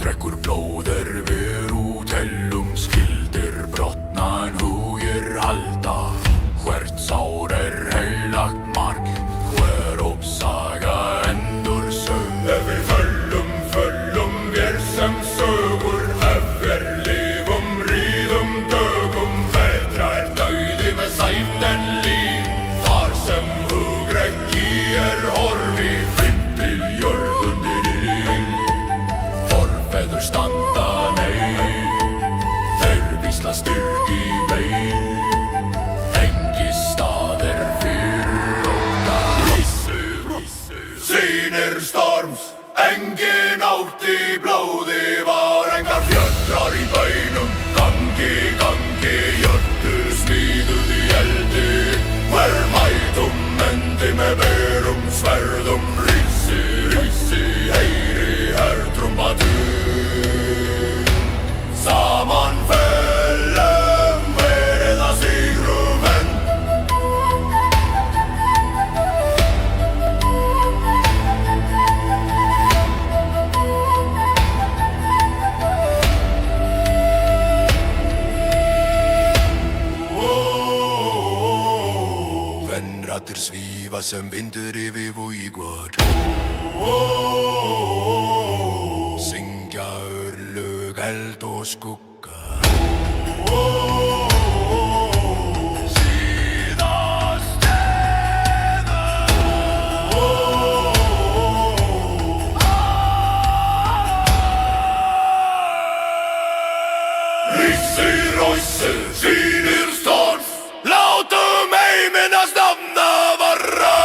drekkur blóð við útellum skildir brotna en hugir halda. Hvert sár heilagt mark, hver uppsaga endur sög. Ef við föllum vér sem sögur, ef við lifum, ríðum, dögum. Vetra dauði með sæmt en líf, þar sem hugrekki horfi. Til jörð undir ild, forfeður standa nei. Þeir vísla styrk í bein, engi staðir fyrir ótta. Sýnir storms, engin átt í blóði var. Engar fjöldrar í bænum, gangi, jörðu smíðuð í eldi. Hver mætum endi með berum sverðum. Rísi, heyri hertrumbatur. Saman fellum, verið að sigrum enn. Venratir svífa sem vindur yfir Vígvöll. Syngja örlög, eld og skugga. Síðast eða Rísi, sýnir storms, látum heiminn að stafna varra.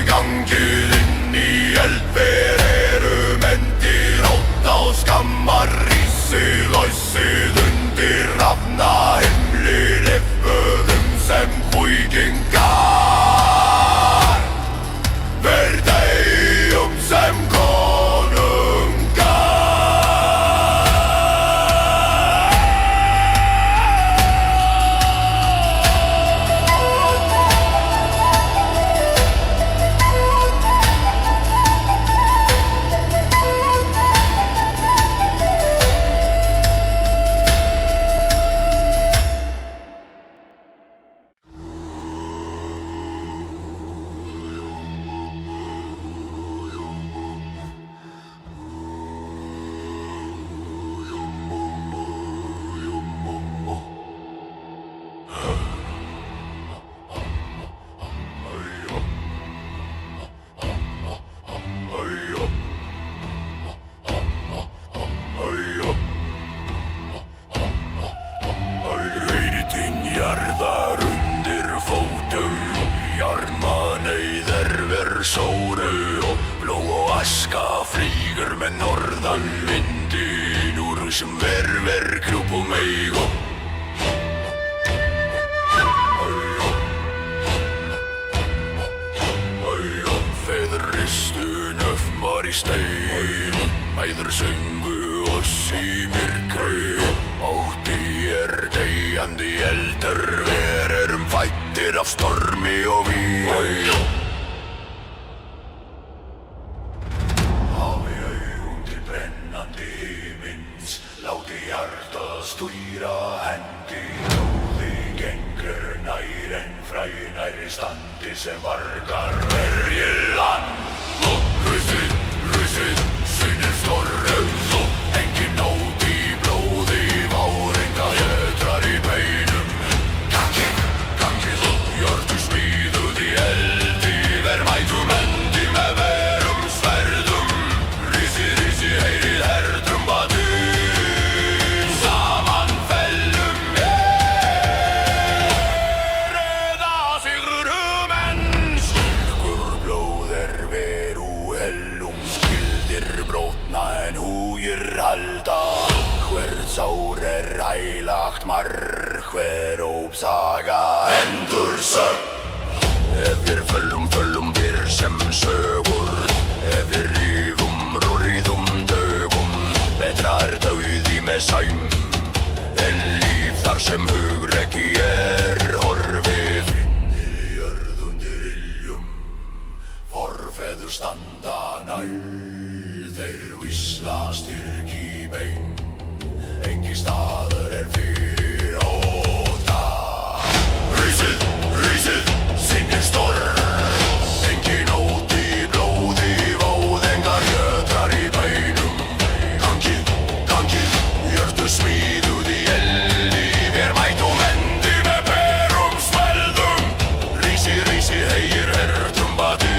Gangi inn í eld, við erum endir ótta og skammar. Rísi, loysið undir rafna himli, lifðum sem húigingar. Verðegjum sem konungar. Jarðar undir fótum, jarmanauðar ver sóru. Og blóð og aska flýgur með norðan vindin úr sem ver krjúpum eigu. Feður ristu nöfmar í stein, mæður söngu oss í myrkri. Ótti deyjandi eldur, við erum fæddir af stormi og víg. Hafi augum til brennandi himins, láti hjarta stýra hendi. Blóði gengur nær en fræ nærri standi sem vargar verjið land. Rísið, sýnir storms og engin nót í blóði var. Engar fjöldrar í beinum, gangi, jörðu smíðuð í eldi. Hver mætum endi með berum sverðum. Rísi, heyrið hertrumbatur. Saman fellum verið að sigrum enn. Styrkur blóð við úhellum skildir brotna en hugir halda. Hvert sár heilagt mark, hver uppsaga endur sög. Ef við föllum vér sem sögur, ef við ríðum, dögum. Betra dauði með sæmt en líf, þar sem hugrekki horfið. Inn í jörð undir iljum, forfeður standa næl. Þeir Hvísla styrkibein, engin staður fyrir óta. Rísið, rísið, sinnir storm, engin ót í blóði vóð, engar jötrar í bænum. Gangið, gangið, hjörtu smíðuð í eldi, vér mætum endi með berum svelðum. Rísið, rísið, heyr hertrumbati.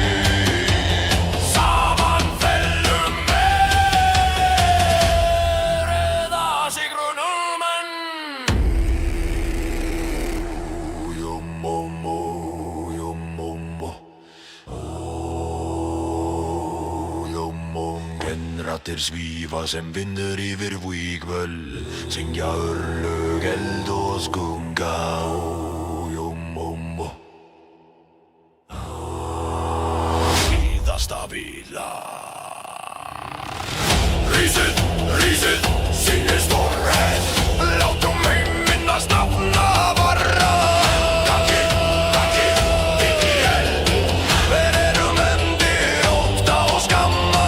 Rattir svífa sem vindur yfir vígvöll, syngja örlög, eld og skugga. Síðasta víla. Rísið, rísið, sýnir stórhæð, látum mig minnast nafna varra. Gangið, gangið, inn í eld, við erum endi ótta og skamma.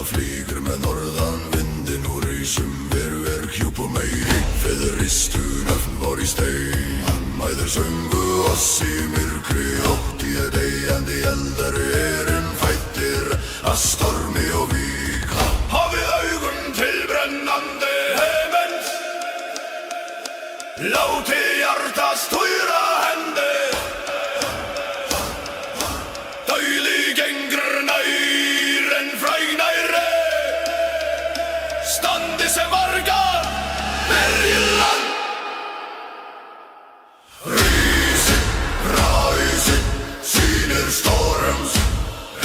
Flýgur með norðan vindin úr rísum, ver hjúpum meiri, feðristu nöfn vor í stein. Mæður söngu oss í myrkri, ótti deyjandi eldar erin fættir að stormi og vík. Hafið augun til brennandi heimens, láti hjartast tuðra hendi. Dauði gengur nær en frægnæri, standi sem vargar bergland. Rísið, ræsið, sýnir storms,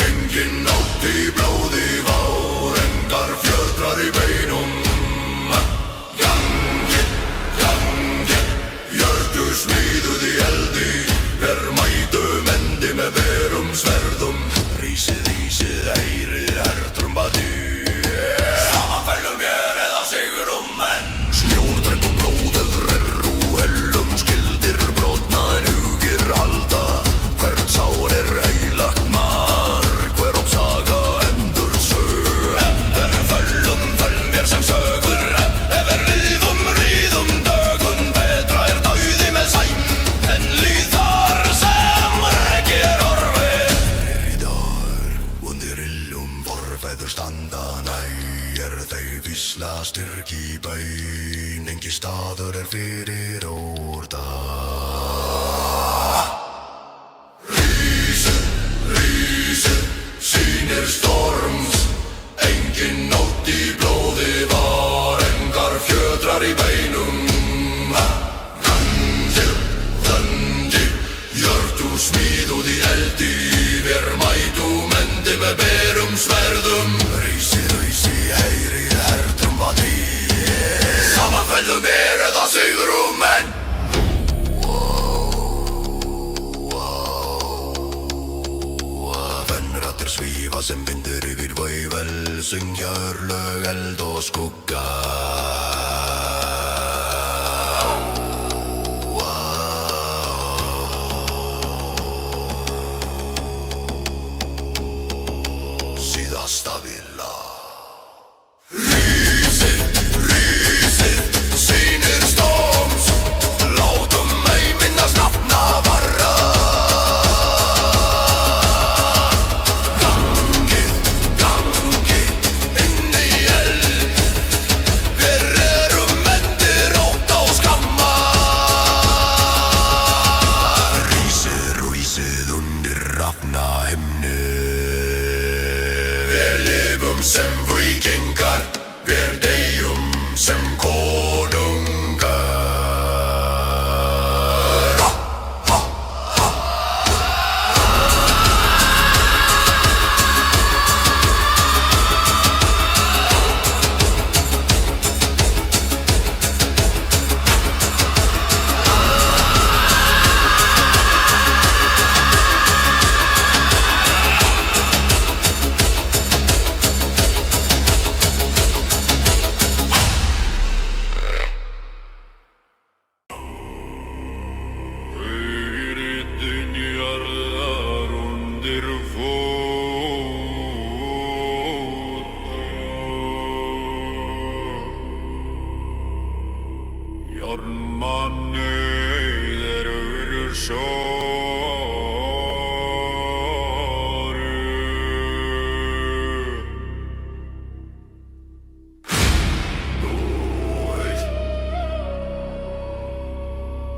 engin nótt í blóði vár, engar fjötrar í beinum. Gangið, gangið, hjörtu smíðuð í eldi, ver mætum endi með berum sverðum. Rísið, rísið, heyrið hertrumbati. Samanfellum mér eða sigurum menn. Snjór drepum blóðið, rerru hellum, skildir brotna en hugir halda. Hvert sár heilagt mark, hver saga endur sög. Föllum, föll mér sem sögur, ríðum dögun, betra dauði með sæm, en líð þar sem reggir orfi. Í dag undir illum forfeður standa nær, þeir hvísla styrk í bæn, engin staður fyrir óta. Rísið, rísið, sýnir storms, engin nótt í blóði var, engar fjötrar í beinum. Gangið, gangið, hjörtu smíðuð í eldi, ver mætum endi með berum sverðum. Rísið, rísið, heyrið hertrumbati. Samanfellum mér eða sigurum menn. Fennrattir svífa sem vindur yfir vígvöll, syngja örlög, eld og skugga. Síðasta víla. Rísið, rísið, sýnir storms, látum mig minnast nafna varra. sem víkingar, við deyjum sem konungar.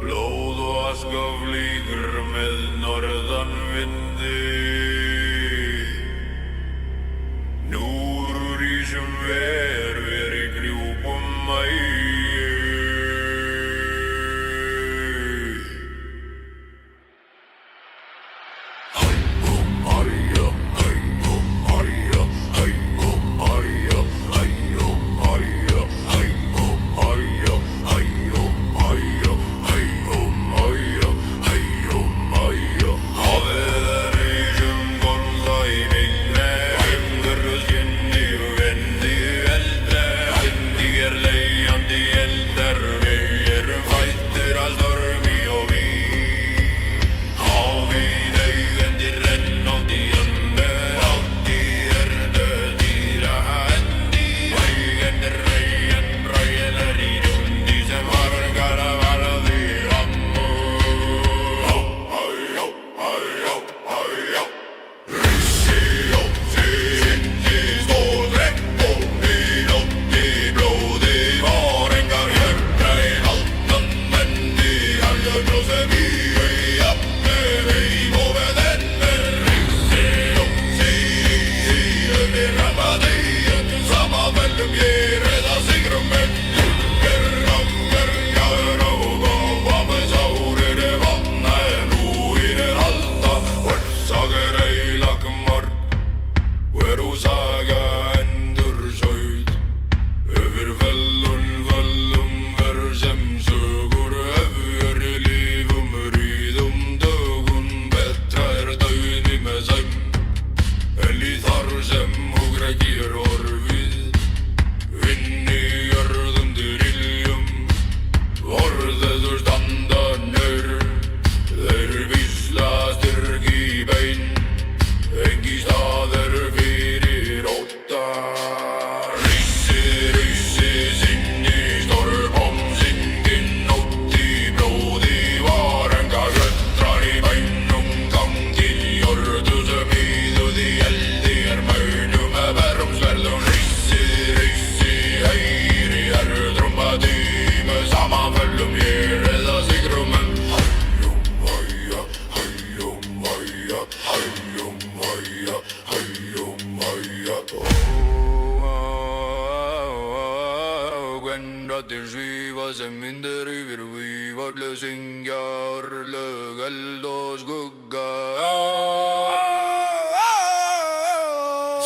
Blóð og aska flýgur með norðan vindi. Núr rísum ver í grjúpum mæi. Ratten sviva sem vindur yfir vívarlu syngjar lög, eld og skugga.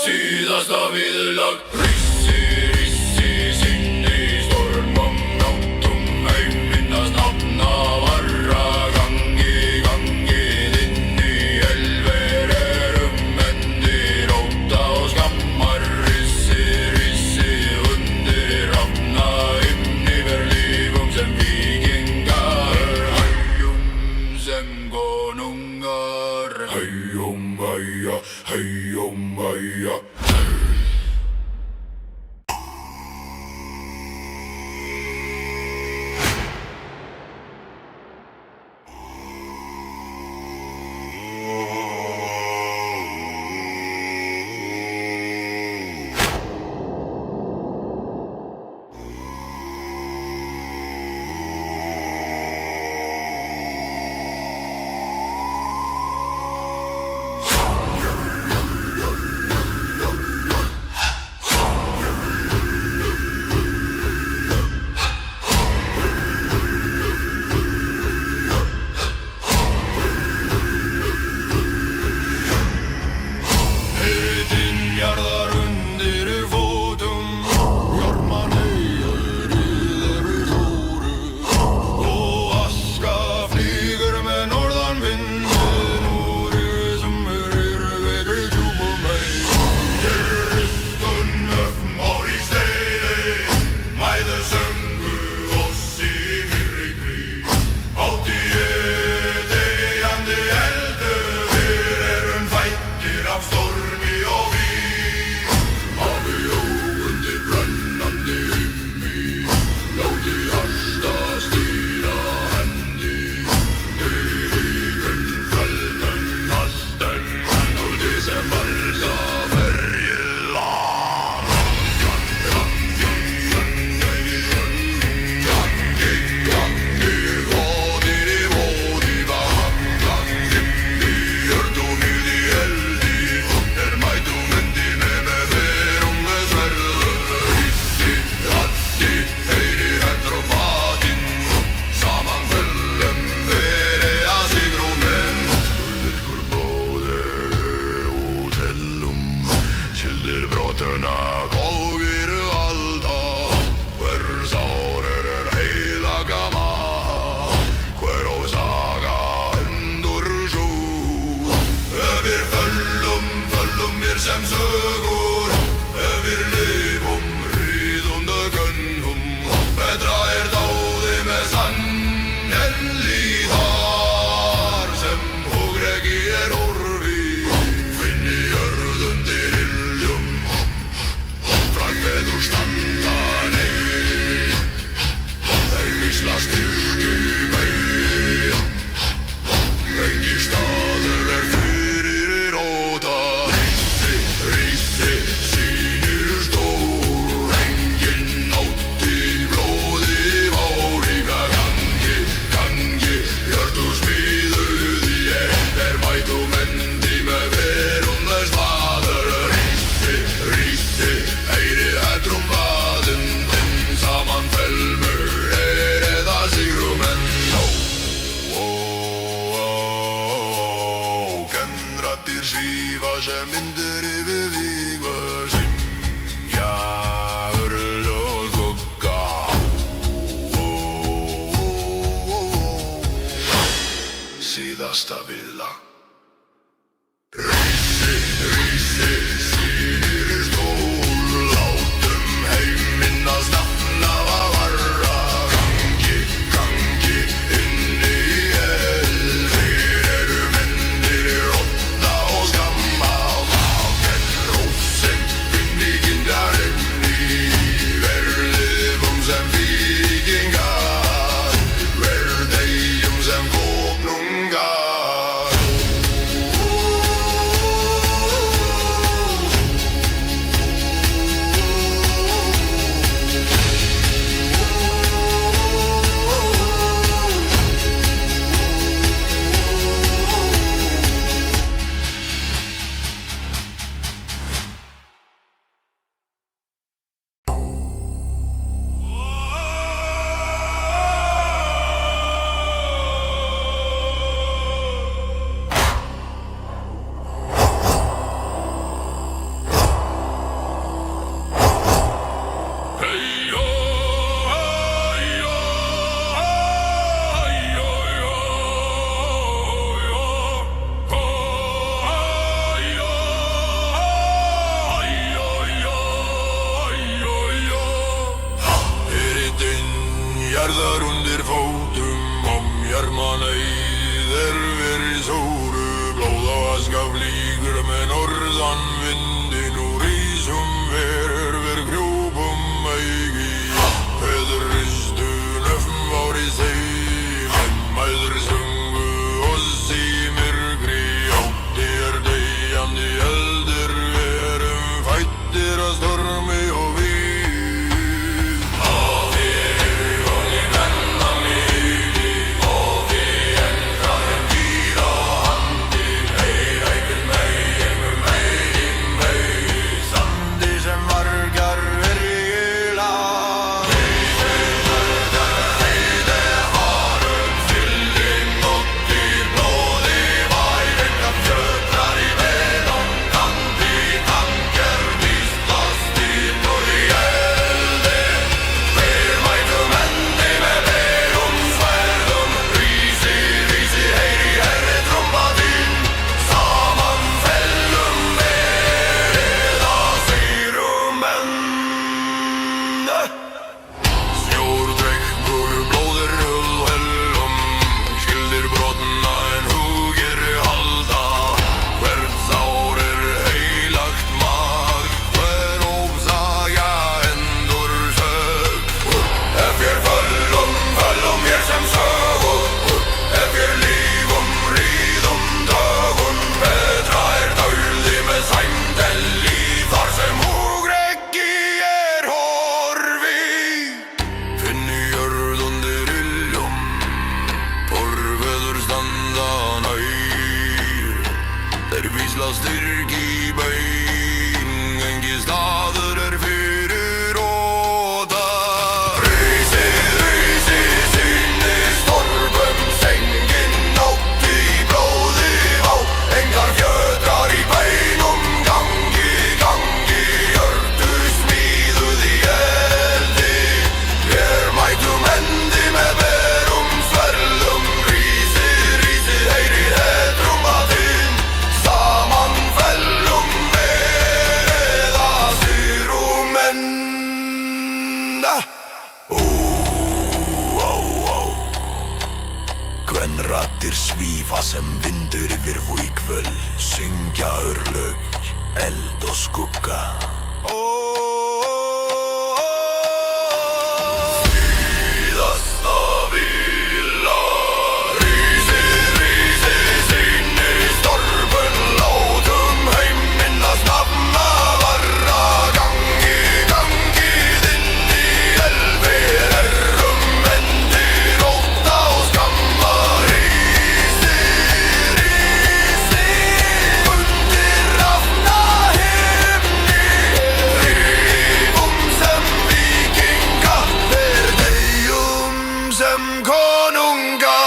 Síðasta viðlag, rissi, rissi, sinni, stormum, nóttum, heiminnast nafna varra, gangi, gangi, þinni, elver, endi, róta og skammar, rissi, rissi, undir hafna, inn yfir lífum sem víkingar, hægjum sem konungar, hægjum, hæja, hægjum, hæja. mér sem sögur ef við lifum ríðunda gönnum betra dáði með sann þar sem hugreki horfi finni jörð undir iljum frækveður standa nei þeir vísla styrki meir engi staður fyrir róta rísi sýnir stór engin átti blóði váríka gangi hjörtu smíðuði ég mætum endi með verum þess faður rísi heyri trúmbaðinn þinn saman felmur eða sigrum en Kennraddir svífa sem myndir yfir vígva syngja url og skugga síðasta vila Rísi sýnir stól látum heiminn að stafna að varra gangi inni í eld þeir eru mendir rotta og skamma en rósin inni kindarinn í verðlifum sem víkingar verðegjum sem konungar Jarðar undir fótum omjarman eyðir verið sóru blóð og aska flýgur með norðan vindin úr ísum verður ver grjúpum eigi feður ristu nöfn var í þeim en mæður sungu oss í myrkri átti deyjandi eldir verum fættir að stormi og víg Styrki bein, engi staður fyrir róta Rísi sýnir stormum sengin nótt í blóði á engar fjötrar í beinum gangi hjörtu smíðuð í eldi Hér mætum endi með berum sverðum Rísi heyri hetrum að þinn saman fellum við Syngja örlög, eld og skugga. Síðasta vila. Rísi, rísi, sýni stormur. Látum heim minnast nafna varra. Gangi, gangið inn í elfir. Errum endir ótta og skamma. Rísi, rísi, undir rafna himni. Rífum sem víkinga, deyjum sem konunga.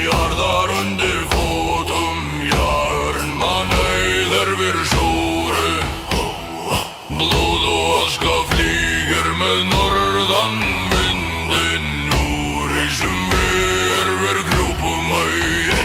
Jarðar undir fótum, jörn mann auðar við sjóru. Blóð og aska flýgur með norðan vindin. Úr ísum við grjúpum auð.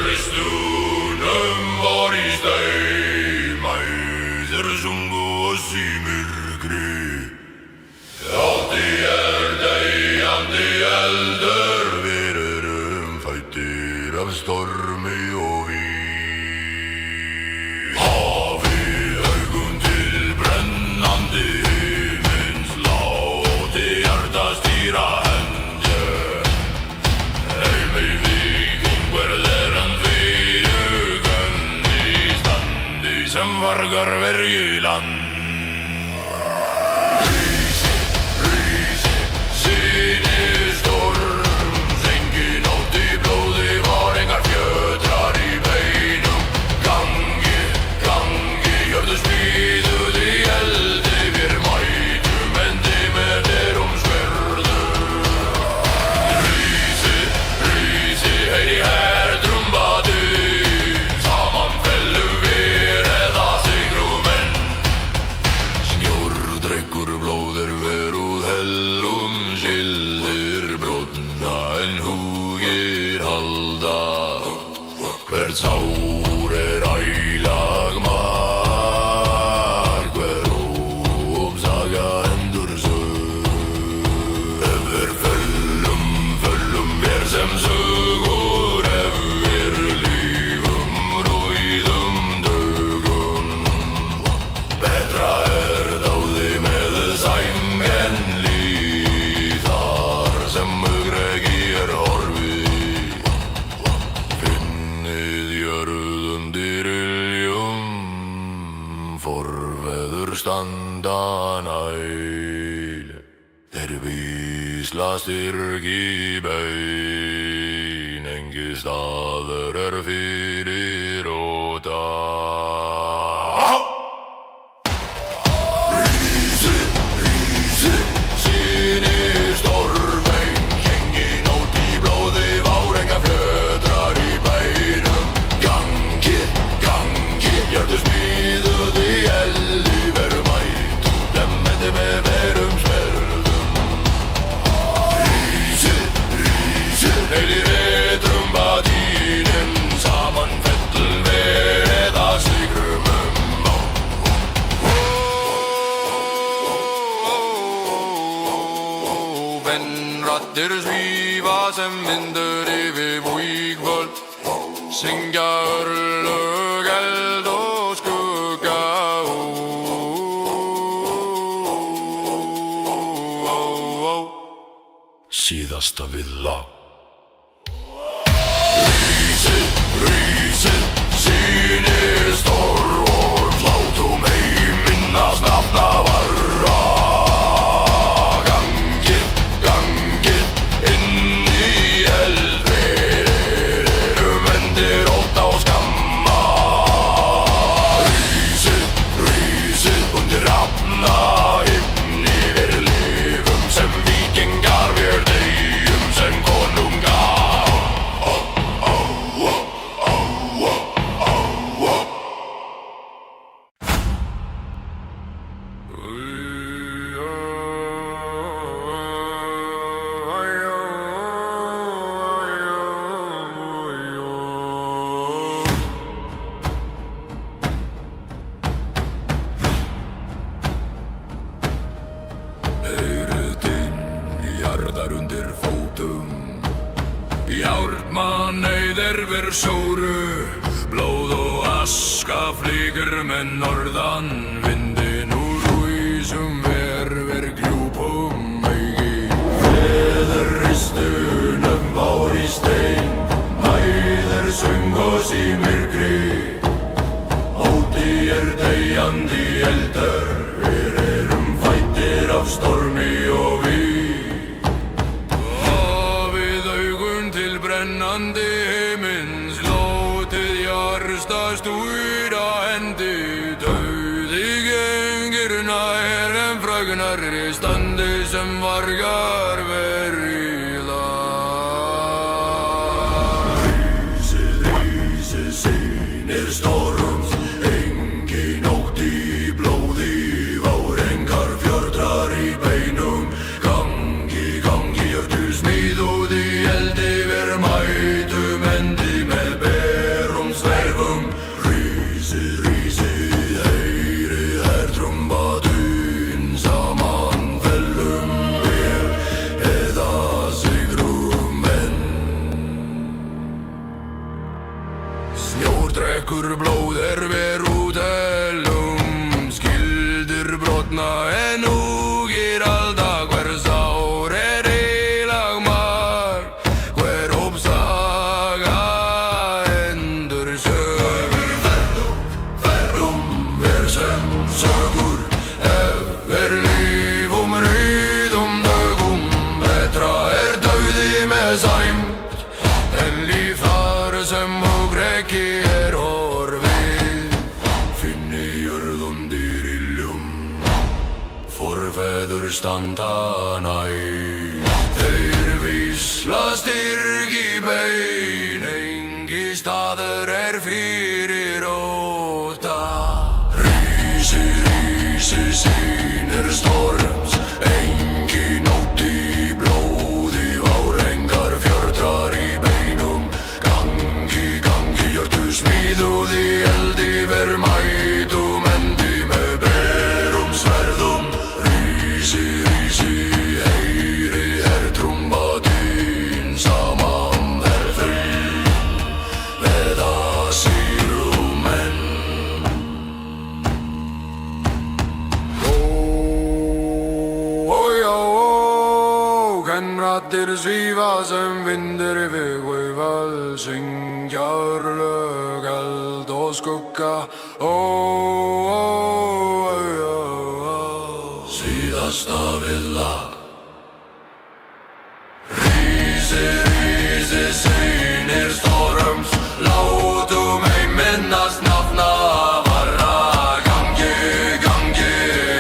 Ristúnum var í stein, mæður sungu oss í myrkri. Allt í deyjandi eldur, við erum fæddir af stormi og víg. Hafi augun til brennandi himins, láti hjarta stýra hendi. Heimi víking verður hann fyrirgönn í standi sem vargar verjuland. Rísi, rísi, sýni storm, sengi nótt í blóði var engar fjötrar í beinum. Gangi, gangi, jörðu smíðuð í eldi, við mætum endi með sverðum. Rísi, rísi, heyri herdrumbati, saman fellum við eða sigrum enn. Snjór drekkur blóðir veruð hellum, skildir brotna en hugir halda. Hvert sár ælag mark, hver ópsaga endur sög. Ef við föllum mér sem sögur, ef við lífum rúiðum dögum. Betra dáði með sæng en líf, þar sem hugreki horfið. Finnið jörð undir iljum, forveður standa næl. Þeir vísla styrk í bein, engi staður fyrir óta. Rísi, rísi, sýni stormein, sengi nótt í blóði var engar fjötrar í beinum. Gangi, gangi, jörðu smíðuð í eldi, verum mætum demmendi með verum sverðum. Rísi, rísi, heyri retrumbatíninn, saman fellum við eða sigrum Vennrattir svífa sem vindur yfir vígvöld, syngja örlög, eld og skugga. Síðasta villa. Rísi, rísi, sýni storm, látum heim minnast nafna varra. Gangi, gangi, blóðnar undir fótum. Járnmanauðir ver sóru, blóð og aska flýgur með norðan vindin úr húsum ver gljúpum augi. Feður ristunum bár í stein, mæður söng oss í myrkri. Óti deyjandi eldur, við erum fæddir af stormi og víg. Og við augun til brennandi himins, lótið jarsta stúra hendi. Dauði gengir nær en fragnar í standi sem vargar veri lag. Rísið sýnir storms, engin ótt í blóði, várengar fjördrar í beinum. Gangi hjörtu smíðuð í eldi, ver mætum endi með berum sverfum. Rísið, heyri her trumbatun, saman fellum við eða sigrum enn. Snjór drekkur blóð ver útellum, skildir brotna en ugir alltaf. Hver sár ílagmar, hver uppsaga endur sögur. Ferdum ver sem sögur, ver lífum rýðum dögum. Betra dauði með sæmt en líf þar sem hugrekki horfið. Finni jörðum dýriljum, forfeður standa næg. Þeir vísla styrk í bein, engi staður fyrir óta. Rísið sýnir storms, engin ótt í blóði, várengar fjördrar í beinum. Gangi hjörtu smíðuð í eldi, ver mætum endi með berum sverðum. Rísið, heyri her trumbatun, saman fellum við sigrum enn. Raddir svífa sem vindur við guðval, syngjar lög, eld og skugga. Síðasta villa. Rísið sýnir storms, látum ei minnast nafna varra. Gangi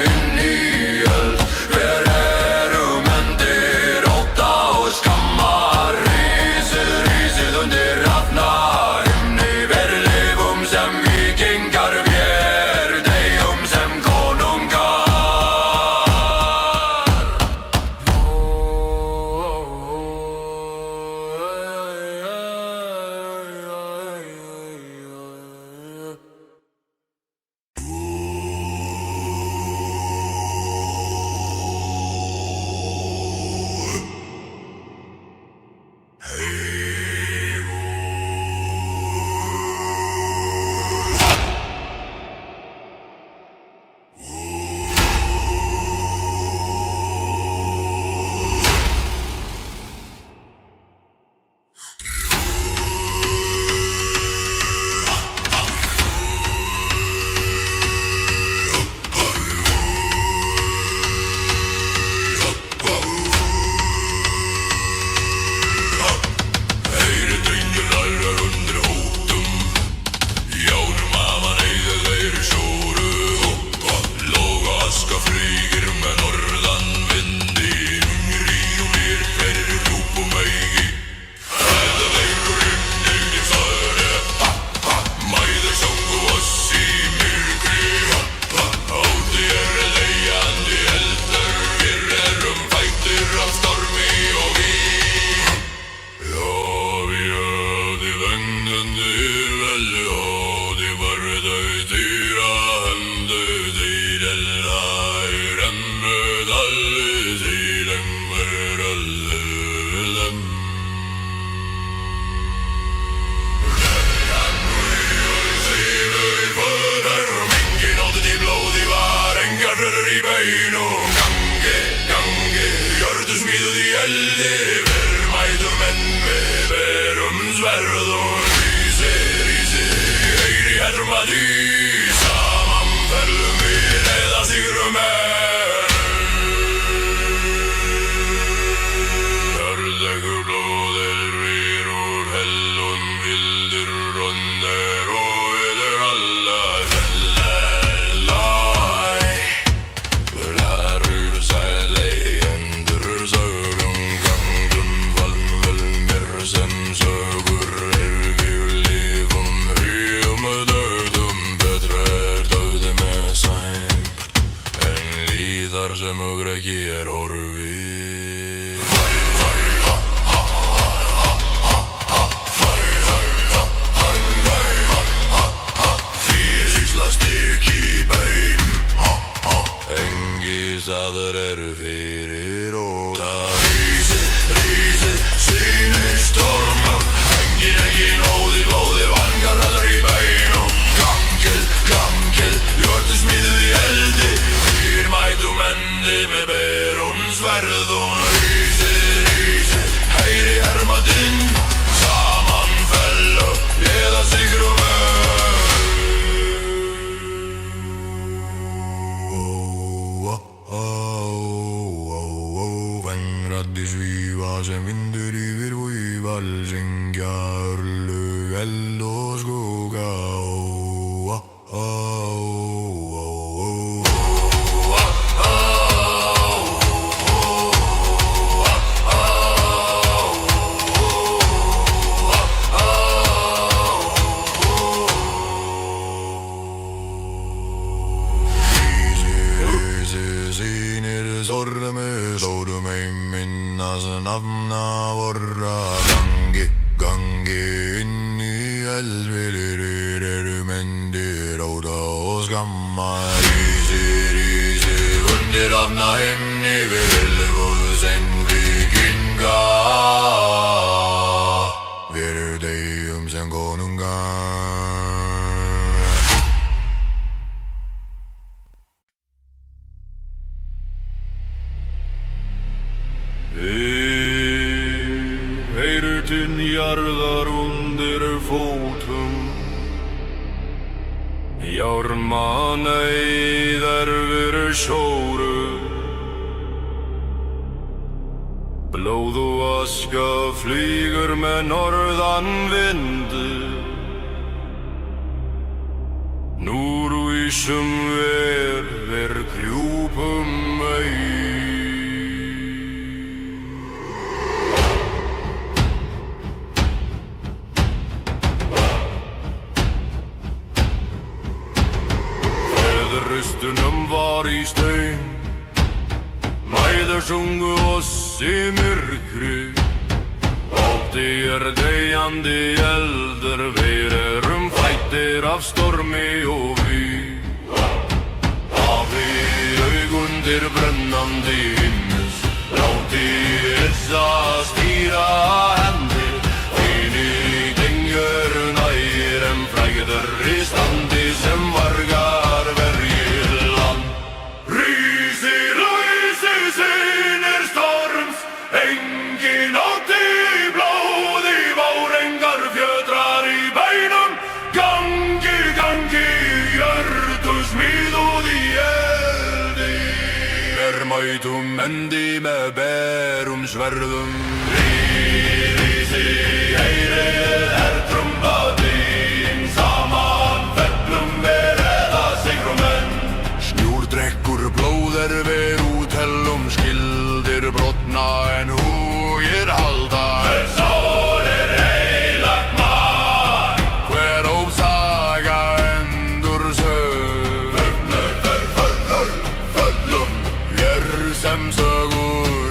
inn í öld, hver erum endir ótta og skammar. Rísið undir hafna himni, ver lifum sem víkingar, vér deyjum sem konungar. en við berum sverð og rísi, heyri herma því. Saman fellum við eða sigrum enn. Hörðegur blóðir vir úr hellun vildur ronner og við alla fellæ. Verðarur sæli endur sögum ganglum valvel mér sem sögur við lifum hríum döðum betra döði með sæm en líðar sem ekki horfið. Engisaður fyrir og það rísir, sýnir stormum. Engin nóði blóði vangar allar í beinum. Gangil, jörðu smíðuð í eldi. Við mætum endi með berum sverð og rísir, heyri hermadinn. Saman fellu eða sigrum Vängradi svífa sem vindur yfir víval syngja örlög, eld og skugga. Sýnir stormi, stórum heiminnast nafna vorra. Gangi inn í eldvilir eru myndir óta og skamma. Rísi, undir afna himni við vilfúð sem vikinga. Veru deyjum sem konunga. Heyrutinn jarðar undir fótum. Járnmanneið erfir sjóru. Blóð og aska flýgur með norðan vindi. Núr vísum ver krjúpum ei. Rustunum var í stein. Mæður sungu oss í myrkri. Ótti deyjandi eldur. Við erum fæddir af stormi og víg. Hafi augundir brennandi himmels. Láti þessa stýra hendir. Þínýtingur nær en frægður í standi sem vargar verjir land. Rísi, sýnir storms. Engin ótti blóði várengar fjötrar í beinum. Gangi, jörðu smíðuð í eldi. Mætum endi með berum sverðum. Rísi, heyrið hertrumbaðinn. Saman fellum við eða sigrum enn. Snjór drekkur blóð við úthellum. Skildir brotna en hugir halda. Sól heilagt mann. Hver ópsaga endur sög. Föllum sem sögur.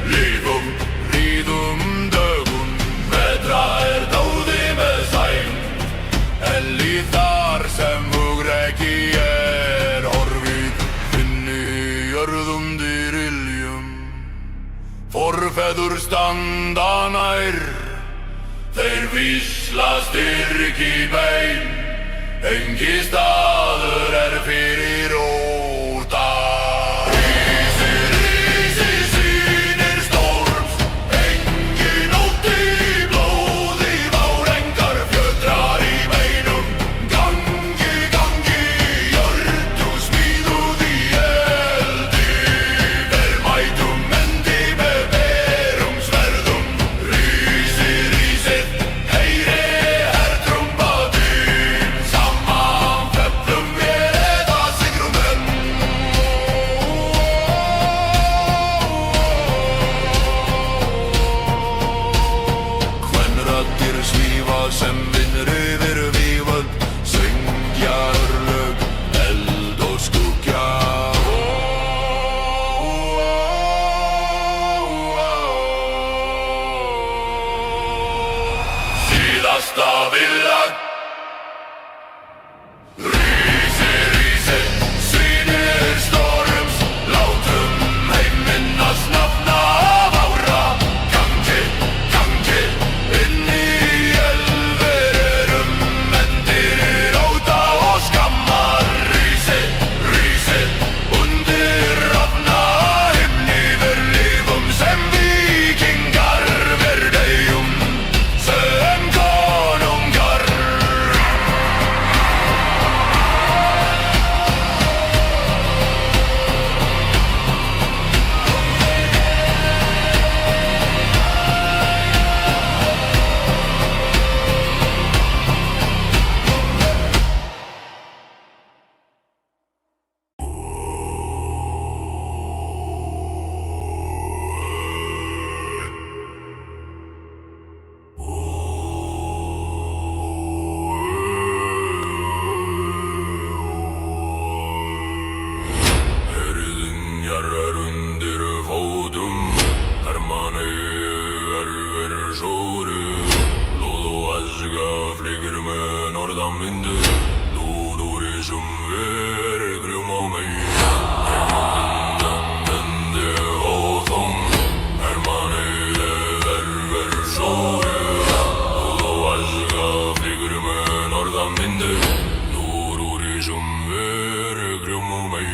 Lífum, dögum. Betra dóði með sæm. Elli þar sem hugrekki horfið. Inni jörðum dýriljum. Forfeður standa nær. Þeir vísla styrk í bein. Engi staður fyrir óta. Rísi, sýnir storms. Engin pinnasta villag. Rísi, rísi, sýnir storms, látum heim minnast nafna vára. Gangi, gangi, inn í elverum, endir óta og skammar. Rísi, rísi, undir rafna himni ver lifum sem víkingar, verðeyjum sem konungar. Herðin jarrar undir fótum, hermanni erfir sóru. Blóð og aska flýgur með norðanvindu, lúður í sem ver grjum á mig. Hendi og þóng, hermanni erfir sóru. Blóð og aska flýgur með norðanvindu, lúður í sem ver grjum á mig.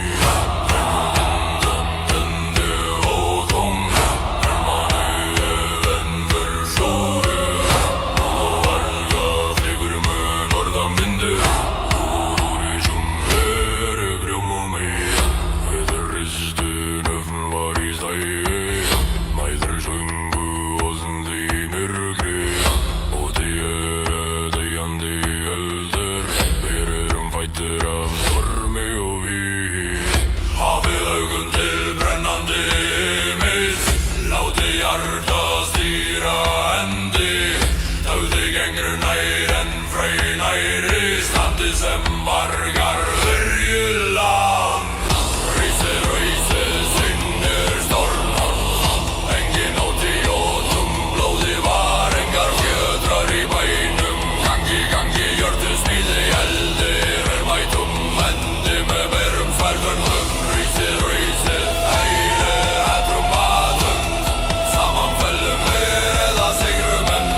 Sem margar Yrjöland. Rísi, rísi, sinnir stormar, engin óti jótum, blóði var engar fjötrar í bænum. Gangi, gangi, hjörtu smíði, eldir mætum, endi með berum sverðunum. Rísi, rísi, heyri hættum matum, saman fellum við eða sigrum enn.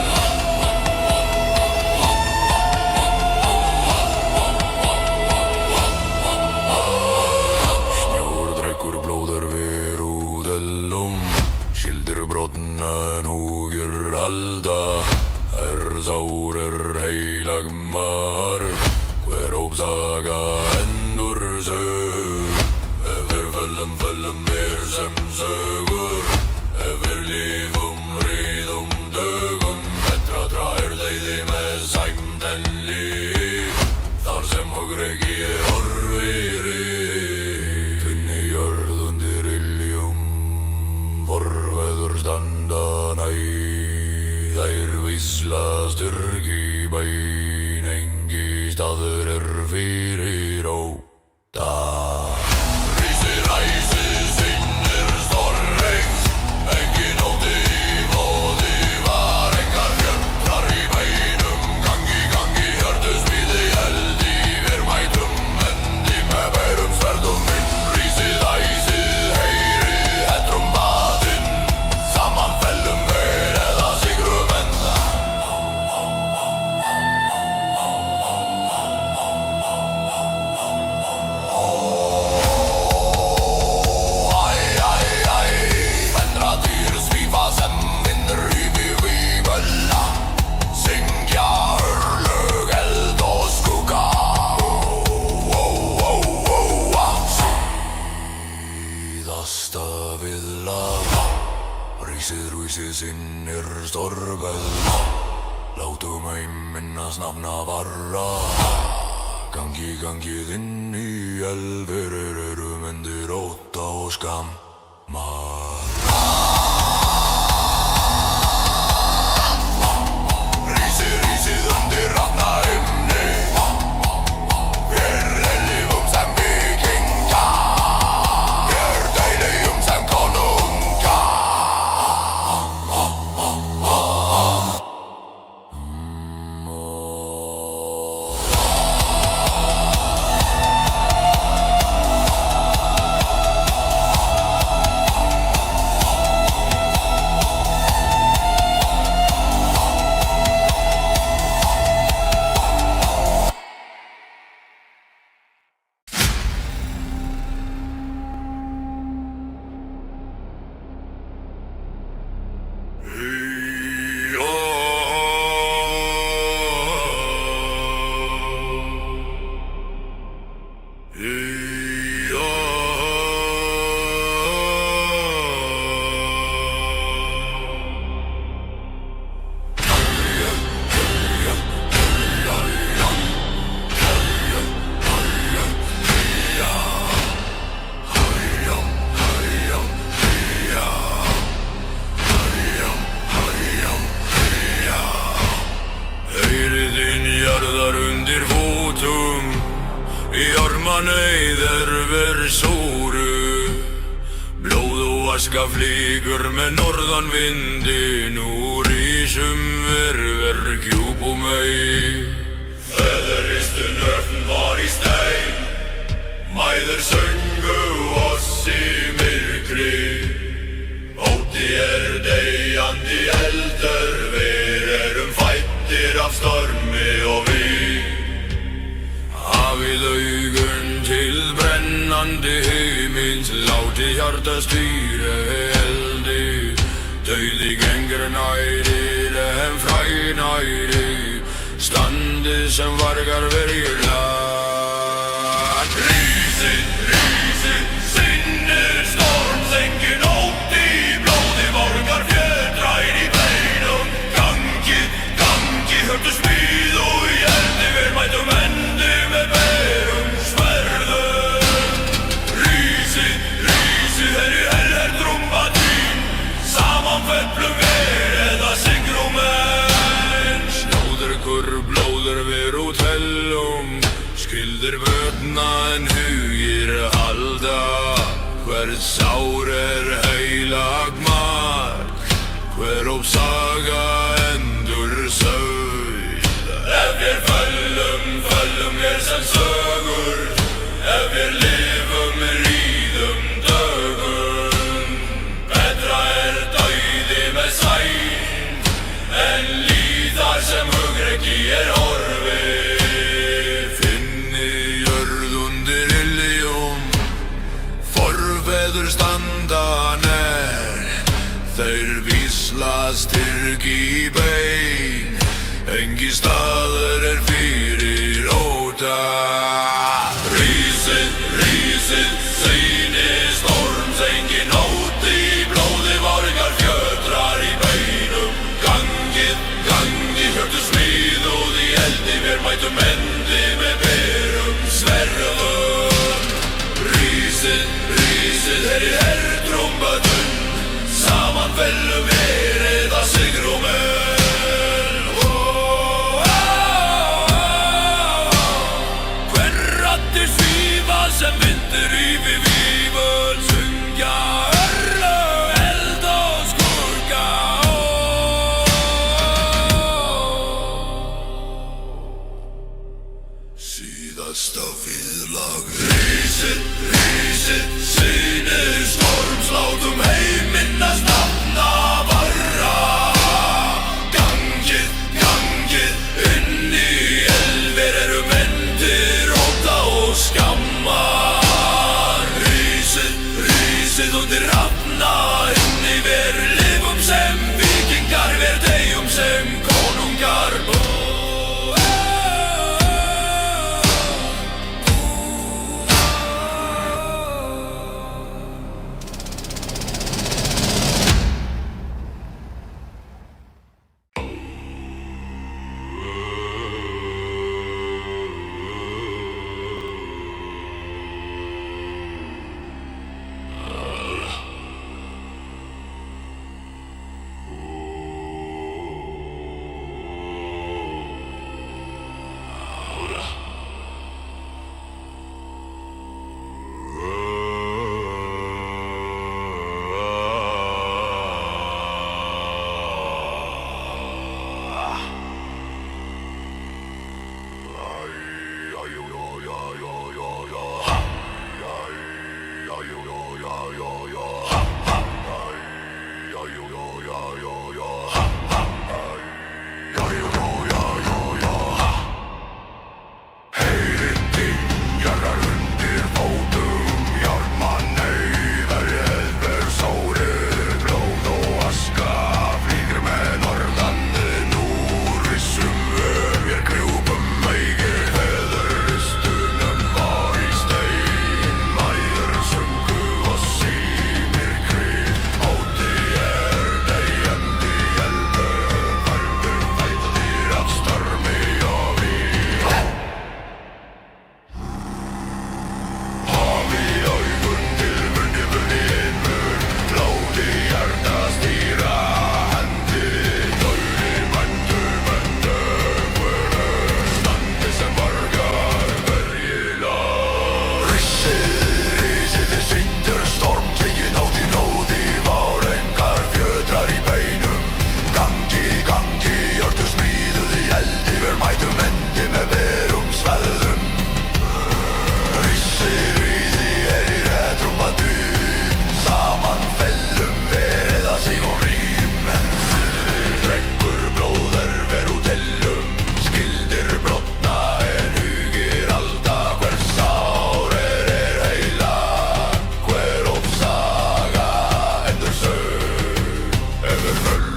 Brotna húgjur halda, sár heilag mark, hver ópsaga endur sög. Ef föllum sem sögur, ef lifum ríðum dögum, betra deiði með sæmd en líf, þar sem hugreki horfir í. Tunni jörð undir iljum, forveður standa næ, þær vísla styrk í bæn, engi staður fyrir óta. Rísi, ræsi, sinnir stormings, engin óti í blóði var engar fjötrar í bænum. Gangi, gangi, hjörtu smíði, eldi ver mætum, endi með berum sverðum minn. Rísi, ræsi, heyri hættum matum, saman fellum við eða sigrum enn. Rísi, sinnir stormar, látum heim minnast nafna varra. Gangi, gangið inn í elverir erum endir óta og skammar. Rísi, rísi, undir rafna himni, vér lifum sem víkingar, vér deilum sem konungar. neyðar ver sóru. Blóð og aska flýgur með norðan vindin. Úr ísum ver kjúp og mei. Feðuristun öfn var í stein. Mæður söngu oss í myrkri. Ótti deyjandi eldur. Við fættir af stormi og vín. Hafið augun til brennandi heimins. Láti hjarta stýra eldi. Dauði gengur nærir en fræ næri. Standið sem vargar verjur land. Rísið, sinnir storms, engin ótt í blóði. Vorgar fjötrar í beinum. Gangi, hörtu smíð og í eldi. Við mætum endi með berum sverðum. Rísið, herr trúmbatín. Saman fellum við eða sigrum enn. Snóðurkur blóður við út hellum. Skyldir vötna en hugir halda. Hvert sár heilag mark. Hver saga endur sögð. Ef við föllum við sem sögur. Ef við lifum ríðum dögum. Betra dauði með sæn en líðar sem hugrekki horfið. Finni jörð undir iljum. Forfeður standa nær. Þeir vísla styrk í bein. Engi staður fyrir óta. Rísið, sýnir storms, engin ótt í blóði. Vargar fjötrar í beinum. Gangi, hörtu smíð og í eldi. Við mætum endi með berum sverðum. Rísið, herr trúmbatun. Saman fellum við eða sigrum enn.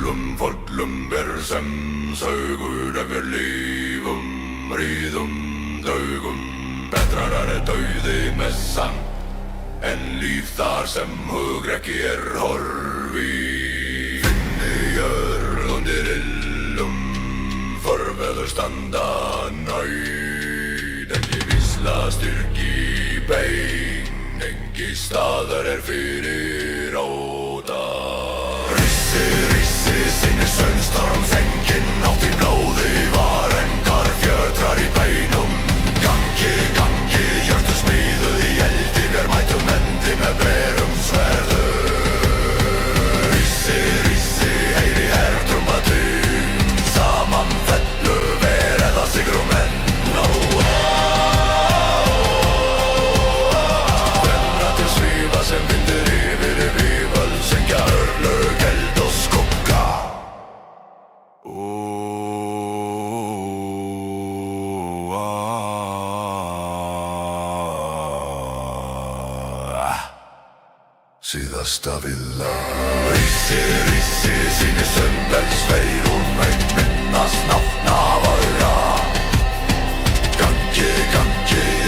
Vollum er sem saugur ef við lífum, ríðum, daugum. Betrar er dauði messan en líf þar sem hugrekki er horfi. Finni jörð undir illum, forveður standa næd. Engi vísla styrki bein, engi staðar er fyrir óta. Rissi, sinni sönstorm fenginn, átt í blóði var engar fjötrar í beinum. Gangi, hjörtu smíðuð í eldi, vér mætum endi með berum sverðum. Rissi, heyri hertrumbatinn, saman fellu ver eða sigrum enn. Venna til svífa sem vindur yfir víföl, syngja örlög, eld og skugga. Síðasta villa. Rissi, síni sömbels veirun, ein minnast nafna vara. Gangi,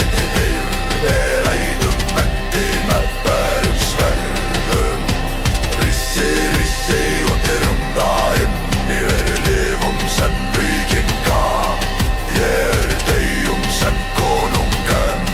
indi við ræðum endi með berum sverðum. Rissi, undir inn í veri lifum sem víkinga. Ég deyjum sem konungen.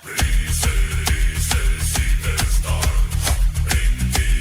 Ríse, síðir starf, rýndi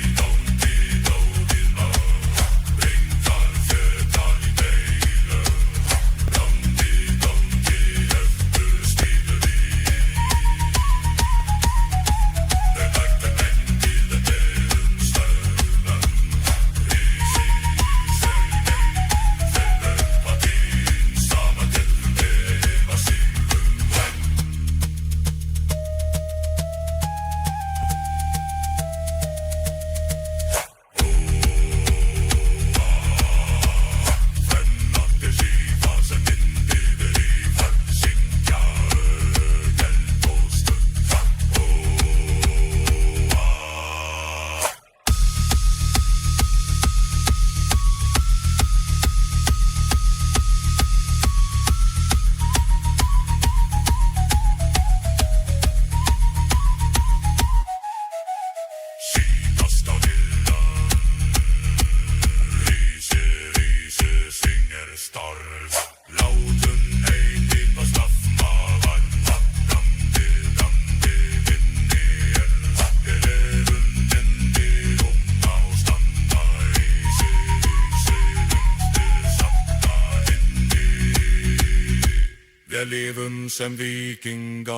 Við lifum sem víkingar,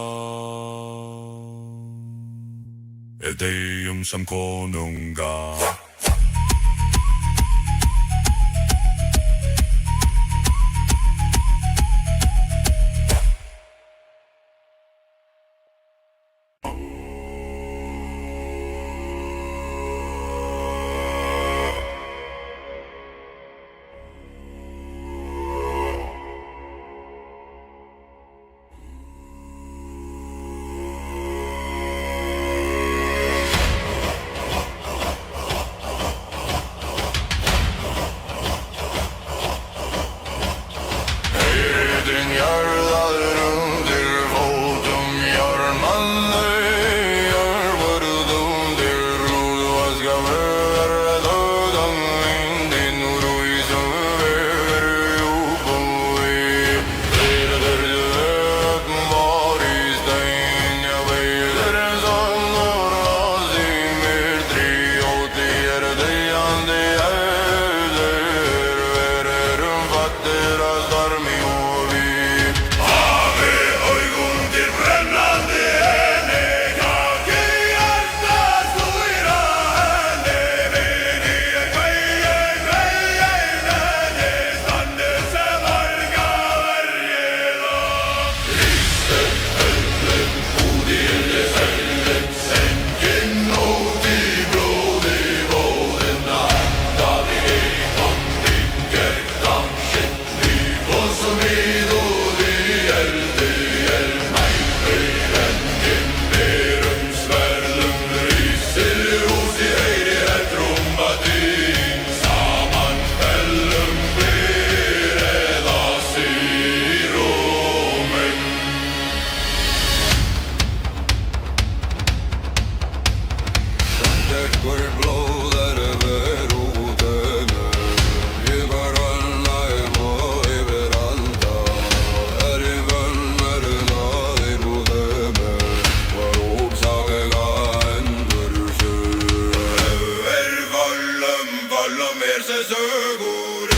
við deyjum sem konungar. Jarðaður undir fótum járnmanna, jarðvarð undir rúðvaska verða gangvindinn úr ísum veru júbúi. Þeir þurftu vögn var í stein, já veiður sannur að í myrkri óti deyjandi hefðir verum fattir að stormi og sögur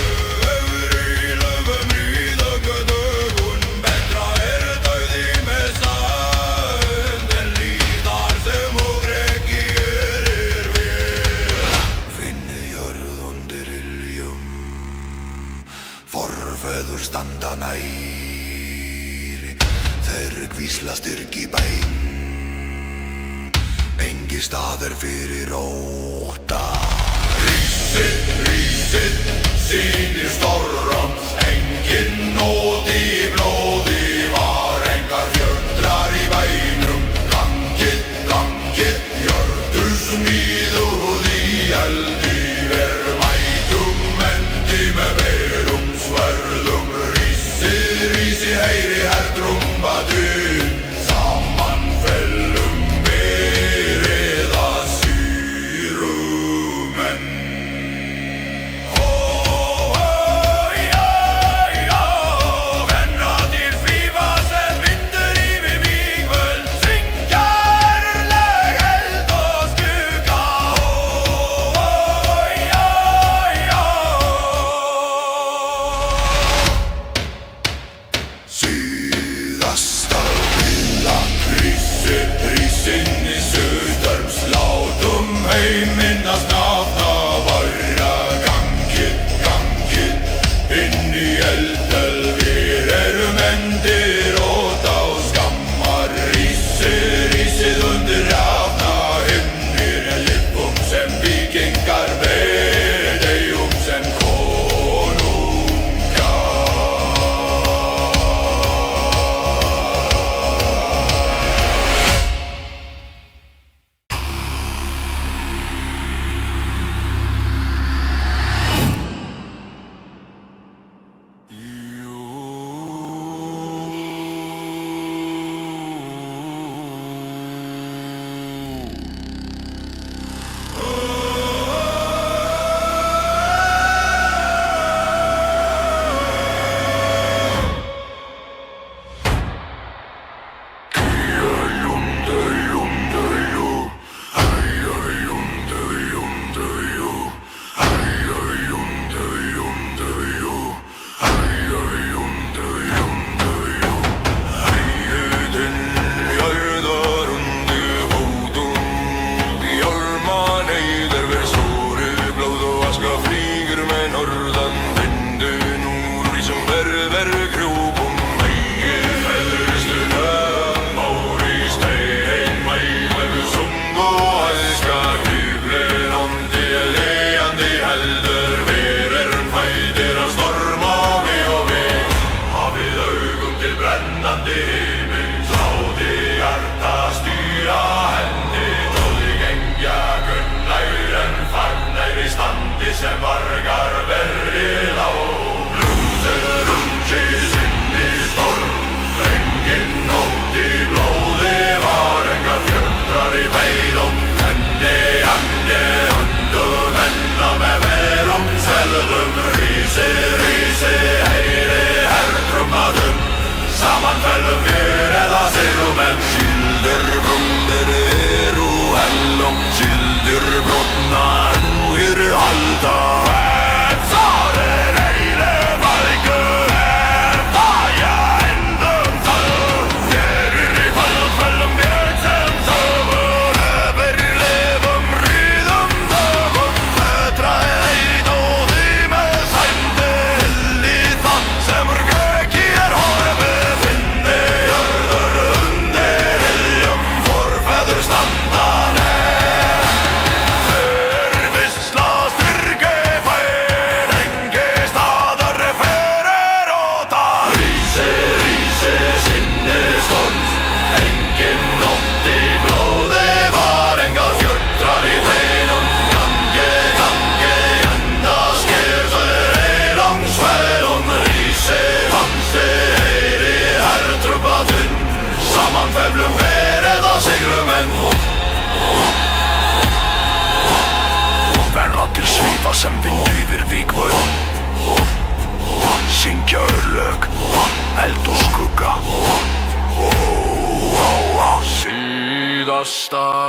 öfri löfum ríðaka dögun betra dauði með stund en líðar sem og greki við Finni jörð undir iljum, forfeður standa nær, þeir hvísla styrk í bein, engi staður fyrir ótta. Rísið, sýnir storms, enginn nót í blóði var, engar fjöldrar í bænum, gangið, hjörtu smíðuð í eldi, mætum endi með berum svörðum, rísi, heyri hertrúmbadun, saman fellum berið að sýru.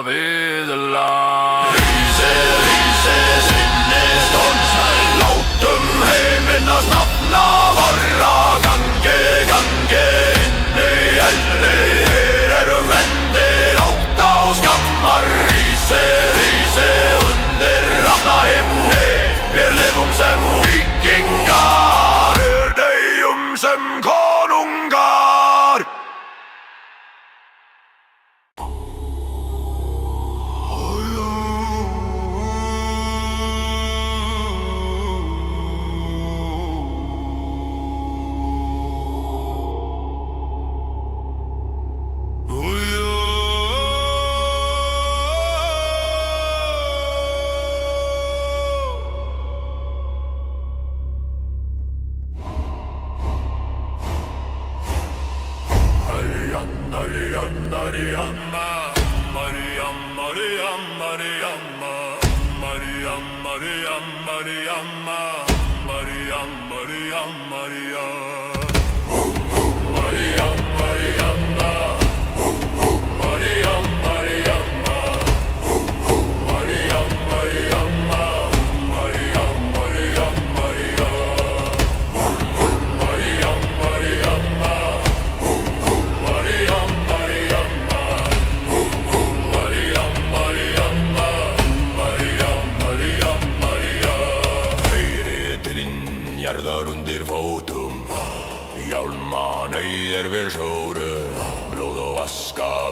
viðlag. Rísi, sinnistormsnæ, látum heiminnast nafna varra. Gangi inn í eldri, hér eru vendir átt á skammar. Rísi, undir rafnahimni, við lifum sem víkingar, við deyjum sem konungar.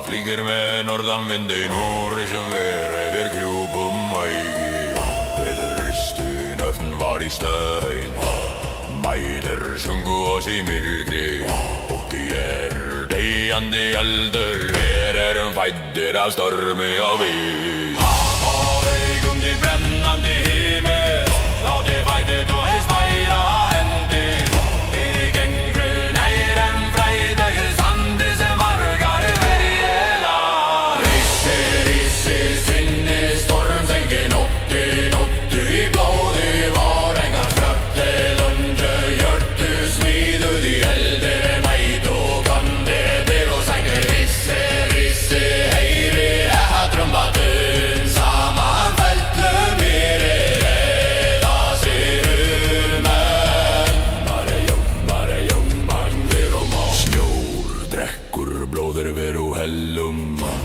Flýger með norðanvindi, Nóri sem yfir kljúpum ægi. Við ristin öfn var í stöðin, mæður sungu oss í myrkri. Úti deyjandi eldur, við erum fæddir af stormi og við. Á vegum til brennandi himil, láti fættir og hins færa hendi. Við gengru nær en fræðegir sandi sem vargar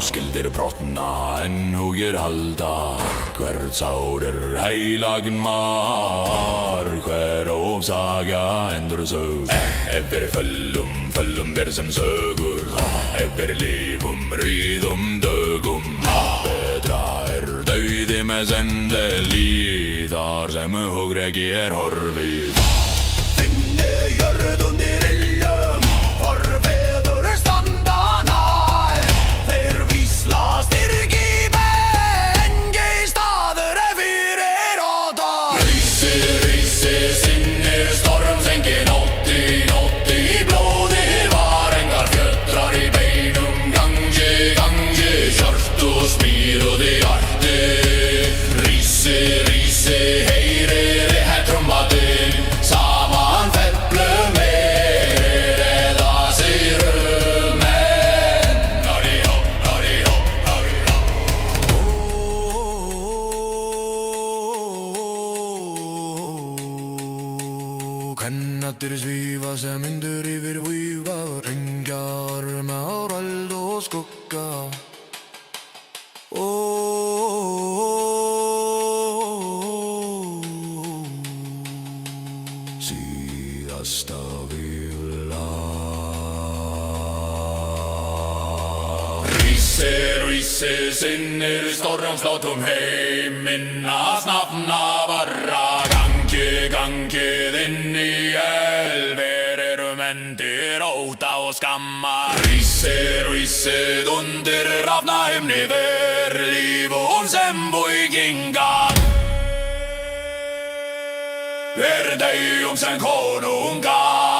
skildir brotna en hugir halda. Hvert sár heilagen mar, hver ósaga endur sög. Við föllum við sem sögur, við lifum ríðum dögum. Betra dauði með sende líðar sem hugreki horfið. Finni jörð undir iljum, forveður standa nær. Þeir vísla styrki bengi, staður fyrir óta. Rísi, sinnir stormsengi, nótti í blóði var. Engar fjötrar í beinum, gangi, hjört og smíðuð í arti. Rísi, heyrir trombatinn, saman fellum við eða sigrum enn. Ari-hó. Kvennaddir svífa sem myndur yfir víga, engjar með eld og skugga. Síðasta víla. Rísi, sinnir storms, látum heiminnast nafna varra. Gangið inn í elver, erum endir óta og skamma. Rísi, undir rafnahimni, ver lífum sem víkingar. Við deyjum sem konungar.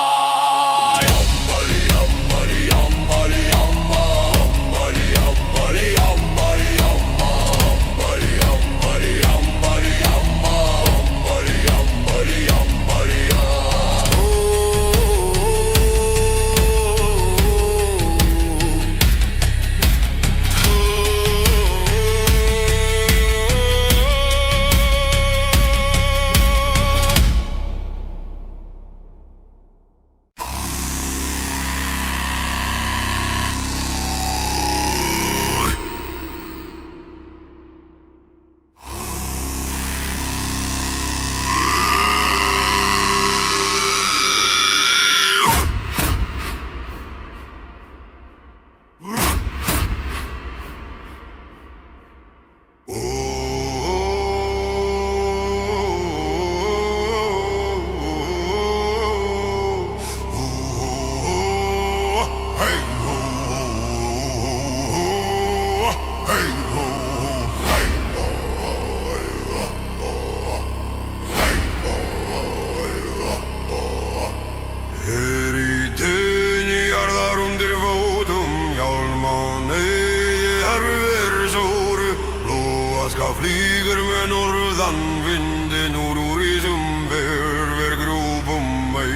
vinden orolig som hver grop om meg.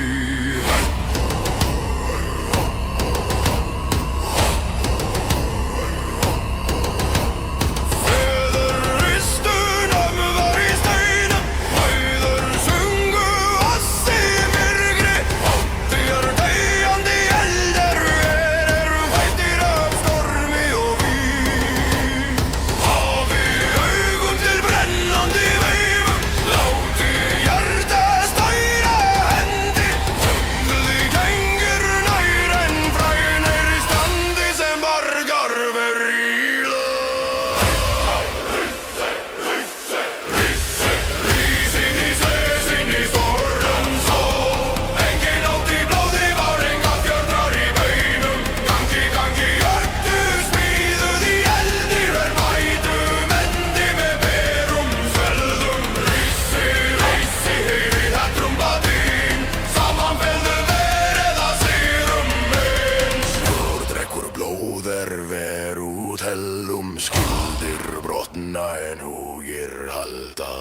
Skildir brotna en húgir halda.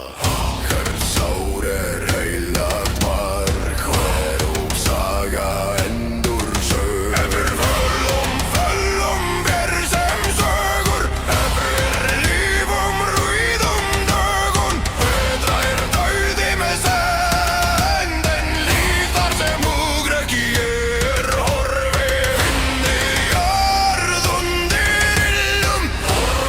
Hvern sár heilagt mark, hver saga endur sög. Eftir föllum ber sem sögur, eftir lífum rúðum dögun. Betra dauði með send en líf þar sem hugrekki horfi inn í jörð undir illum.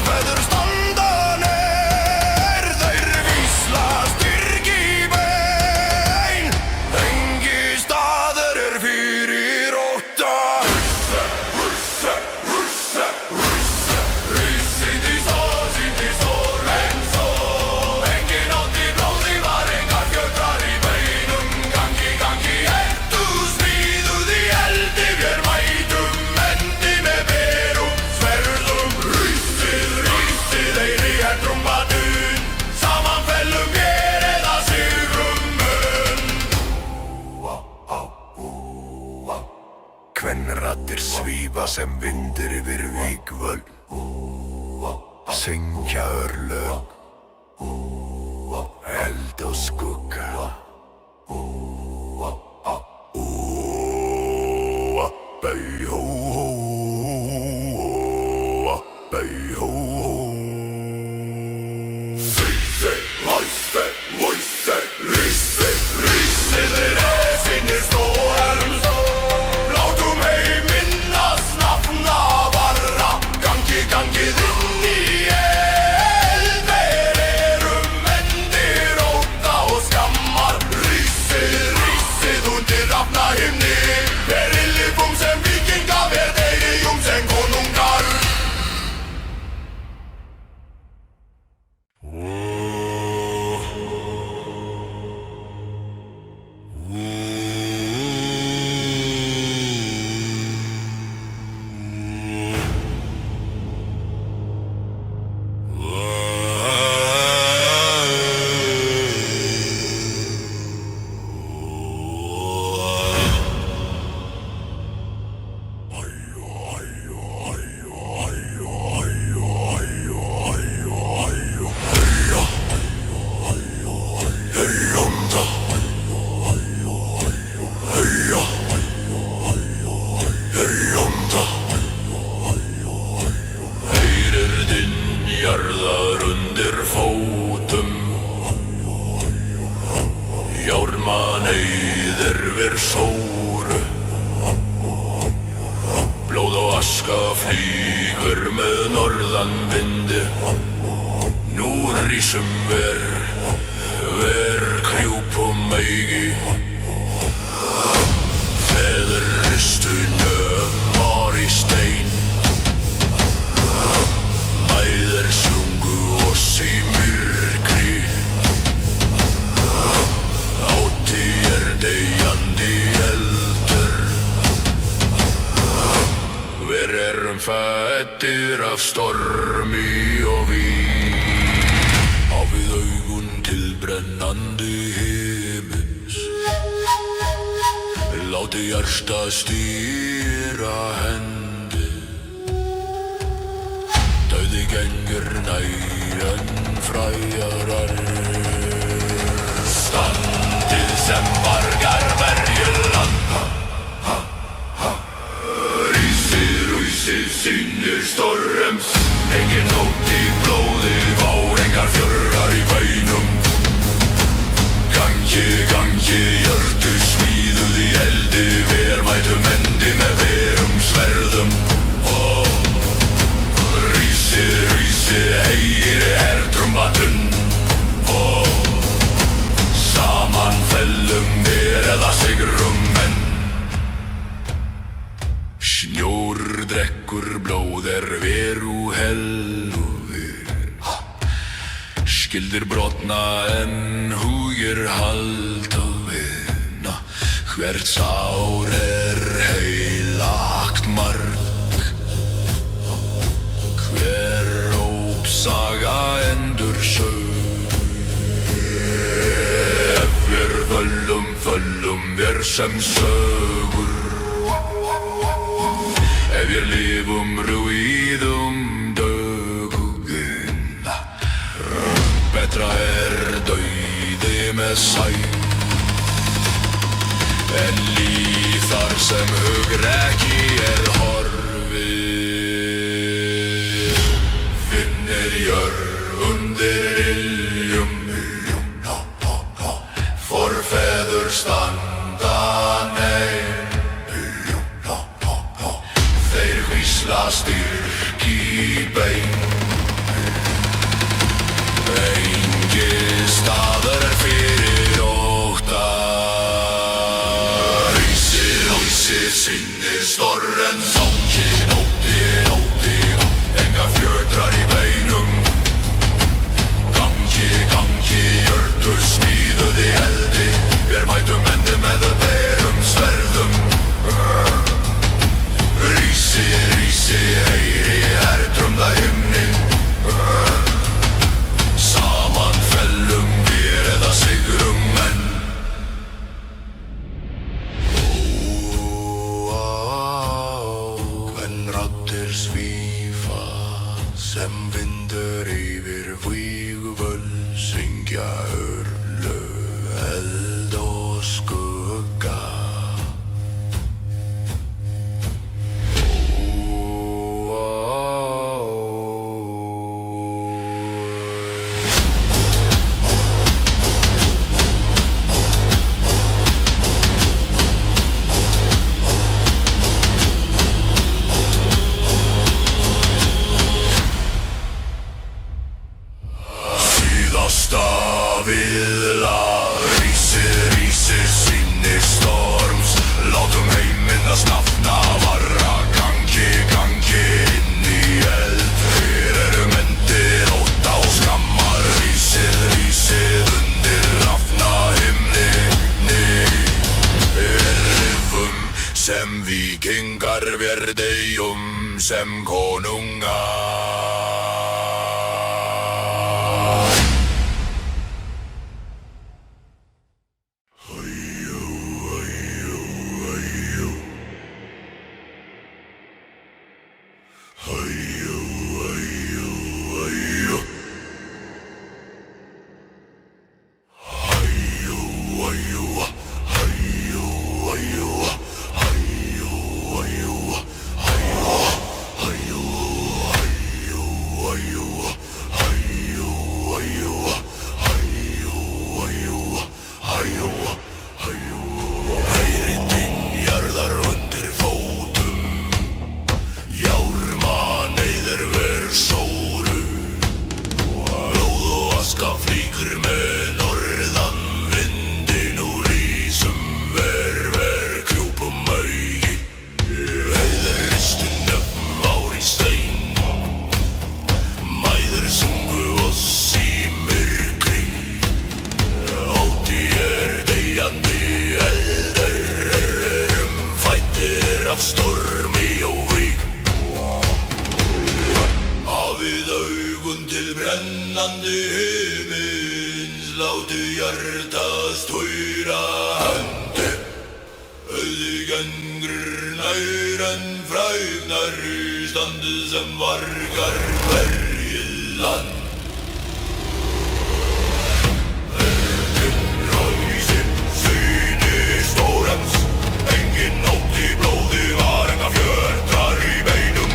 Feður standa nær, þeir vísla styrk í bein. Engi staður fyrir ótta. Sýndi sór en svo. Engin átt í blóði var engar fjötrar í beinum. Gangi, ettu smíðuð í eldi. Vér mætum endi með berum sverðum. Rísið eyri trúmbatun. Saman fellum vér eða sigrum mun. Kvenraddir svífa sem vindur yfir vígvöld. Syngja örlög, eld og skugga. Bey hó hó, bey hó hó. Rísið finnir stórum stó. Látum ei minnast nafna varra. Gangið inn í eld. Þeir erum endir ótta og skammar. Rísið undir rafna himni. Ver illifum sem vikinga, ver deyjum sem konungar. Jarðar undir fótum. Járnman eyðir ver sóru. Blóð og aska flýgur með norðan vindi. Nú rísum ver krjúpum eigi. Feður ristu nöfn í stein. Mæður sungu oss í myrkri. Átti deyjandi eldur. Ver erum fæddir af stormi og vín. Hafið augun til brennandi himins. Láti hjarta stýra hendi. Dauði gengur nær en fræjarar. Sýnir storms, engin nótt í blóði, vár engar fjörrar í bænum. Gangi, hjörtu smíðuð í eldi, vermætum endi með verum sverðum. Rísi, heyri hertrumbatun. Saman fellum við eða sigrum menn. Snjór drekkur blóð veru helvir. Skildir brotna en hugir halda við. Hvert sár heilagt mark. Hver ópsaga endur sög. Ef við föllum við sem sögur. Ef við lifum rúíðum döguginn. Betra dauði með sæl en líf þar sem hugrekki horfið. Finnir undir iljum. Forfeður standa nein. Þeir hvísla styrk í bein. Engi staður fyrir ótta. Rísi, sinnir storren. Nótti, enga fjötrar í beinum. Gangi, hjörtu smíðuð í eldi, vermætum endi með verum sverðum. Rísi, heyri hertrumla himnin. Saman fellum við eða sigrum menn. Kvenraddir svífa sem vindur yfir vígvöld, syngja örlög, eld og skugga. Viðla, rísi, sýnir storms. Látum heiminn að snafna varra. Gangi inn í eld. Hér erum endir ótta og skammar. Rísið undir rafna himni. Rifum sem víkingar vér deyjum sem konungar. brennandi himins látu hjartast höyra hendi. Auðgengur nær en frægnar standi sem vargar hverju land. Engin nótt í blóði var enga fjötrar í beinum.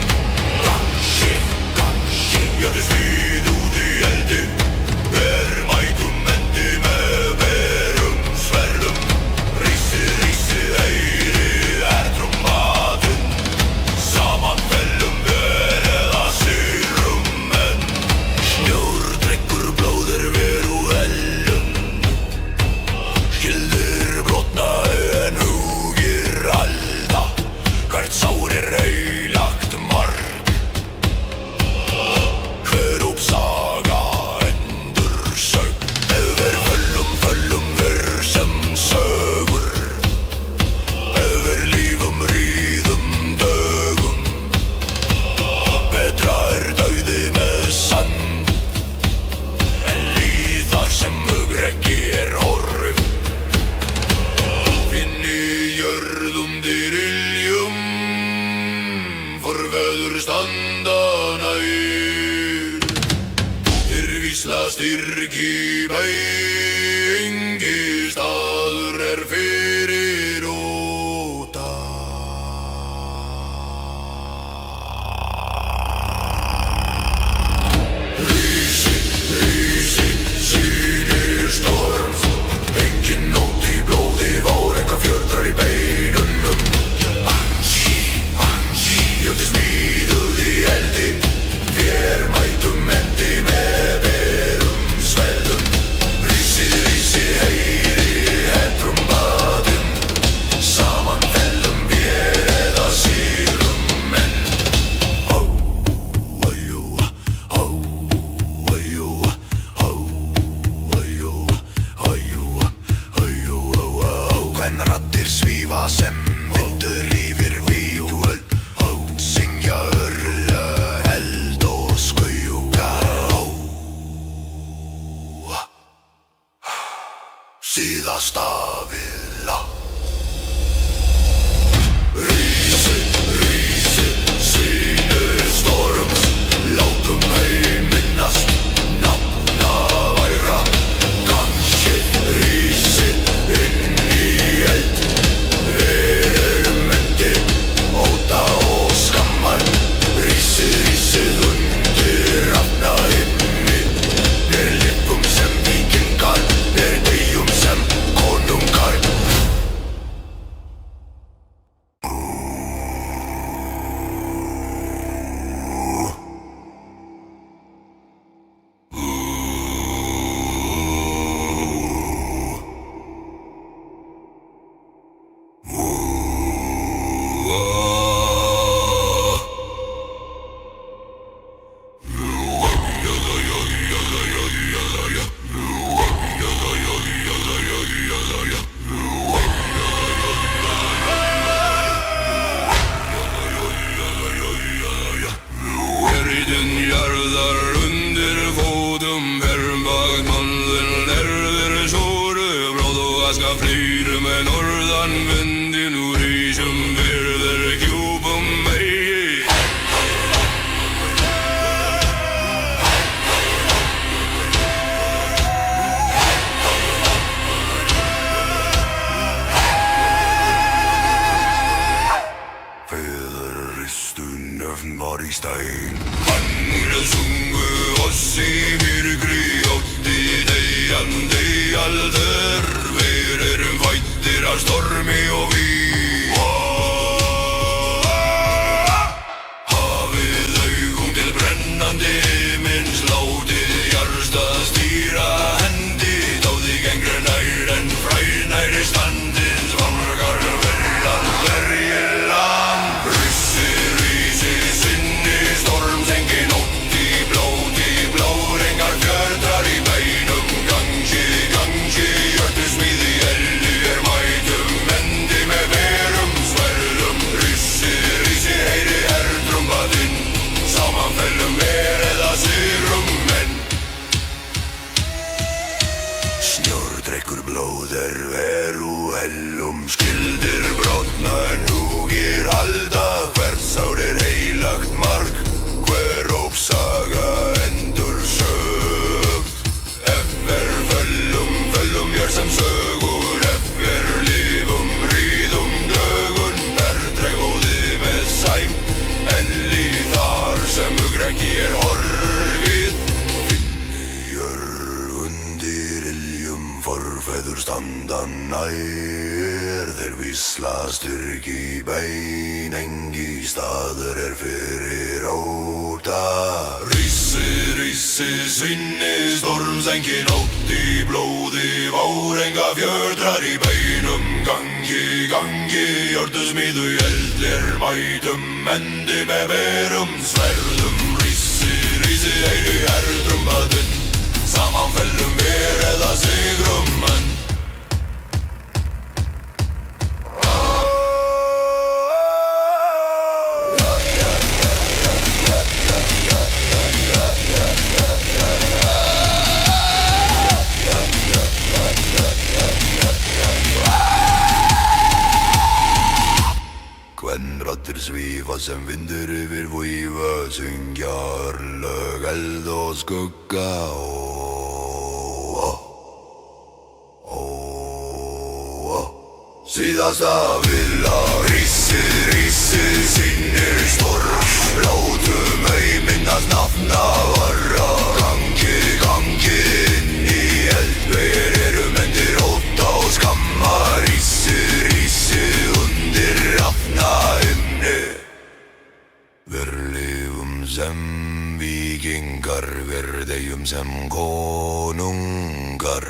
svífa sem vindur yfir vígvöld syngja örlög, eld og skauga síðasta villa. Rísi, rísi, sýnu storms, látum heim minnast nafna væra. Kannski rísi inn í eld, við erum endi, óta og skammar. Rísi, rísi undir rafna himni, við lifum sem víkingar, við deyjum sem konungar. Svífa sem vindur yfir vífa, syngja örlög, eld og skugga. Síðasta villa. Rísi, rísi, sýnir storm, látum heim minnast nafna væra. Gangi, gangi inn í eld, við erum endir óta og skamma. Rísi, rísi undir rafna himni, við lifum sem víkingar, við deyjum sem konungar.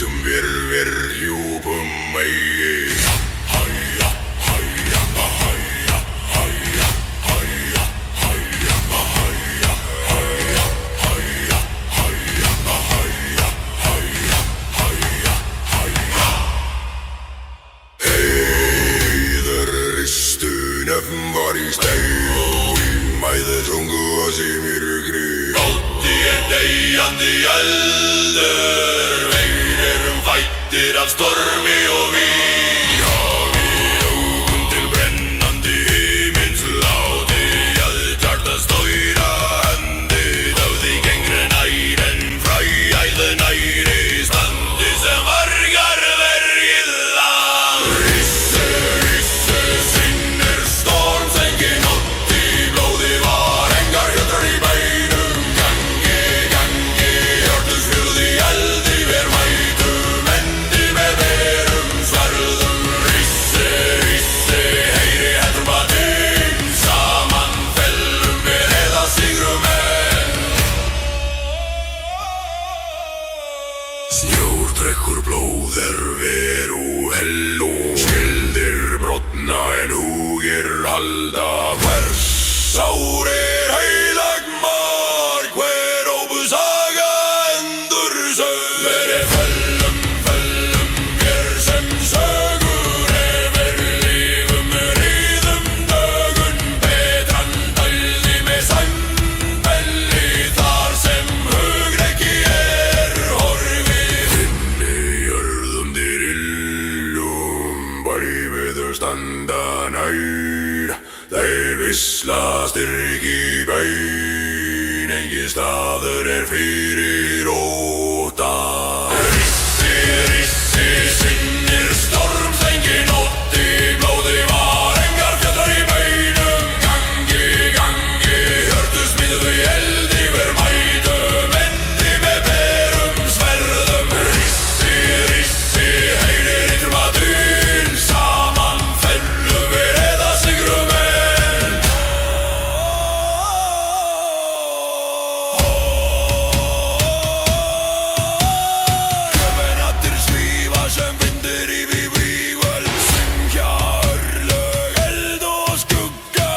rísum virðir hjúpum megi. Hæja, hæja, hæja, hæja, hæja, hæja, hæja, hæja, hæja, hæja, hæja, hæja, hæja, hæja. Heiður ristu nefn var í steig, mæði tungu oss í myrkri. Ótti deyjandi eldur, við erum fæddir af stormi og víg. Hafið augun til brennandi himins, látið hjarta stóra hendi. Dáði gengri nær en frææð næri standi sem vargar verið land. Risse, risse, sinnir storm, sengin ótti, blóði var engar hjöldrar í bænum. Gangi, gangi, hjörtus fjörði eldi, ver mætum endi með berum sverðum. Risse, risse, heyri hendrumatinn, saman fellum við eða sigrum enn. Snjór drekkur blóð veru hell og skildir brotna en hugir halda. Hvers sár heilag mark, hver óbusaga endur sög. Veri fellum, fellum, mér sem sögur, við lifum ríðum dögun. Betran dældi með sannbelli, þar sem hugrekki horfið. Inni jörðum dyr illum, bæviður standa nær. Þeir visla styrk í bein, engin staður fyrir óta. Rissi, rissi, sinnir storm, sengin ótti, blóði var engar fjallar í bænum. Gangi, gangi, hjörtu smíðuðu í eldi, ver mætum endi með berum sverðum. Rissi, rissi, heyrir ítrumatinn, saman fellum við eða sigrum enn. Köfenattir svífa sem vindur yfir vígvöld, syngja örlög, eld og skugga.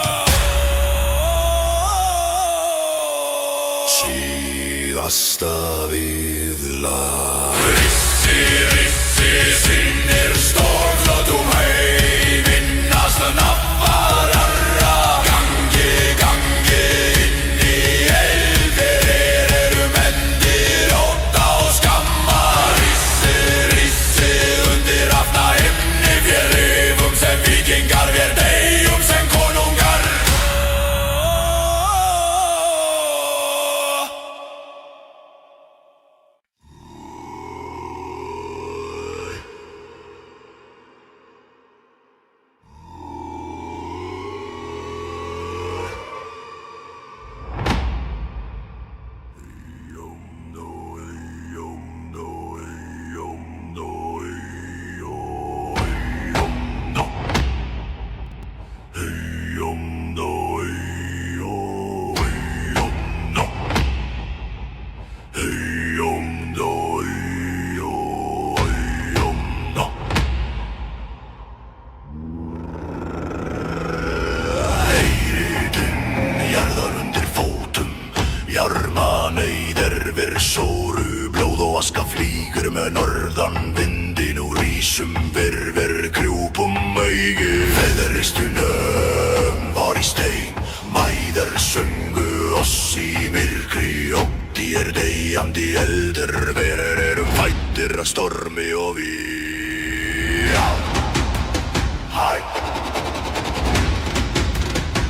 Síðasta viðlag. Rissi, rissi, sinnir storm, flótum heiminn, næsta nafnararra. Gangi, gangi, inn í eldir, erum endir, ótta og skamma. Rissi, rissi, undir afna himni, vér lifum sem víkingar, vér deyjum sem konungar. Sóru, blóð og aska flýgur með norðan vindin úr rísum virver krjúpum augi. Feðristunum var í stein, mæðar sungu oss í myrkri. Ótti deyjandi eldur, verir erum fæddir af stormi og víg. Hæ,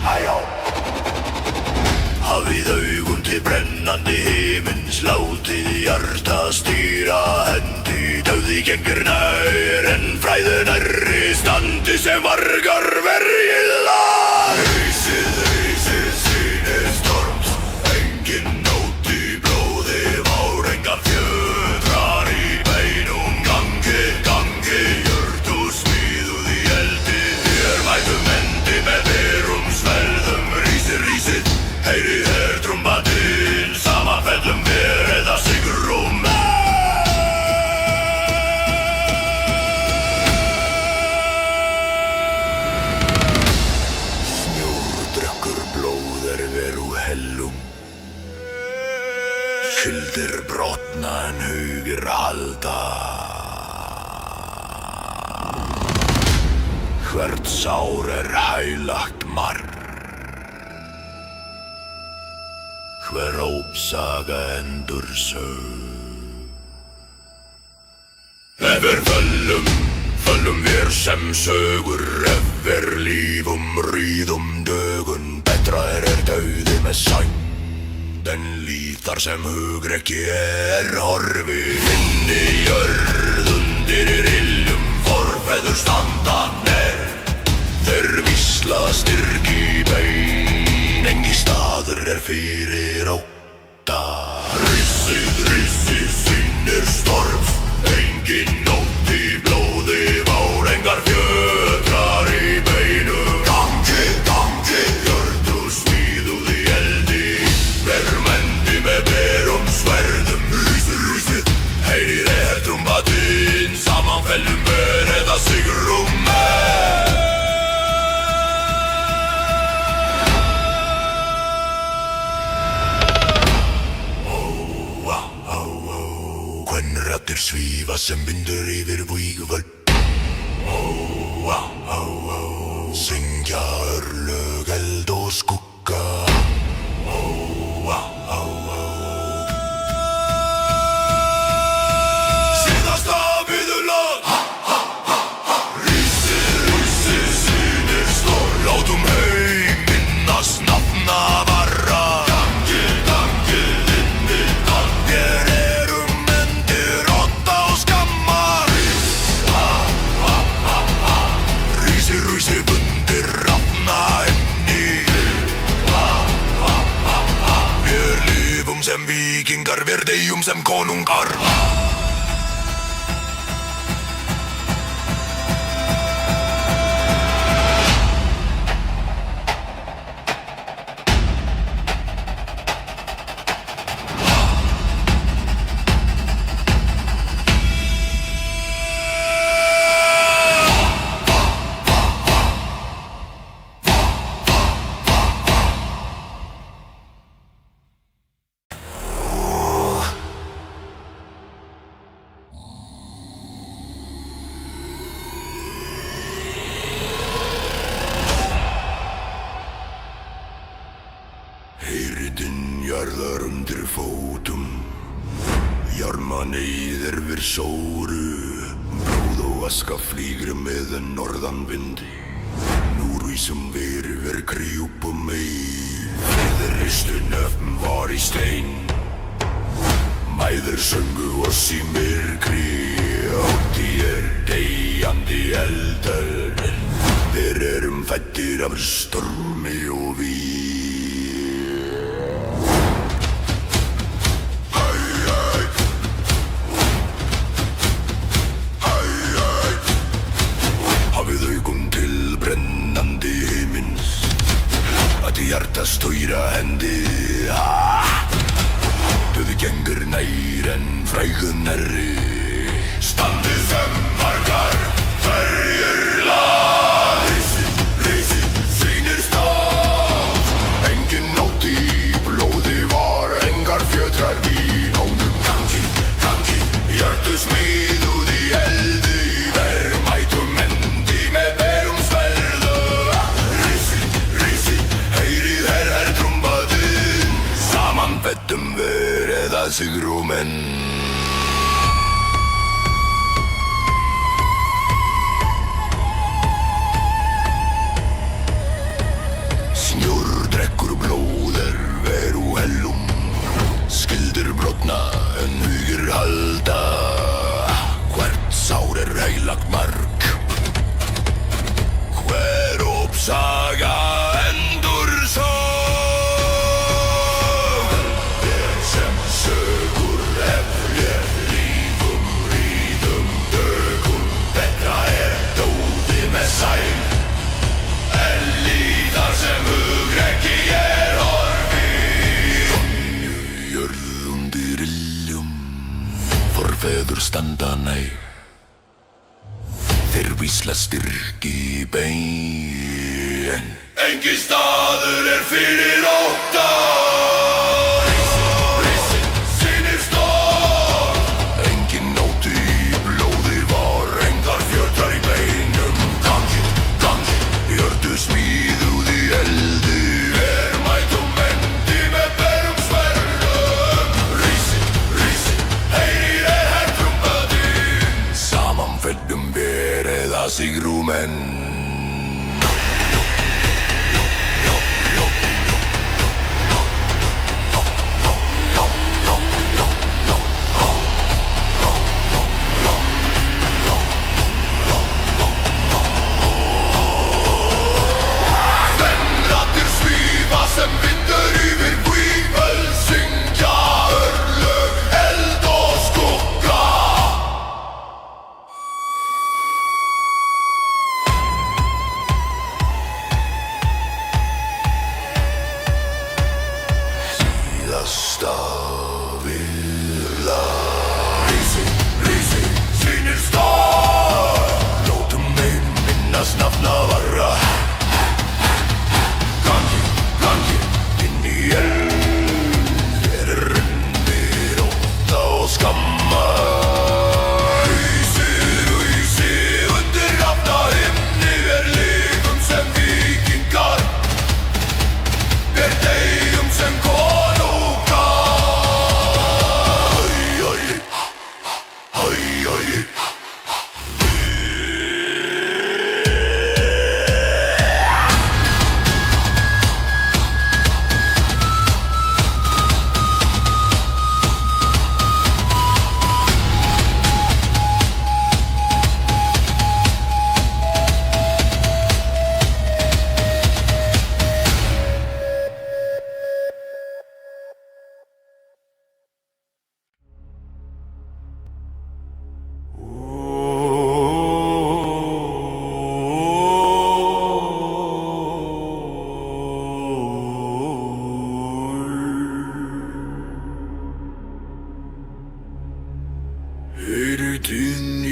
hæjá. Hafið augun til brennandi himins, látið hjarta stýra hendi. Dauði gengur nær en fræðu nærri standi sem vargar verjið lag. Rísið, rísið, sýnir storms, engin nótt í blóði vár. Engar fjötrar í beinum, gangi, gangi, hjörtu smíðuð í eldi. Þér mætum endi með berum sverðum. Rísið, rísið, heyrið trúmbatinn, saman fellum við eða sigrum enn. Hvert sár heilagt marr. Hver ópsaga endur sög. Ef föllum vér sem sögur. Ef lífum ríðum dögun. Betra dauði með sæmd en líf þar sem hugrekki horfið. Inn í jörð undir iljum forfeður standa þeir vísla styrk í bein. Engi staður fyrir ótta. Risið sýnir storms. Engin nótt í blóði vár. Engar fjötrar í beinum. Gangi, hjörtu smíðuð í eldi. Vermendi með berum sverðum. Risið, heyrir trúmbatinn. Saman fellum eða sigrum Kvenraddir svífa sem vindur yfir vígvöld. Syngja örlög, eld og skugga. Síðasta viðurlag. Rísið sýnir slór. Látum minnast nafna varra. Gangi, inni tann. Hér erum endir otta og skamma. Rísið bundir rafna enni. Vér lifum sem víkingar, vér deyjum sem konungar. Heyridinn jarðar undir fótum. Jarma neyðir við sóru. Blóð og aska flýgur með norðanvindi. Nú rísum við krjúpum mei. Friðristu nöfn var í stein. Mæður söngu oss í myrkri. Ótti deyjandi eldar. Við erum fæddir af stormi og vín. Stöyra hendi. Döði gengur nær en frægun nærri. Standið sem margar ferjur lag. Rísið sýnir stolt. Engin nótt í blóði var. Engar fjötrar í nónum. Gangi, hjörtu smíðuð í eldi. Verðmætum endi með berum sverðu. Rísið, heyrið trúmbatinn. Saman fettum eða sigrum enn. Snjór drekkur blóð veru hellum. Skildir brotna en hugir halda. Hvert sár heilagt mark. Hver ópsaga endur sög. Sem sögur ef lífum ríðum dögun. Betra dóði með sæm en líðar sem hugrekki horfið. Jörð undir iljum forfeður standa næg. Þeir vísla styrk í bein. Engi staður fyrir ótta. Rísið sýnir stolt. Engin nótt í blóði var. Engar fjötrar í beinum. Gangi, sigrumen.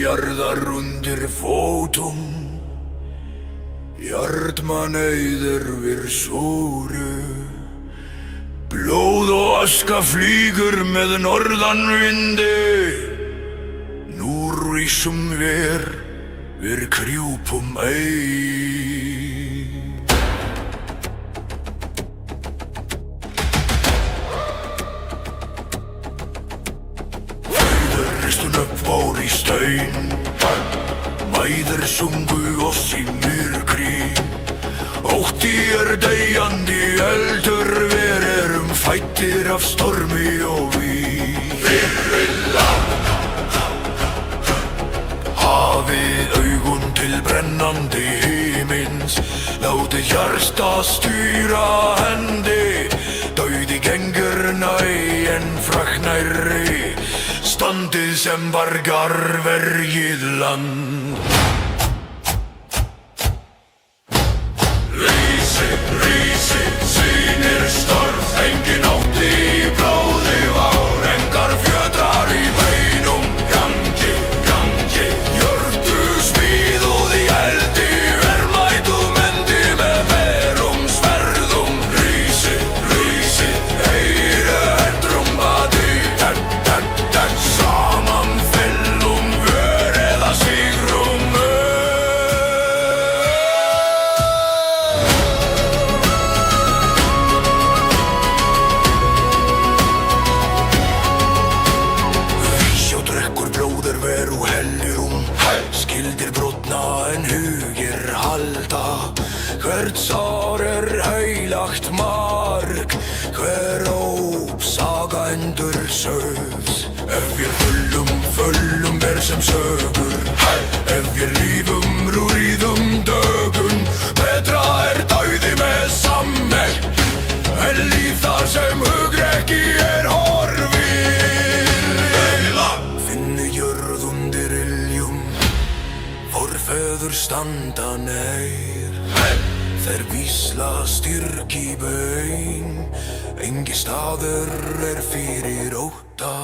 Jarðar undir fótum, hjartmann eyðir við súru. Blóð og aska flýgur með norðanvindi. Nú rísum við krjúpum ei. Ristun upp fór í stein, mæður sungu oss í myrkri. Ótti deyjandi eldur, við fæddir af stormi og víg. Fyrir hafið augun til brennandi himins, látið hjarta stýra hendi. Dauði gengur næ en fræknærri, standið sem vargar vergið land. Rísi, sýnir störf, engin ótti í blóði vár. Engar fjötrar í beinum, gangi, hjörtu smíðuð í eldi. Verðmætum endi með berum sverðum. Rísi, heyri hertrumbati. Saman fellum við eða sigrum. Vísjó drekkur blóður veru hellirum. Skildir brotna en hugir halda. Hvert sár heilagt mark, hver óp saga endur sögð. Ef við föllum sem sögur, ef við lífum rúríðum dögun. Betra dauði með samveg en líf þar sem hugrekki horfið. Finni jörð undir iljum, forfeður standa nær. Þeir vísla styrk í bein, engi staður fyrir ótta.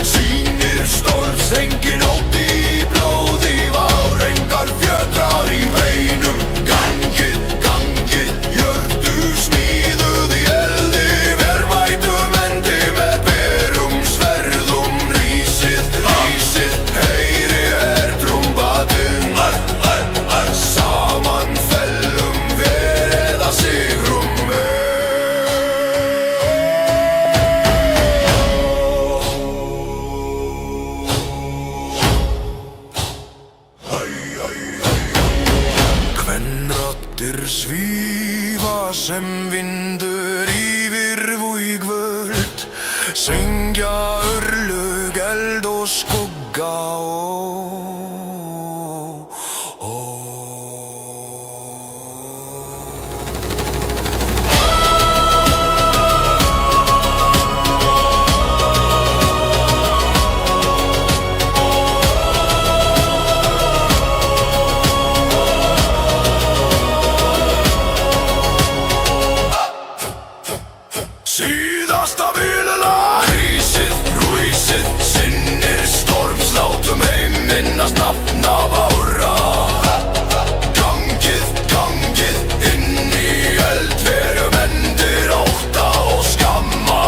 Sýnir stórs, engin ótti í blóði vár. Engar fjötrar í beinum, gangi, hjörtu smíðuð í eldi. Verðmætum endi með berum sverðum. Rísið, heyri hertrumbatinn. Saman fellum við eða sigrum. tengja örlög, eld og skugga Síðasta vélalag, hrísið, rúísið, sinnir storms, látum heim minnast nafn af ára. Gangið, inn í eld, verum endir ótta og skamma.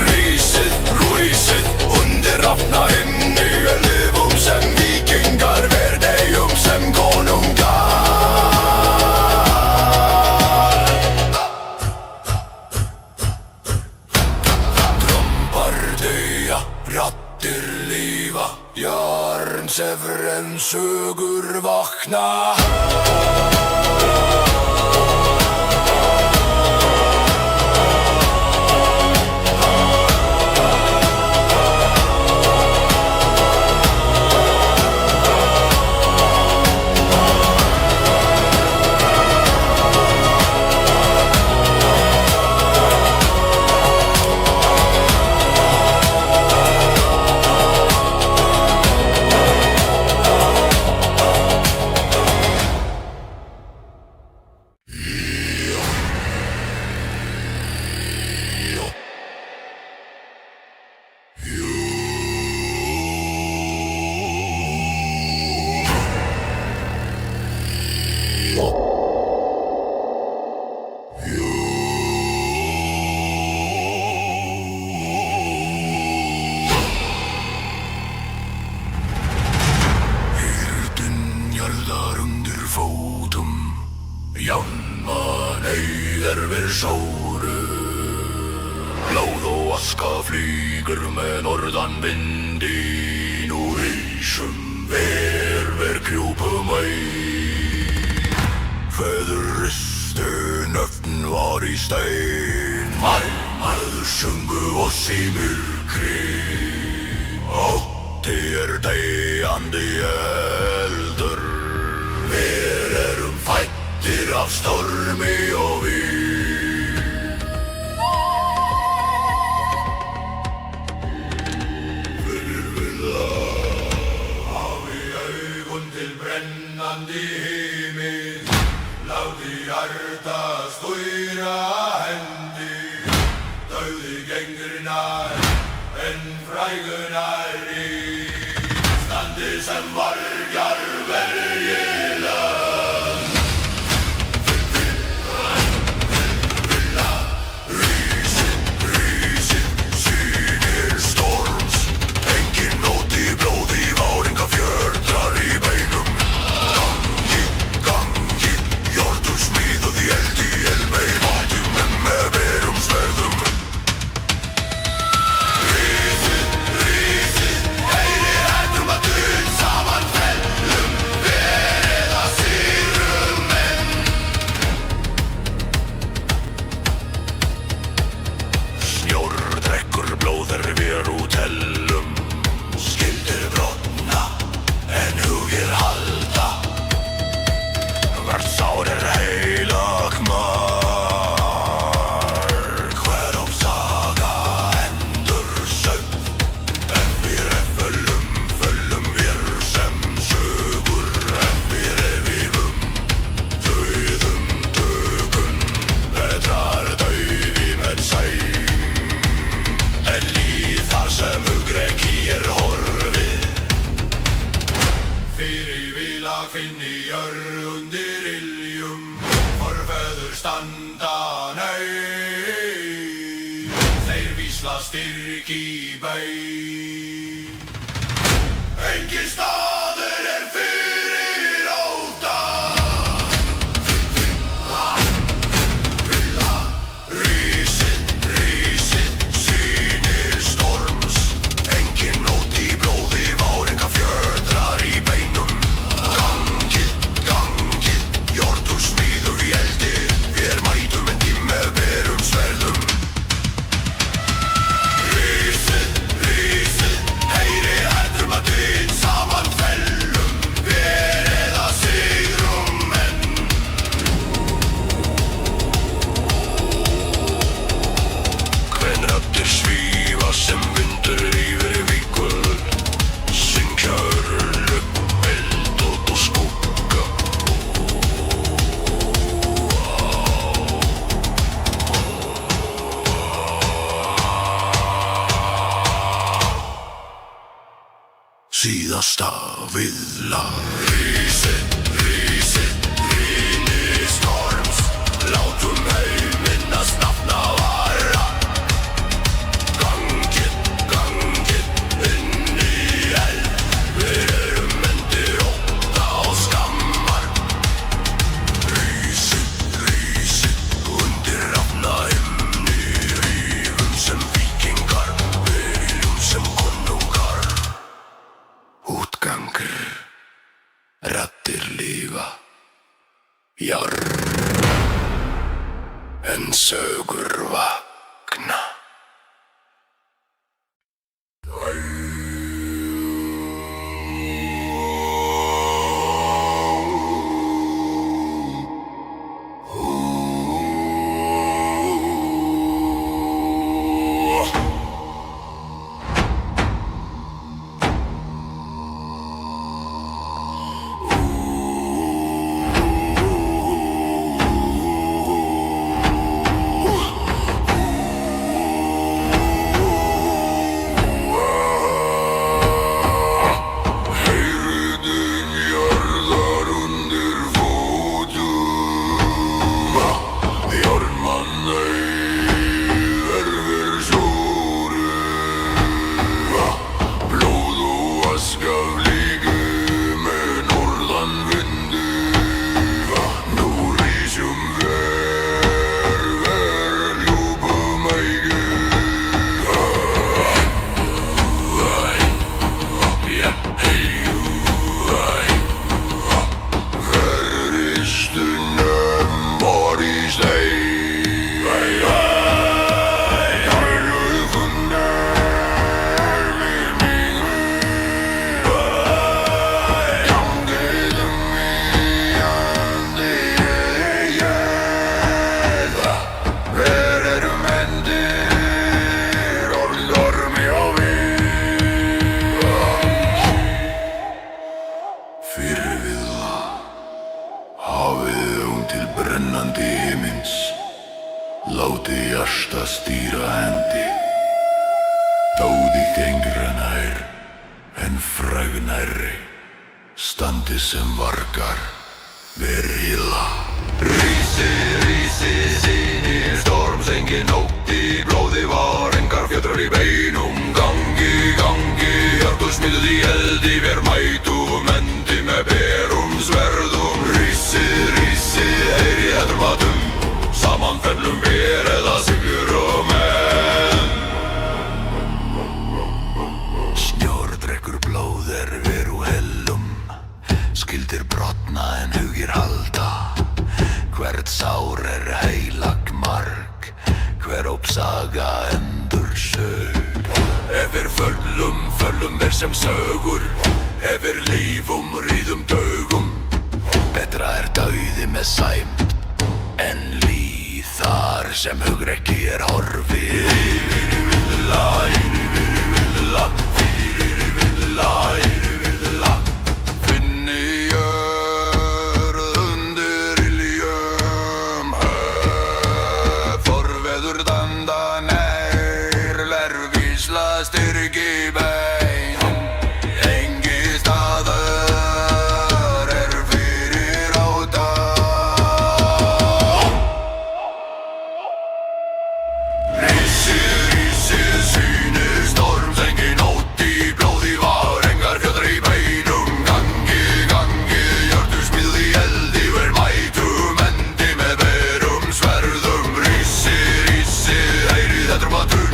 Hrísið, rúísið, undir rafna himni, lifum sem víkingar, verðeyjum sem konungar. Raddir lífa, jarnsefren sögur vakna. Járnmann við sóru, blóð og aska flýgur með norðan vindin úr ísum ver krjúpum ei. Feður ristu nöfn var í stein, marður sungu oss í myrkri. Ótti deyjandi eldur, við erum fæddir af stormi og vín. Fyrir vilja hafi augun til brennandi himinn, láti hjarta stúra hendi. Dauði gengur nær en frægur nær í, standi sem vargar verji lönd. Undir iljum, forfeður standa nei, þeir vísla styrk í bein. Engin staður fyrir óta. Rísið, sýnir storms, engin nótt í blóði, váringa fjötrar í beinum. Við mætum en tími verum sverðum. síðasta viðlag. Rísið, rýni storms, látum minnast nafna varra. Gangið inn í eld, við erum undir ótta og skammar. Rísið, undir rafna himni, rífum sem víkingar, viljum sem konungar. Útgangur, raddir lífa, jarr, en sögur vakna. Láti hjarta stýra hendi, dáði gengra nær, en fræg nærri, standi sem vargar, verila. Rísi, sýnir storms, engin nótt í blóði var, engar fjötrar í beinum, gangi, hjartu smiðuð í eldi, vér mætum endi með berum sverðum. Rísi, heyri hættur matum, saman fellum við eða sigurum enn. Snjór drekkur blóð við úr hellum, skildir brotna en hugir halda. Hvert sár heilag marg, hver ópsaga endur sög. Ef við föllum við sem sögur, ef við lífum ríðum dögum. Betra dauði með sæmd en líð þar sem hugrekki horfið. Fyrir villa, finni jörð undir iljum. Forveður danda nær, lærvísla styrki bein. Engi staðar fyrir áta. Rísi, sýnir storms, engin nótt í blóði var, engar fjötrar í beinum. Gangi, hjörtu smiðuð í eldi, vér mætum endi með berum sverðum. Rísi, heyri þetta matum,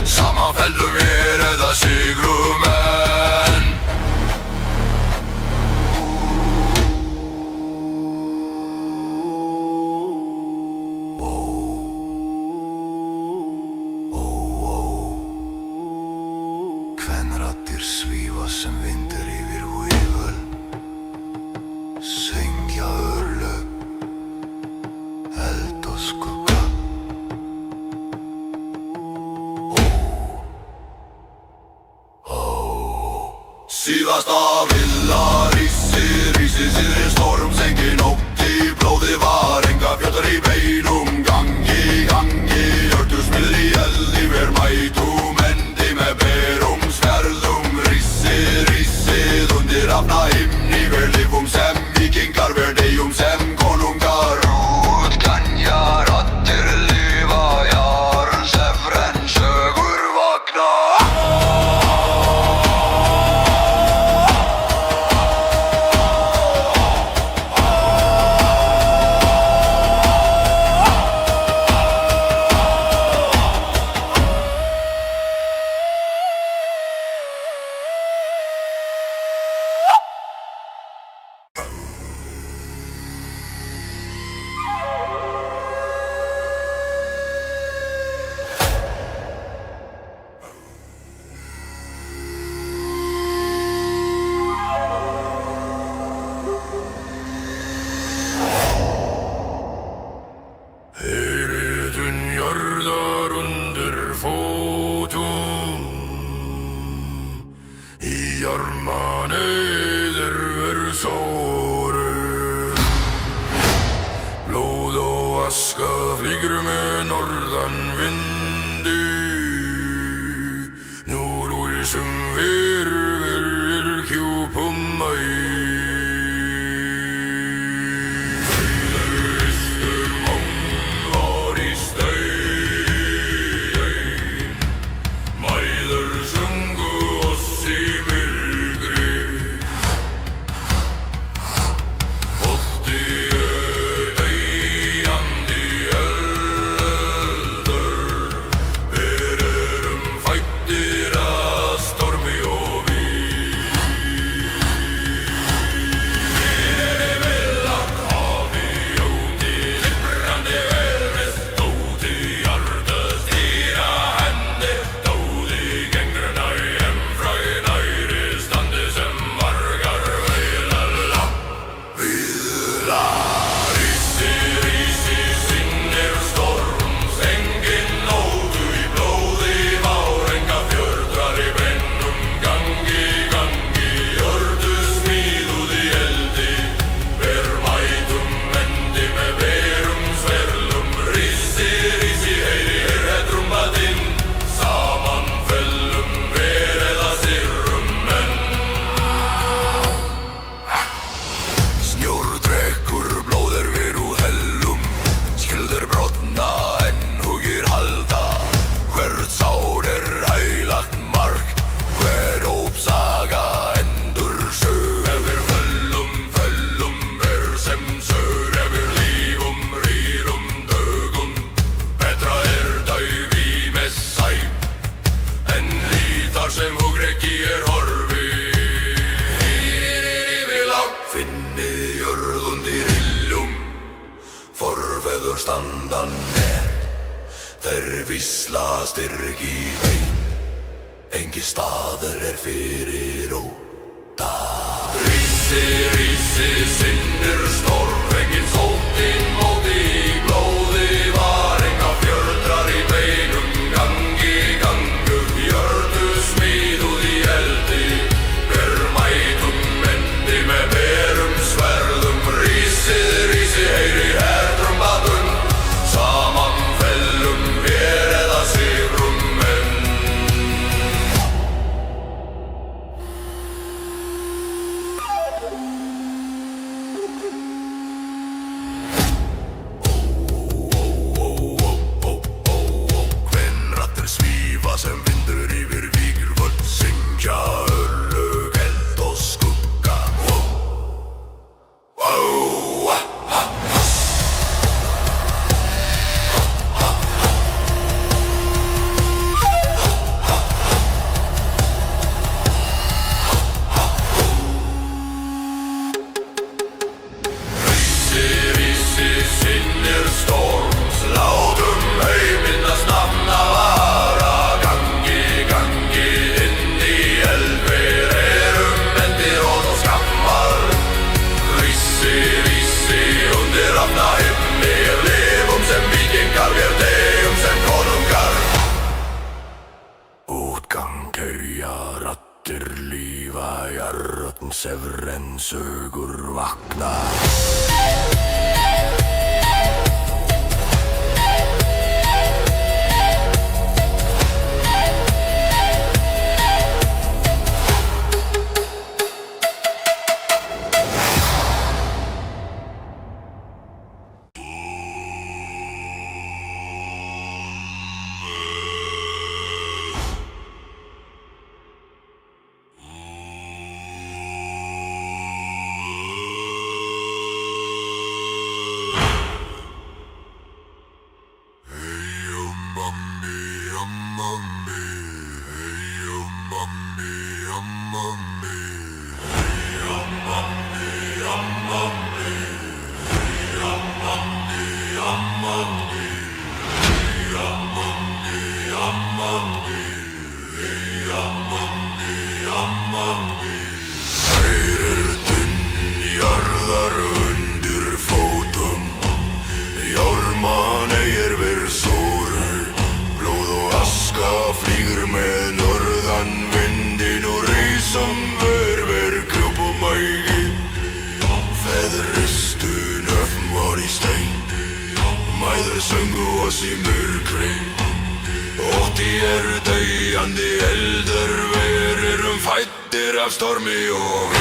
saman fellum við eða sigrum enn. Kvenraddir svífa sem vindur yfir vígvöll, syngja örlög, eld og skugga. Síðasta villa, rísi, sýnir storms, engin nótt í blóði var, engar fjötrar í beinum. Gangi, hjörtu smiðuð í eldi, vér mætum endi með berum sverðum. Rísi, Jarma neyður verður sóru. Blóð og aska flýgur með norðan vindi. Nú rúsum verður hjúpum mig. Standan þeir vísla styrk í bein. Engi staður fyrir óta. Rísi, rísi, sinnir storm. Engin sóttin móti í blóði var. Enga fjöldrar í beinum. Gangi, gangur, jörðu smíðuð í eldi. Ber mætum endi með berum sverðum. Rísi, rísi, heyri herrum badum. Saman fellum vér eða sigrum menn. Kvenrattir svífa sem vindur yfir víkur völd. Syngja örlög, eld og skugga. Sinnir storms, látum heiminnast nafna vara. Gangi, gangi, inn í elver erum endir og skammar. Rísi, rísi, undir rafna himni. Lifum sem víkingar, vér deyjum sem konungar. Útgang heyja raddir lífa, jarrötn sefr en sögur vakna. Flýgur með norðan vindin og rísum ljós í myrkri. Ótti dauðandi eldur, við fæddir af stormi og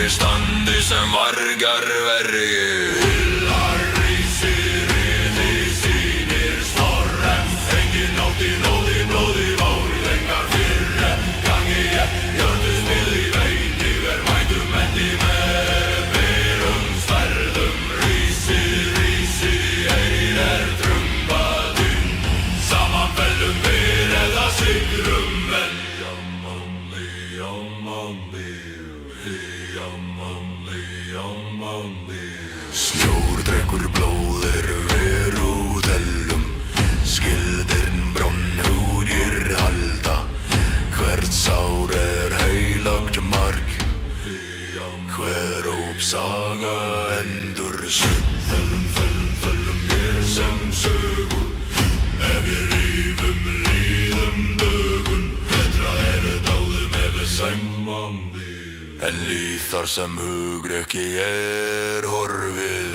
standi sem vargar verri. Hyllar rísir, riði sýnir storm, engin nótt í nóði, blóði várlengar fyrre. Gangi jörðu smið í veiti, mætum endi með berum sverðum. Rísi, heyrir trumbatinn, saman fellum við eða sigrum menn. Snjór drekkur blóðir ver út elum, skildirn bronn húðir halda. Hvert sár heilagt mark, hver ópsaga endur sög. Föllum mér sem sögur, ef við rífum líðum dögun. Betra dáðum ef við sæmum við. En líþar sem hugrekki horfið.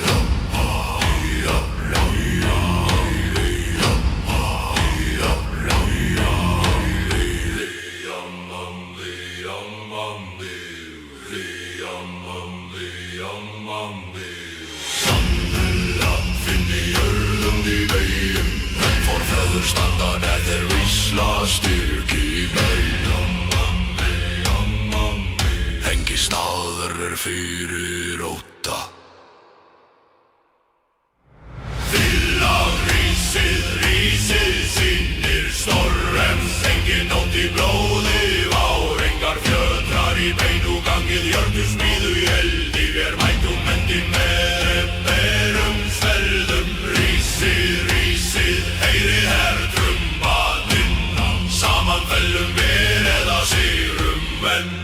Sannlega finn í jörðum í veginn, forfeður standa neðir vísla styrk í beinum. Engi staður fyrir ótta. Fylla rísið sýnir storm, engin nótt í blóði vár. Engar fjötrar í beinu gangið, jörðu smíðu í eldi. Vér mætum endi með berum sverðum. Rísið, heyrir trumbatinn, saman fellum við eða sigrum menn.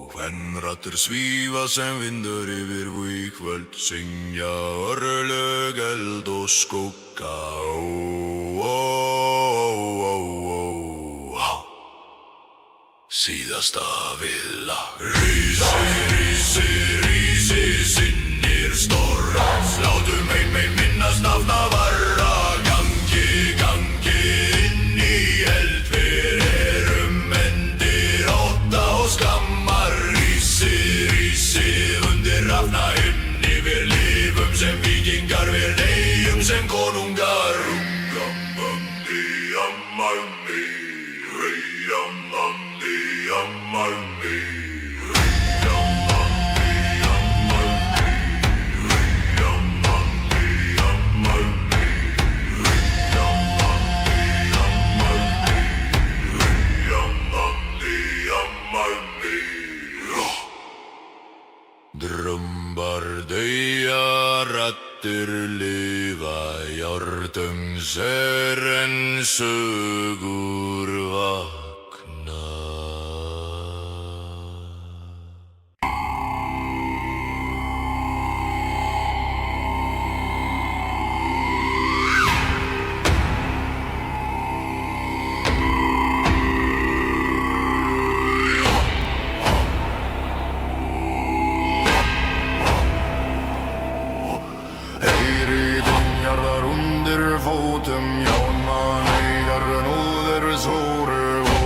Kvenrattir svífa sem vindur yfir víkvöld, syngja örlög, eld og skugga. Síðasta villa. Rísi sinnir storm, látum heim minnast nafna varra. Gangi inn í eld, við endir ótta og skammar. Rísi undir rafna himni, við lifum sem víkingar, við deyjum sem konungar. Drömmar deyja, rattir lifa, járntungs en sögur vakna. Fótum, jánman eigar núður sóru.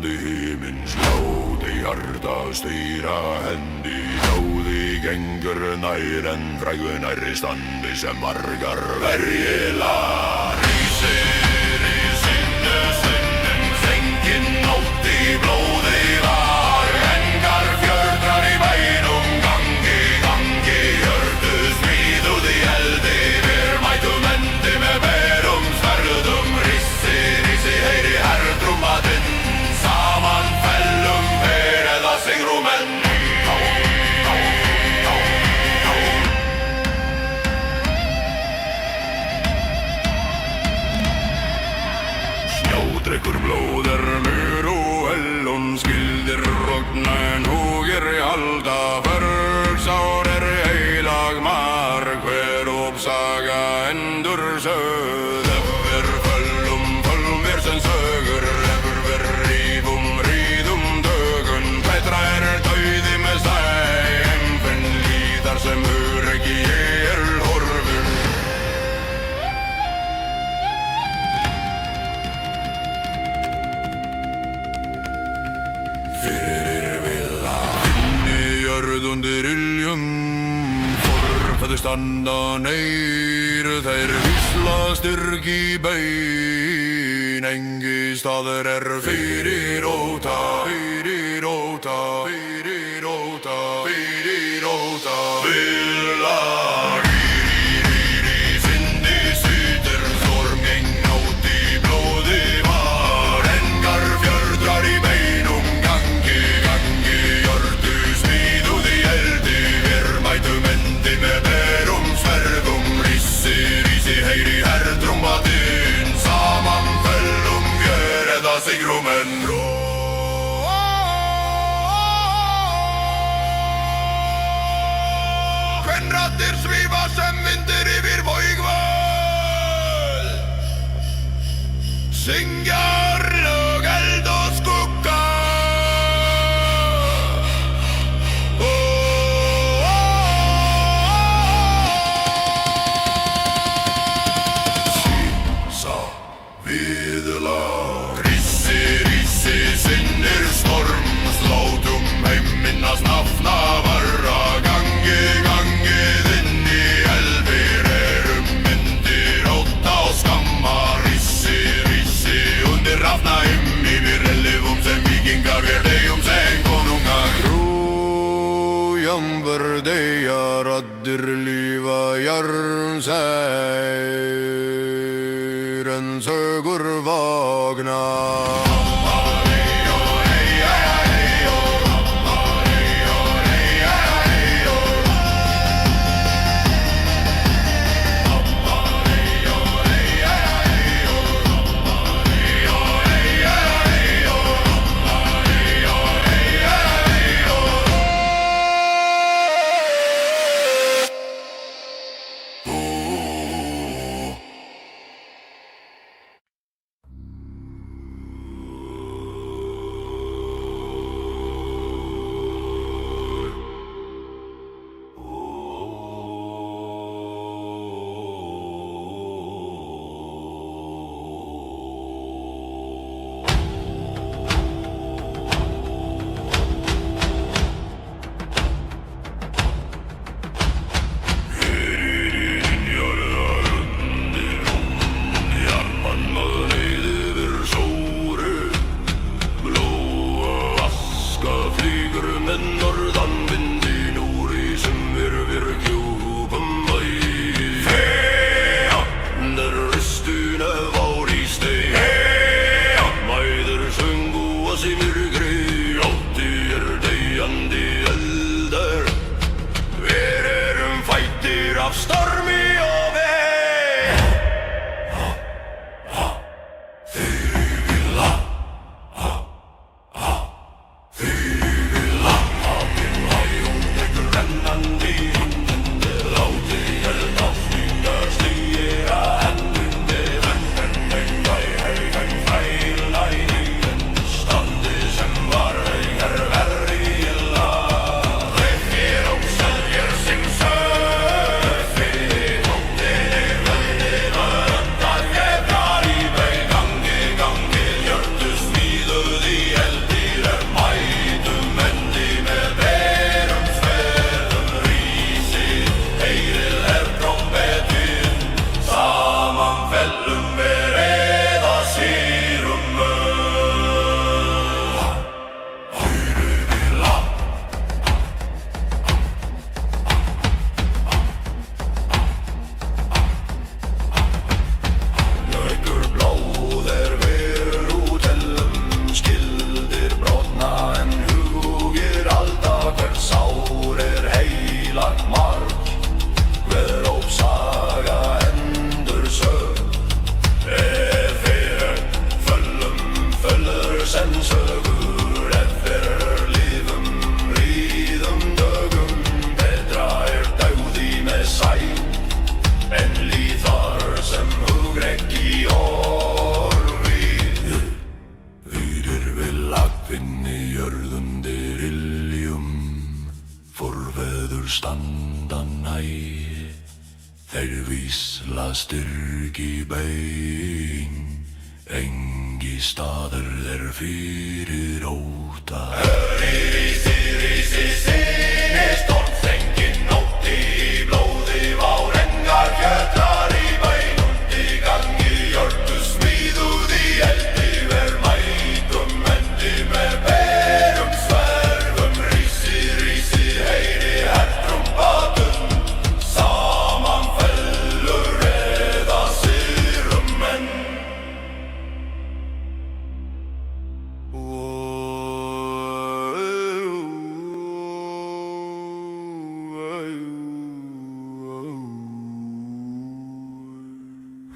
andi himins, láti hjarta stýra hendi. Blóði gengur nær en frægu nærri standi sem margar verjela. Rísir í sinnu sunnum, þengin nótt í blóði var. Engar fjöldrar í bænum, gangi, gangi, hjörtu smíðuð í eldi. Við mætum endi með berum sverðum, rissi, rissi, heyri hertrúmadinn. Saman fellum her eða sigrum enn. Snjódrekkur blóðir mur og hellun, skildir rogna en húgir í halda. Förgsár heilag mark, hver uppsaga endur söð. Efir föllum mér sem sögur, efir ríðum dögun. Petra dauði með sæm, fenn líðar sem hur ekki horfur. Fyrir vila inni jörð undir iljum, forfæður standa neyr. Þeir hvísla styrk í bein, engi staður fyrir óta, fyrir óta, fyrir óta, fyrir óta. Vila rýri, syndi sytur, stormgeng nótt í blóði var. Engar fjöldrar í beinum, gangi, gangi, hjörtu smíðuð í eldi. Við mætum endi með berum sverðum, rissi, rissi, heyri hertrúmadinn. Saman fellum fjör eða sigrum enn. Kvenraddir svífa sem vindir yfir Voigvöld, syngjar lög, eld og skugga. Sísa viðlag, rissi, rissi, sinnir storm. Slátum heiminn að snafna varra, gangi, gangi, inn í elfir erum myndir ótta og skamma. Rissi, rissi, undir jörðundir iljum, forveður standa næ, þeir vísla styrki bein, engi staður þeir fyrir óta. Rísi, rísi, sinni, stormþengin nótti í blóði vár, engar kjötrar í bæn, undi gangi jörðu smíðuð í eldi, ver mætum endi með berum sverfum. Rísi, rísi, heyri hertrumbatum, saman fellur eða sirum menn.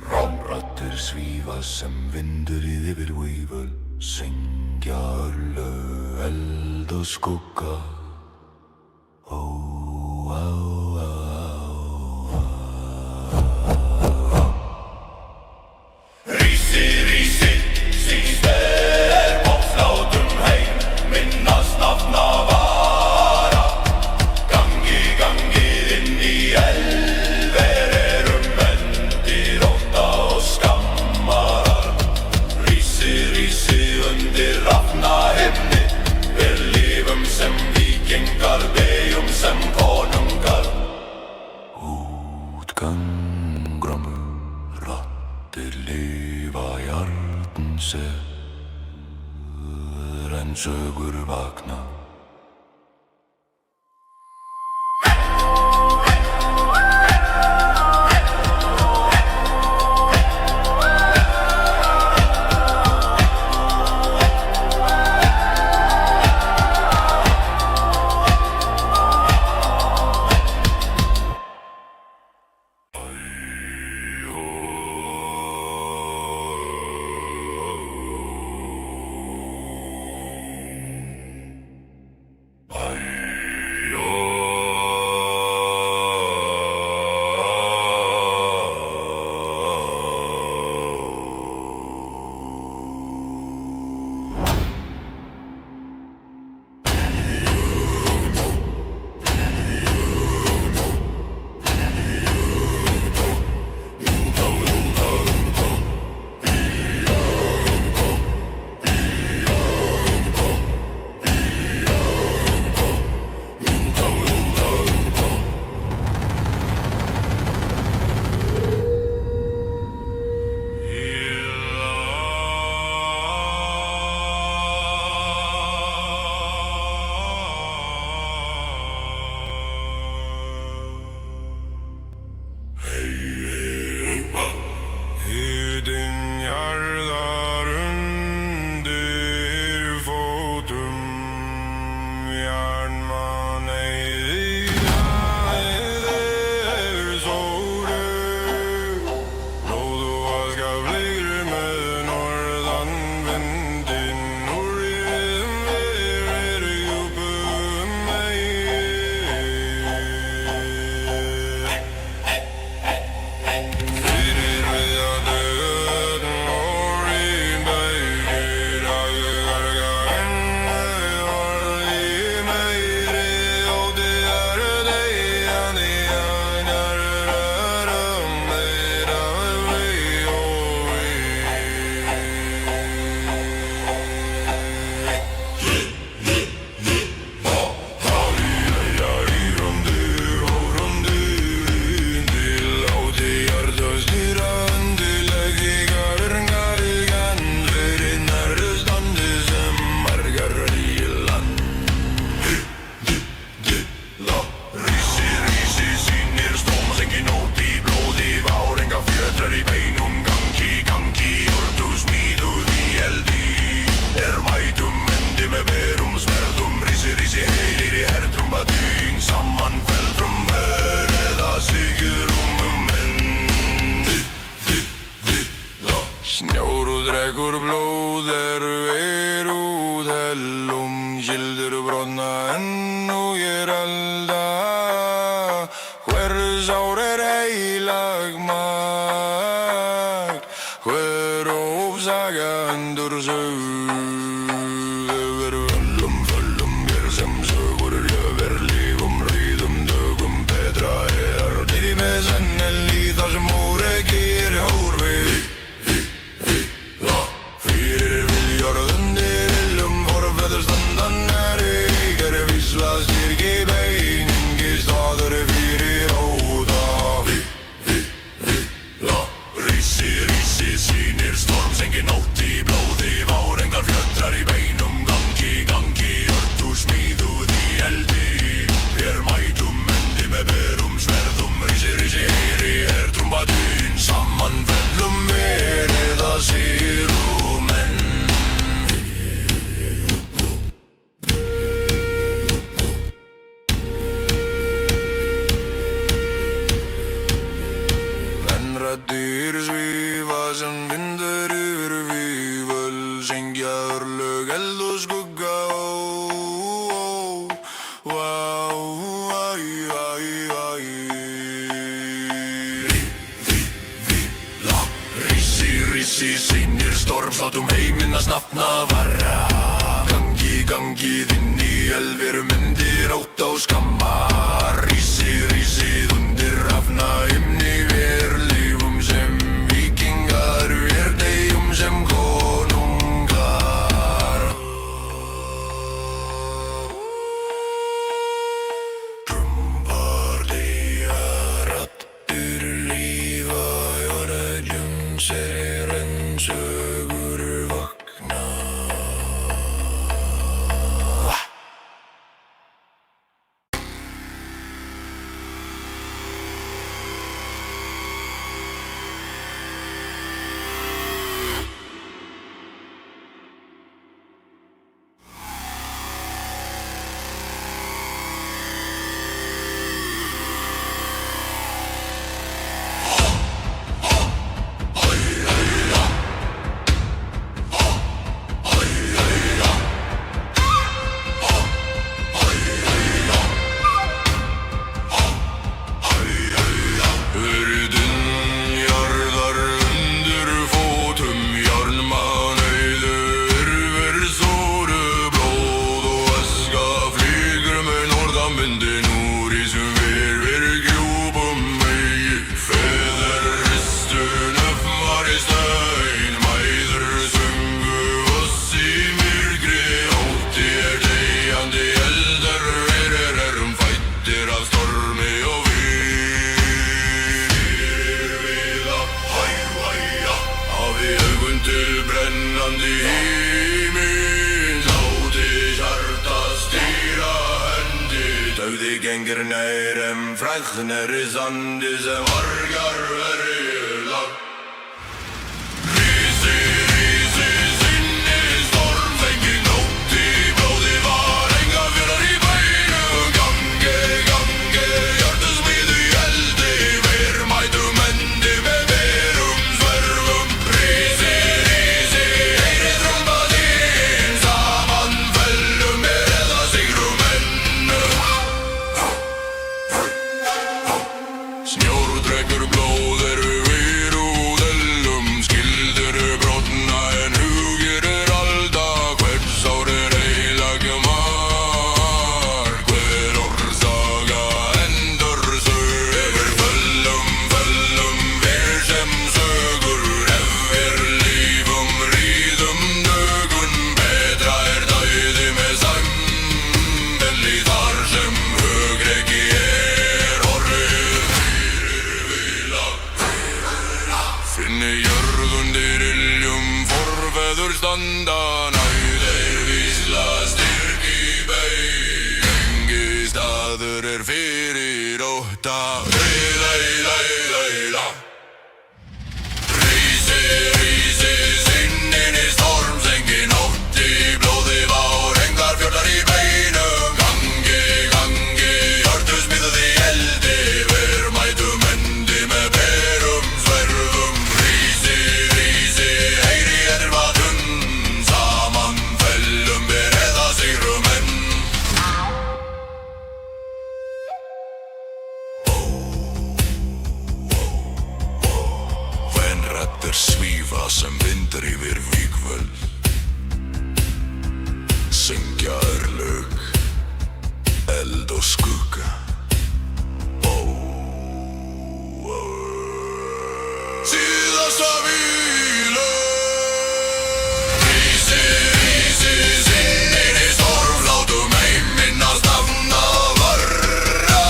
Rámraddir svífa sem vindur yfir víföl, syngja örlö, eld og skugga. Ó, á, á, á. Rísi, rísi, síst bóðslátum heim, minnast nafna vara. Gangi, gangi inn í elver, erum vendir ótta og skammarar. Rísi, rísi, undir rafna himni, við lifum sem víkingar, beyjum sem konungar. Útgangramur, rattir lifa jarðnsef, en sögur vakna. Dregur blóð úr hellum, gildur brotna enn og ég elda. Hver sár heilag makt, hver ofsaga endur sög. Yfir völlum látum heiminn að snafna varra. Gangið inn í elverum undir ótta og skamma. Rísið undir rafna himni. Vér lifum sem víkingar, vér deyjum sem konungar. Trumpar deyja, raddir lífa, jörðum segir en sögur vakna. Gengur nær fræknar í sandi sem vargar verjulag. Rísi, sinni stormfengin nótt í blóði var engar fjörar í bænum. Gangi, hjartasmíð í eldi, vér mætum endi með berum sverfum. Rísi, heyri tromba þín, saman fellum við eða sigrum enn. Snjór drekkur blóð við úðellum, skildur brotna en hugir alda. Hvers ár heilagjumar, hver orsaga endur sög. Yfir föllum, við sem sögur, ef við lífum ríðum dögun. Betra dauði með samvelli, þar sem hugreki horfið. Finni jörð undir iljum forfeður standa, næðir vísla styrk í beig. Engi staður fyrir ótta. Leila. Rísi, sinnin í stormsengi nótt í blóði var engar fjörðar í beinum. Gangi, hjartasmíð í eldi, vér mætum endi með berum sverfum. Rísi, heyri vatn, saman fellum við eða sigrum enn. Kvenraddir svífa sem vindur yfir vígvöld, syngja örlög, eld og skugga. Síðasta vílu. Rísi, sinnin í storm, látum heiminn að stafna varra.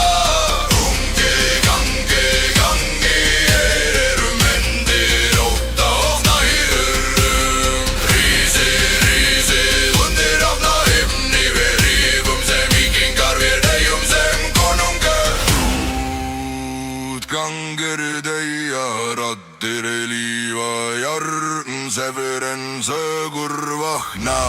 Gangi, erum endir ótta og næðurum. Rísi, undir rafna himni, við rífum sem víkingar, við deyjum sem konungar. Útgangur deyja, raddir lífa, jörn sefur en sögur vakna.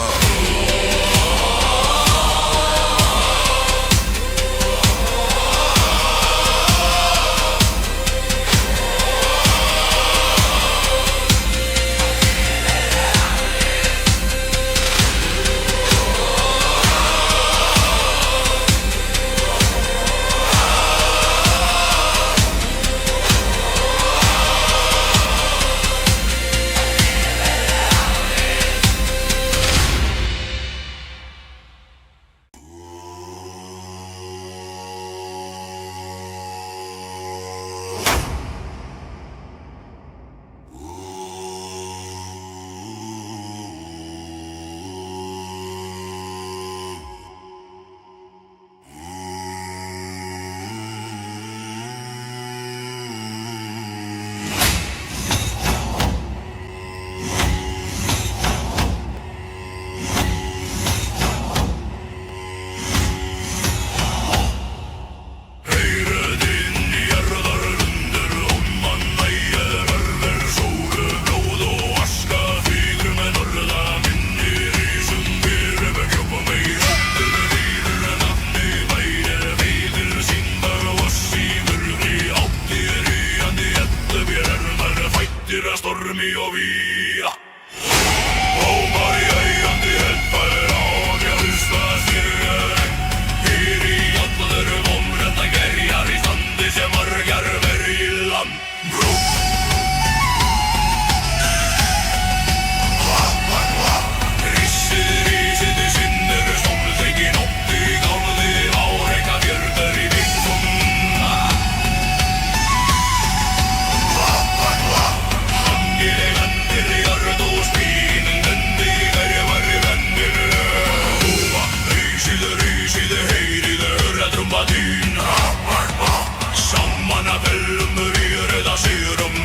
rísið, heyrið, hörra trúmba þín. Saman að fellum við rauða sigrum.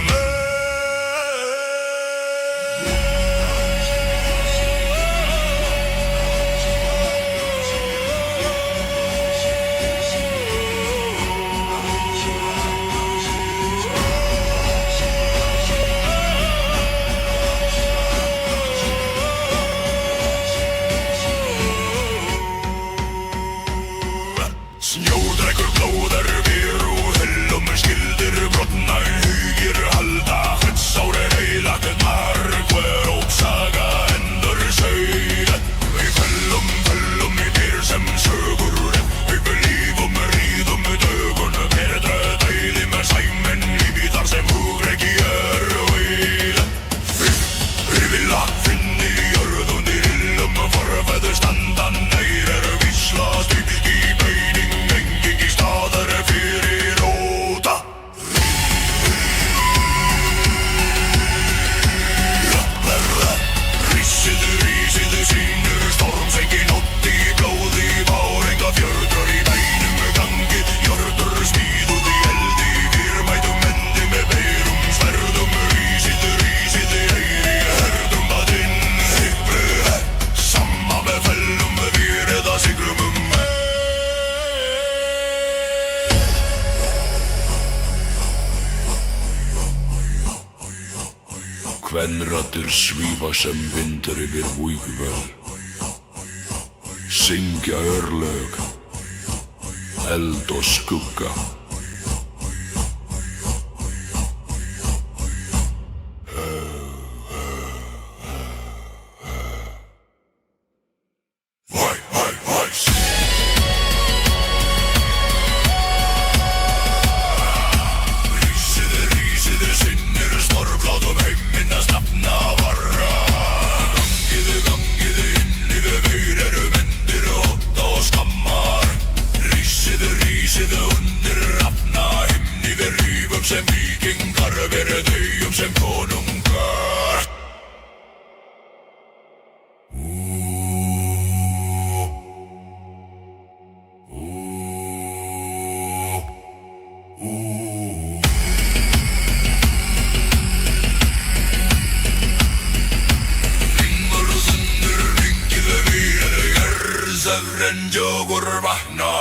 Snjódrekkur blóðar við og hellum skildir brotna hugir halda. Hretsár heilagt marg hver ósaga endur sögð. Við fellum í dyr sem sögur. Við lífum, ríðum dögun. Gerðra dæli með sæmen lífi þar sem hugrekki vil. Við vilja finni jörð undir illum forfeður standa neyrir vísla stýp í beining. Staðar fyrir róta. Rísið sýnur stormsengi nótt í blóði bár. Enga fjörður í bænum gangið. Jörður smíðuð í eldi. Dýrmætum endi með beirum sverðum. Rísið heyri herðum að inn. Hyggru sama með fellum við eða sigrum. Kvenraddir svífa sem vindur yfir vígvöll. Syngja örlög, eld og skugga. Sem vikingar verið þau sem konungar. Ringur og þundur, ringið við jörð en jogur vatna.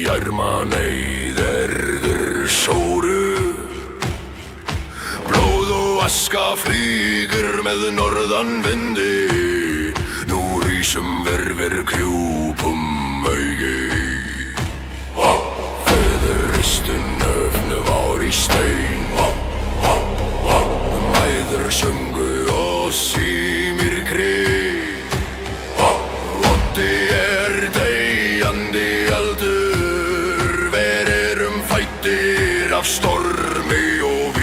Jarmaneyðerður sóru. Blóð og aska flýgur með norðan vindi. Nú rísum verfir kjúpum augi. Feðuristun öfnu var í stein. Mæður söngu oss í myrkri. Votti deyjandi aldur. Af stormi og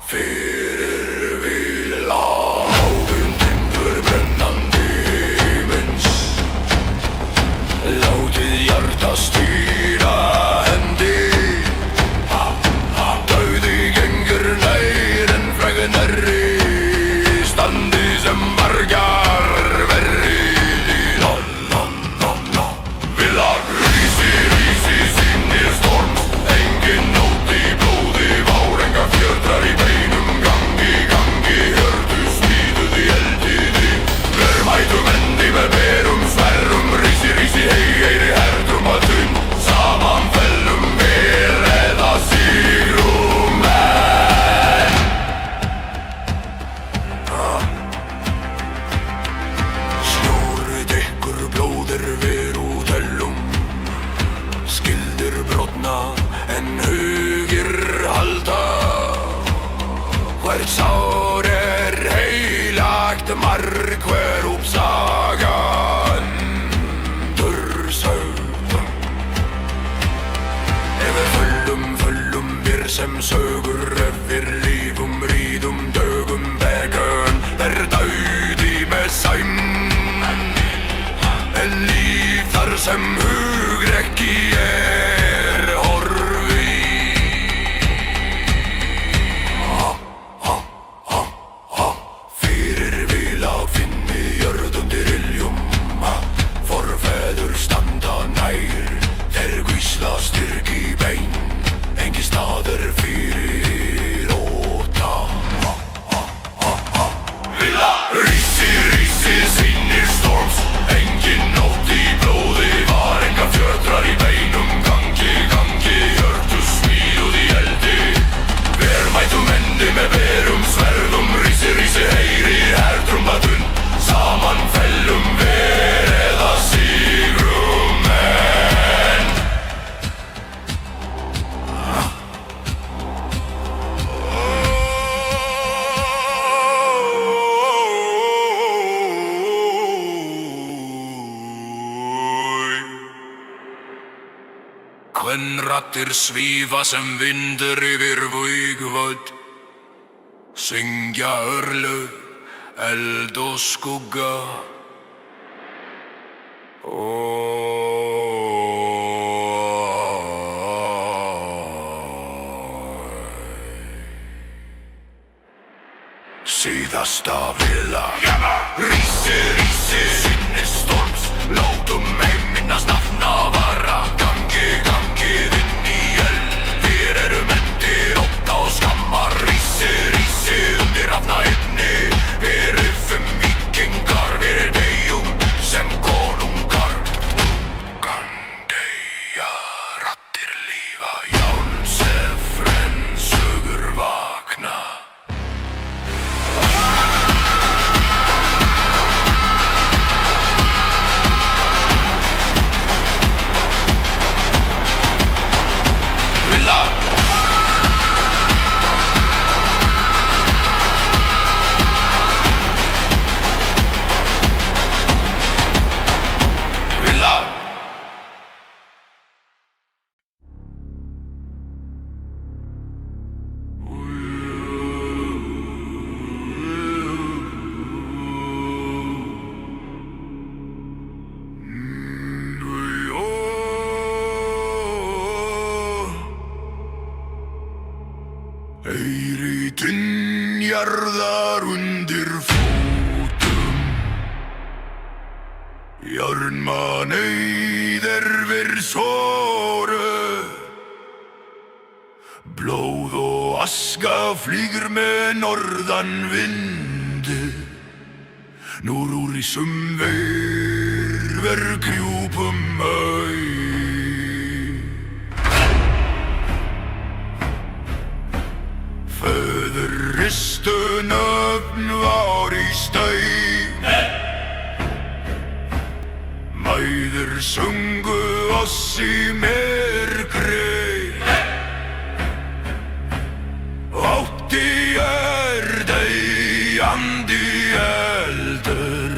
fyrir vila ábundingur brennandi himins. hvert sár heilagt mark hver uppsagan sögðum. Ef við föllum við sem sögur, ef við lífum, ríðum, dögum vegum, dauði með sæm. En líf þar sem hugrekki horfi. Fyrir vilag finni jörð undir iljum, forfeður standa nær, þeir hvísla styrk í bein, engi staður fyrir óta. Villa rísi, sýnir storms, engin nótt í blóði var, enga fjötrar í beinum, gangi, hjörtu smíðuð í eldi. Ver mætum endi með berum sverðum, rísi, heyri hertrumbatun, saman fellum ver eða sigrum enn. Kvenraddir svífa sem vindur yfir vígvöld, syngja örlög, eld og skugga. Síðasta villa rísi, sinni storms, látum minnast nafnavara. Gangið inn í eld, við erum endir, ótta og skammar. Rísi, undir hafna inni, við rifum víkingar, við deyjum sem konungar. Ungan deyja, raddir lífa, járnsefren sögur vakna. Eyrítinn jarðar undir fótum, járnmann eyðir við såru. Blóð og aska flýgur með norðan vindi, nú rúrisum ver krjúpum au. Ristu nöfn var í stein, mæður sungu oss í myrkri. Átti deyjandi eldur,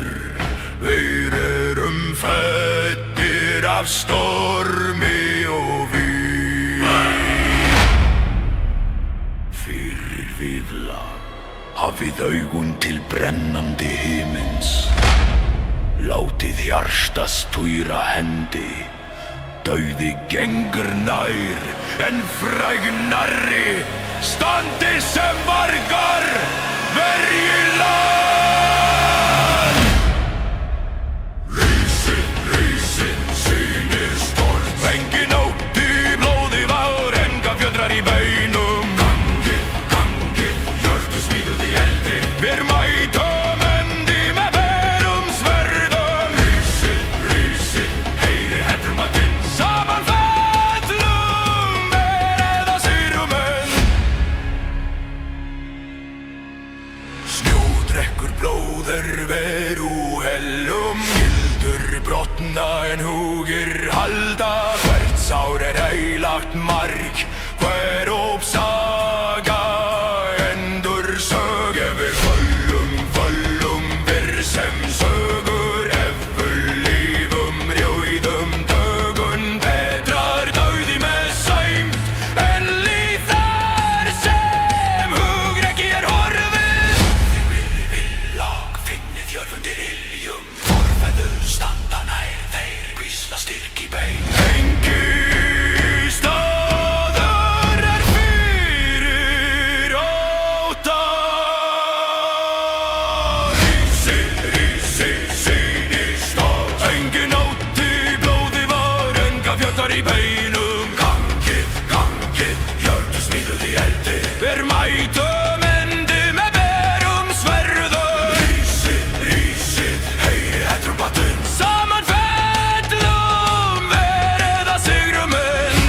við erum fæddir af stormi og vín. Fyrir viðla hafið augun til brennandi himins, látið hjarta stúra hendi. Dauði gengur nær, en frægnarri standi sem vargar verji land. Rísin, sýnir storms, engin nótt í blóði var, enga fjötrar í beinum. Gangi, hjörtu smíðuð í eldi, við mætum endi með berum sverðum. Rísin, heyri hertrumbatun, saman fellum ver eða sigrum enn. Snjódrekkur blóðir veru hellum, gildur brotna en hugir halda. Hvert sár heilagt mark, hver uppsaga endur sög. í beinum. Gangið, hjörtu smíðuð í eldi. Við mætum endi með berum sverðum. Rísið, heyri hetrubatinn. Saman fellum, verið að sigrum inn.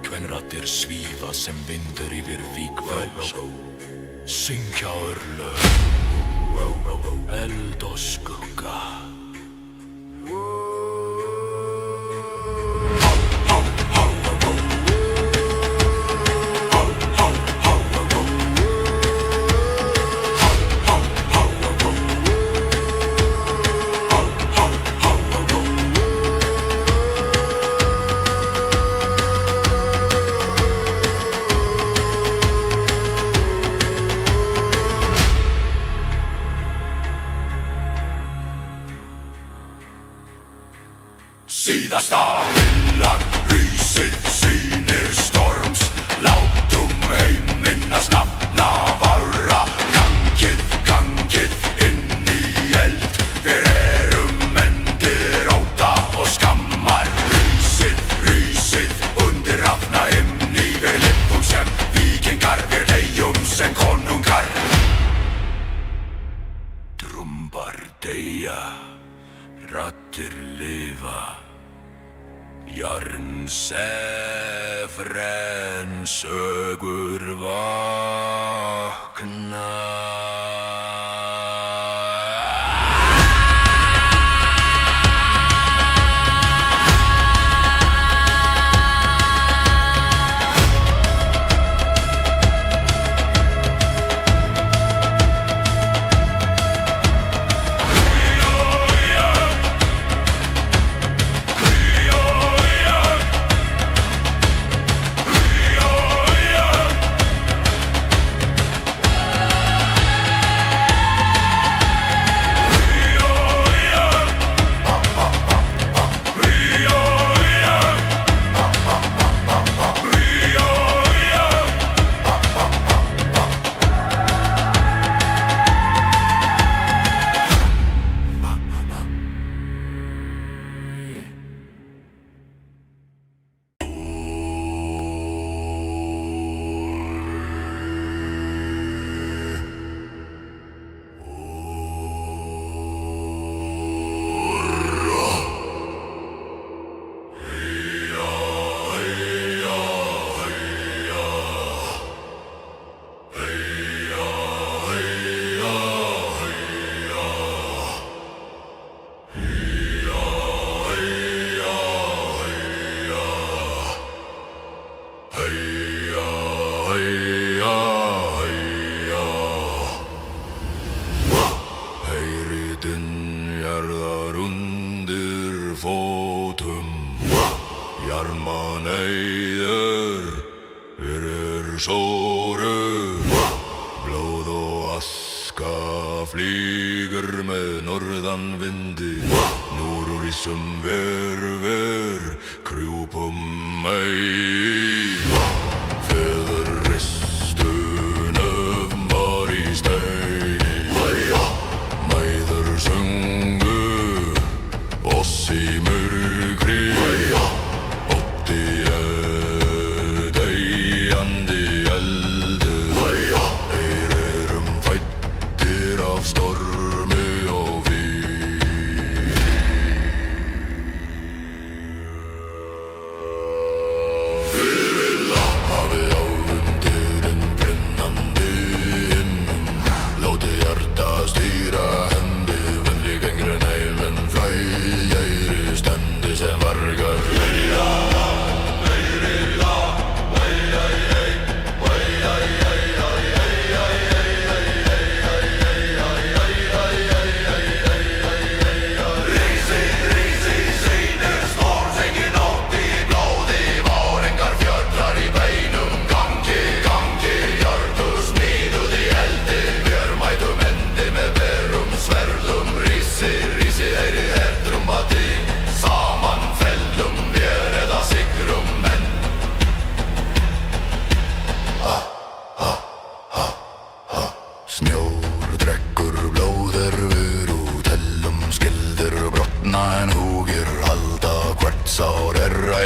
Kvenraddir svífa sem vindur yfir víkvöld. Syngja örlög, eld og skugga. Síðasta villan, rísið sýnir storms. Látum heiminn að snafna varra. Gangið inn í eld. Við erum endir óta og skammar. Rísið undir hafna himni. Við lifum sem víkingar, við deyjum sem konungar. Drumbar deyja, raddir lifa. Jarnsefren sögur vakna. Jarðar undir fótum. Jarman eyður fyrir sóru. Blóð og aska flýgur með norðan vindi. Núr úr ísum ver, krjúpum ei. Feður ristu nöfnbar í stein. Mæður sungu oss í myrkri. Ótti deyjandi eldu. Þeir erum fæddir af stormi og víg.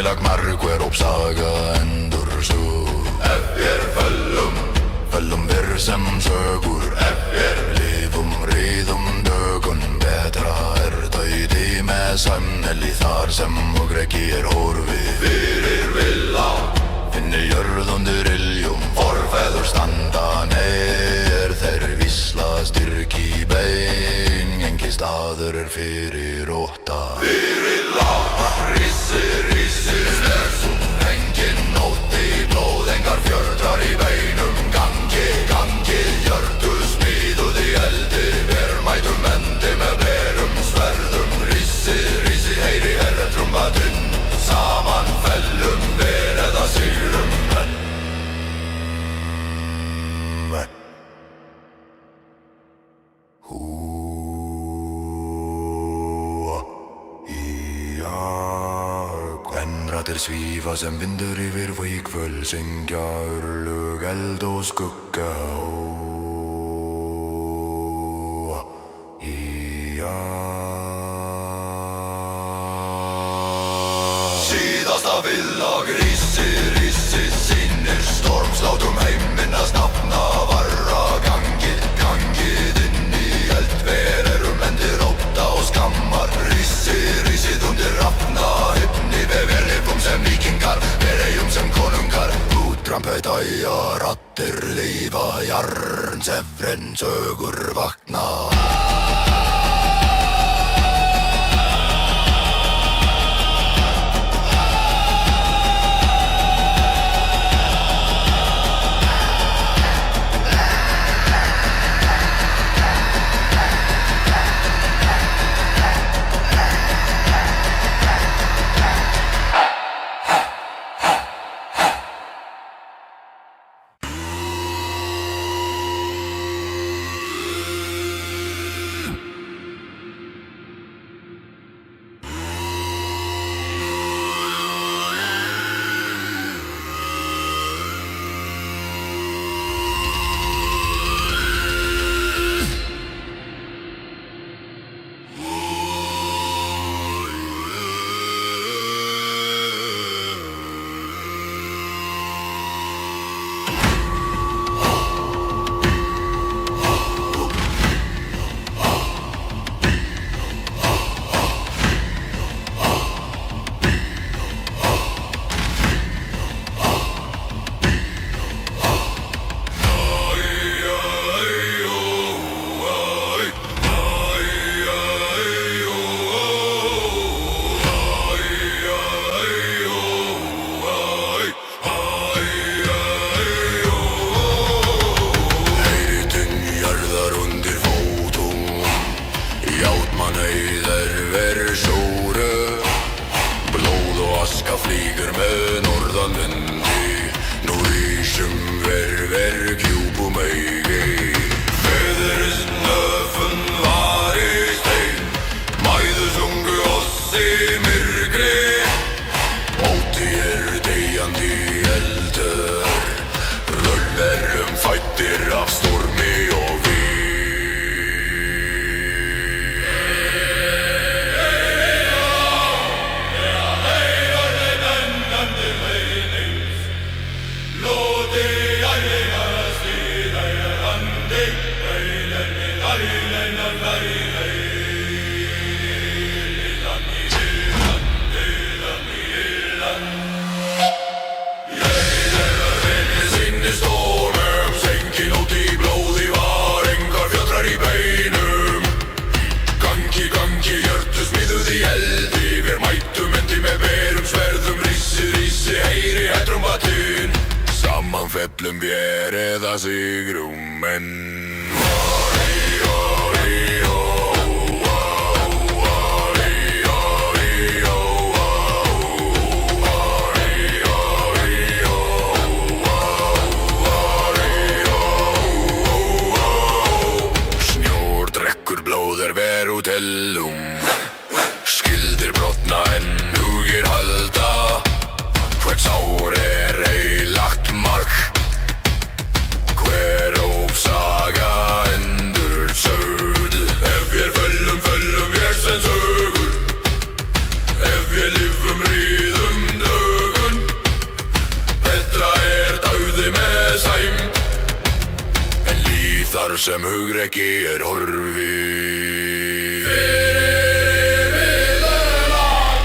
heilag marg hver oppsaga endur sög. Ef vér föllum vér sem sögur. Ef vér lifum ríðum dögun. Betra dauði með samneli þar sem hugreki horfi. Fyrir villa finni jörð undir iljum. Forfeður standa neir þeir vísla styrki bein. Engi staður fyrir ótta. Fyrir lág rissi snersum engin nótt í blóð. Engar fjöldrar í beinum. Gangi hjörtu smíðuð í eldi. Vermætum endi með berum sverðum. Rissi heyri herrtrumbatinn. Saman fellum ver eða sigrum. Kvenratir svífa sem vindur yfir víkvöl. Syngja örlög, eld og skugga. Síðasta villag rissi sýnir stormslátum heiminnas nafna varra. Gangið inn í eldver erum endir ótta og skammar. Rissið undir rafna hyfni við lifum sem víkingar. Vereyjum sem konungar. Útrampauðæja rattir lífa jarn. Sefren sögur vakna. Fellum vér eða sigrum enn. Snjór drekkur blóð ver út hellum. Skildir brotna enn hugir halda. Hvert sár heilagt mark. Hver ópsaga endur sögð. Ef vér föllum vér sem sögur. Ef vér lifum ríðum dög. sem hugrekki horfið. Fyrir viðurlag,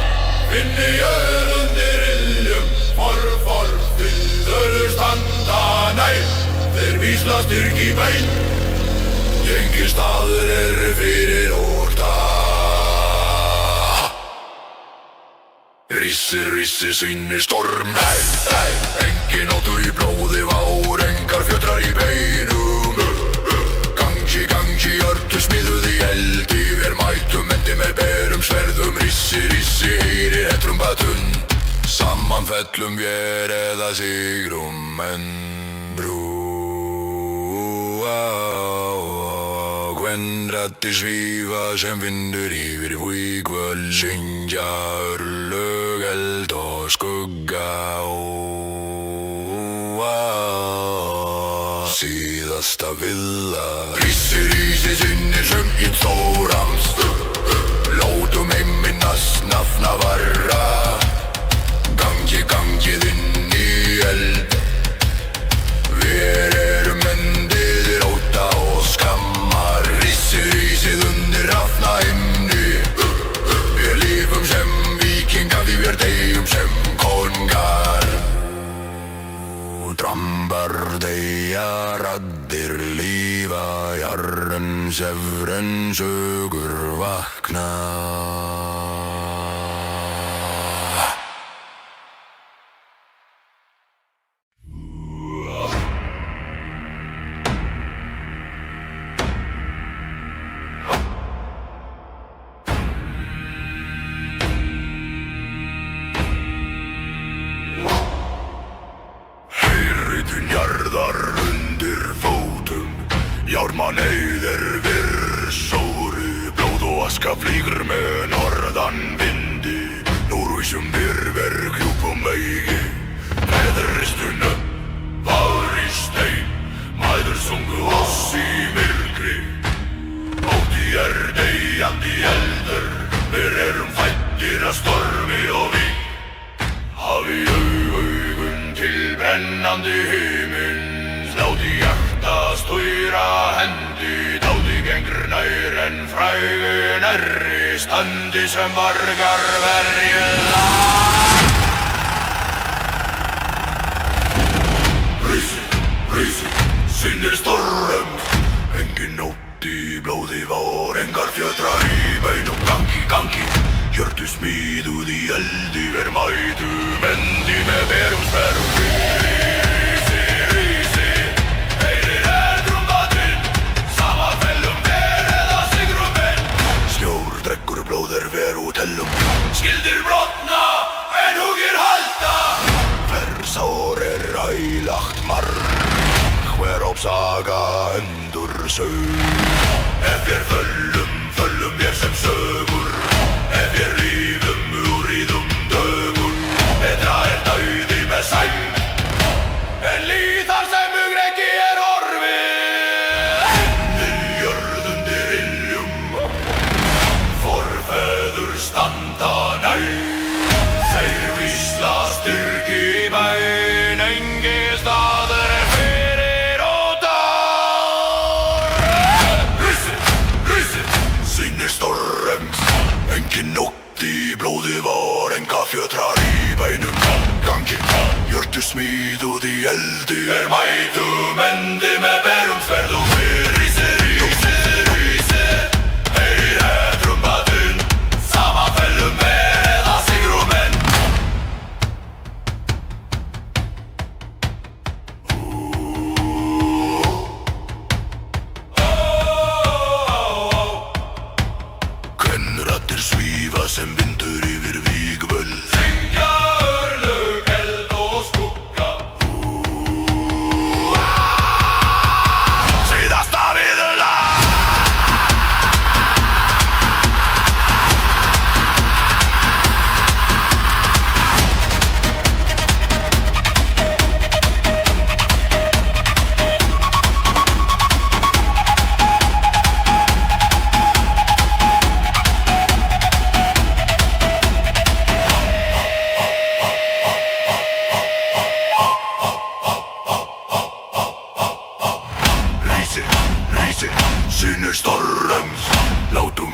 finni ég undir iljum, fylgður standa nær, þeir vísla styrk í bein. Engin staður fyrir óta. Rissi sýnir storm. Engin óttur í blóði vár, engar fjötrar í beinum. Gangi, örtu smiðuð í eldi, við mætum endi með berum sverðum. Rissi, heyrir hettrumbatun, saman fellum vér eða sigrum en brúa. Kvenrættir svífa sem vindur yfir víkvöld, syngja örlög, eld og skugga síðasta villa. Rissi sinnir söngin stórans, lótum minnast nafna varra. Gangið inn í eld, við erum endið róta og skammar. Risið undir hafna himni, við lifum sem víkingar, því við deyjum sem kongar. Drambar deyja, raddir lífa, jarren sefren sögur vakna. Jármann eyðir virr sóru, blóð og aska flýgur með norðan vindi. Núrvísum virver kjúpum eigi, feðristunum var í stein. Mæður sungu oss í myrkri, ótti deyjandi eldur. Við erum fæddir að stormi og vín. Hafi augun til brennandi himins, láti hjarta stúra hendi. Dáði gengur nær en frægu nærri, standi sem vargar verjið lag. Rísi, sinnir storm. Engin nótt í blóði var, engar fjötrar í beinum. Gangi, hjörtu smíðuð í eldi, ver mætum endi með berum sverðum. Rísi, heyrir hettrumbatun, sama fellum ver eða sigrum en. Snjór drekkur blóðir ver út hellum, skildir brotna en hugir halda. Versár heilagt marg, hver ópsaga endur sög. Ef við föllum vér sem sögur, ef við ríðum úr dögur. Betra dauði með sæng en líðar sem hugrekki horfið. Jörð undir iljum, forfeður standa nær. Þeir vísla styrk í bæn, engin staður fyrir óttar. Rísi, sýnir storm. Engin nótt í blóði var, enga fjötrar í beinum. Gangi, hjörtu smíðuð í eldi, ver mætum endi með berum sverðum. Rísi, heyrir hettrumbatun, sama fellum ver eða sigrum en. Kvenrættir svífa sem vindur yfir vígvöld, syngja örlög, eld og skugga. Síðasta viðurlag.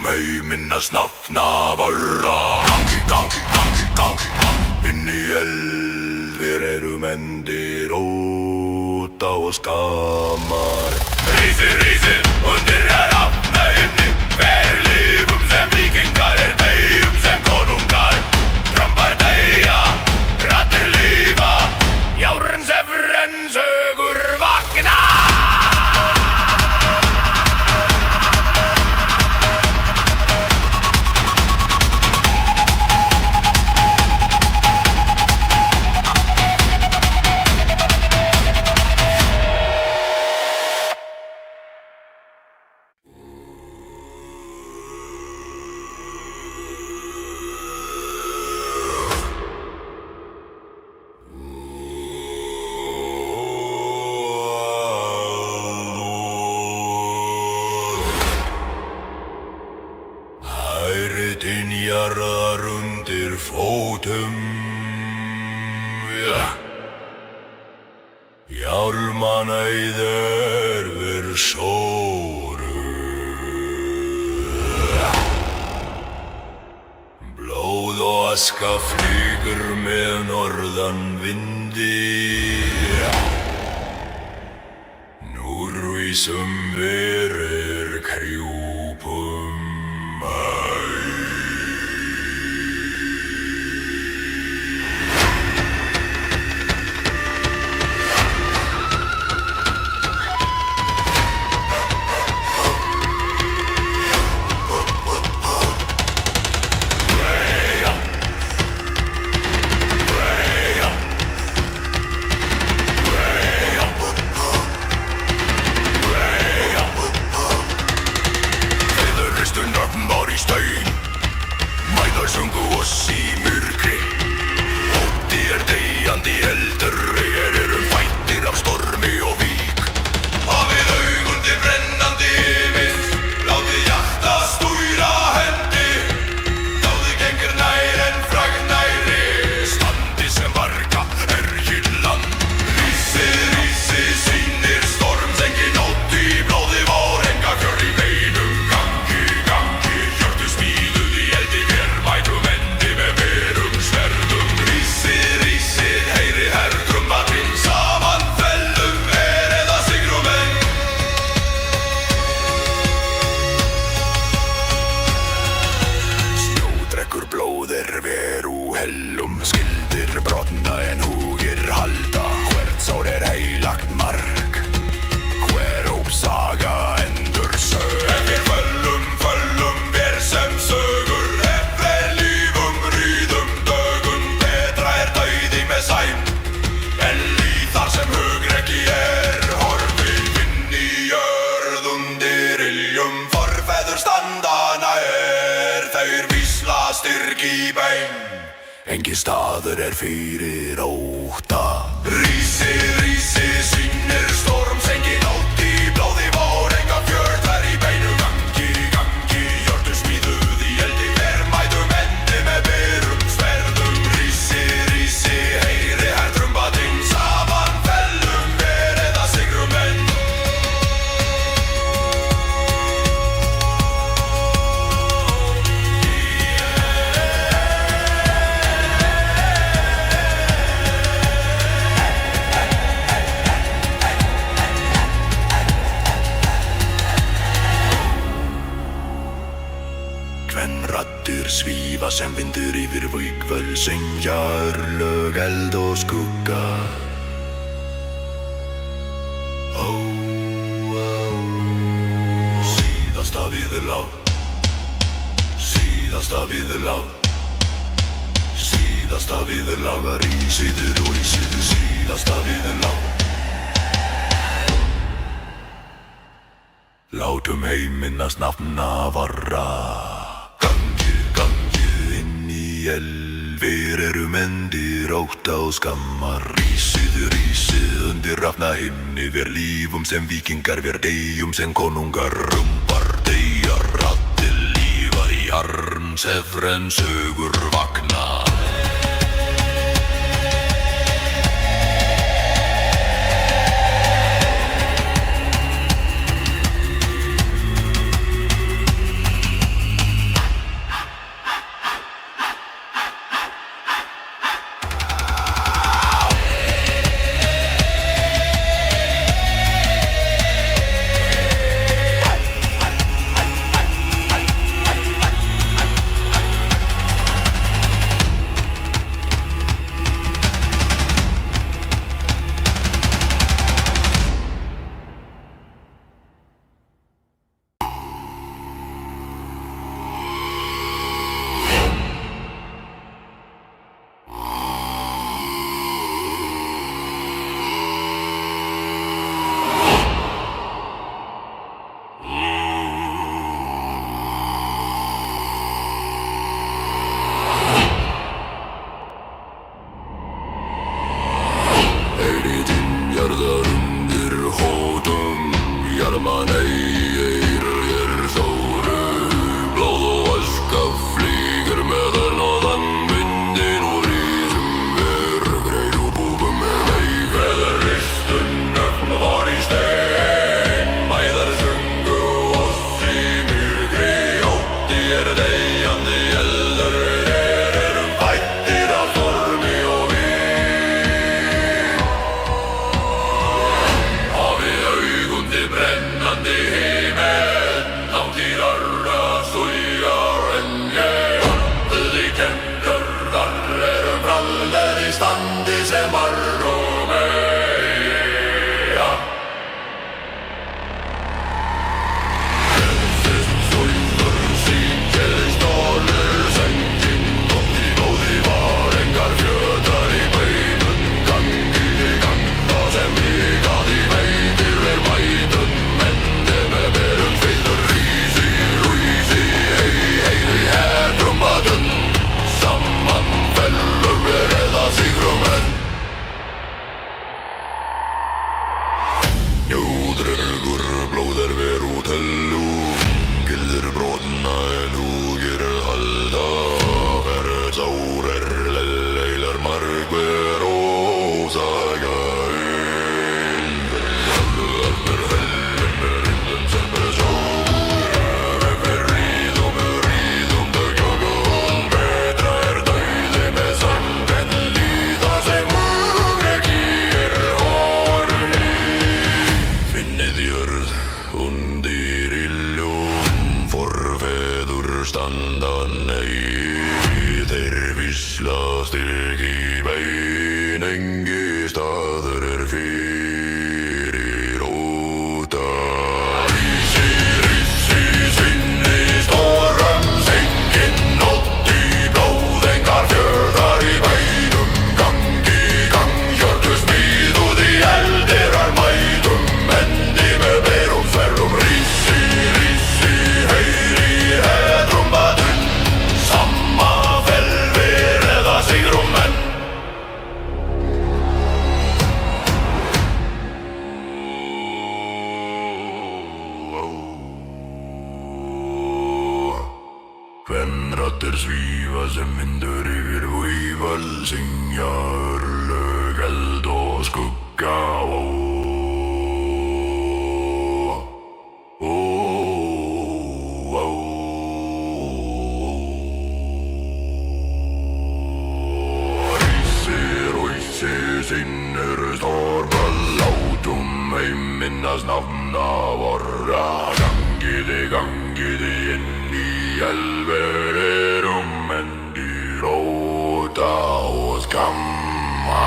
ei minnast nafna varra. Gangi inn í eldir eru mendir óta og skammar. Rísir undir rafna himni, hver lifum sem víkingar deyjum sem konungar. Drömmar deyja, rattir lifa, járn sefren sögur vakna. Dynjar undir fótum, hjálmanæðir ver sóru. Blóð og aska flýgur með norðan vindi, núrvísum verir krjúpum. Engi staður fyrir ótta. Rísi, sýnir storms, engin ótti, blóði vor, enga fjörð, þær í beinu gangi, hjörtu smíðuð í eldi, verðmætum endi með berum sverðum. Rísi, heyri her trumbatinn, saman fellum ver eða sigrum enn. Raddir svífa sem vindur yfir vígvöll, syngja örlög, eld og skugga. Síðasta viðurlát, síðasta viðurlát, síðasta viðurlát, rísiður og rísiður, síðasta viðurlát. Látum heiminnast nafna varra. Elfir eru mendir ótta og skammar. Rísið undir rafna himni, ver lífum sem víkingar, ver deyjum sem konungar. Rumbar deyja, raddir lífa, jarn sefren sögur vakna. standa nei. Þeir vislast ekki bein, engi staður fyrir óta. Rísi, rísi, sinni storm, sengin nótt í blóð, engar fjörðar í bænum. Gangi, gang, hjörtu smíðuð í eldirar mætum, endi með berum sverðum. Rísi, rísi, heyri hedrum batun, samma felvir eða sigrum menn. Kvenraddir svífa sem vindur yfir vífal, syngja örlög, eld og skugga. Rísi, rísi, sinnir storma, látum heiminnast nafna vorra. Gangiði inn í elverum, endi róta og skamma.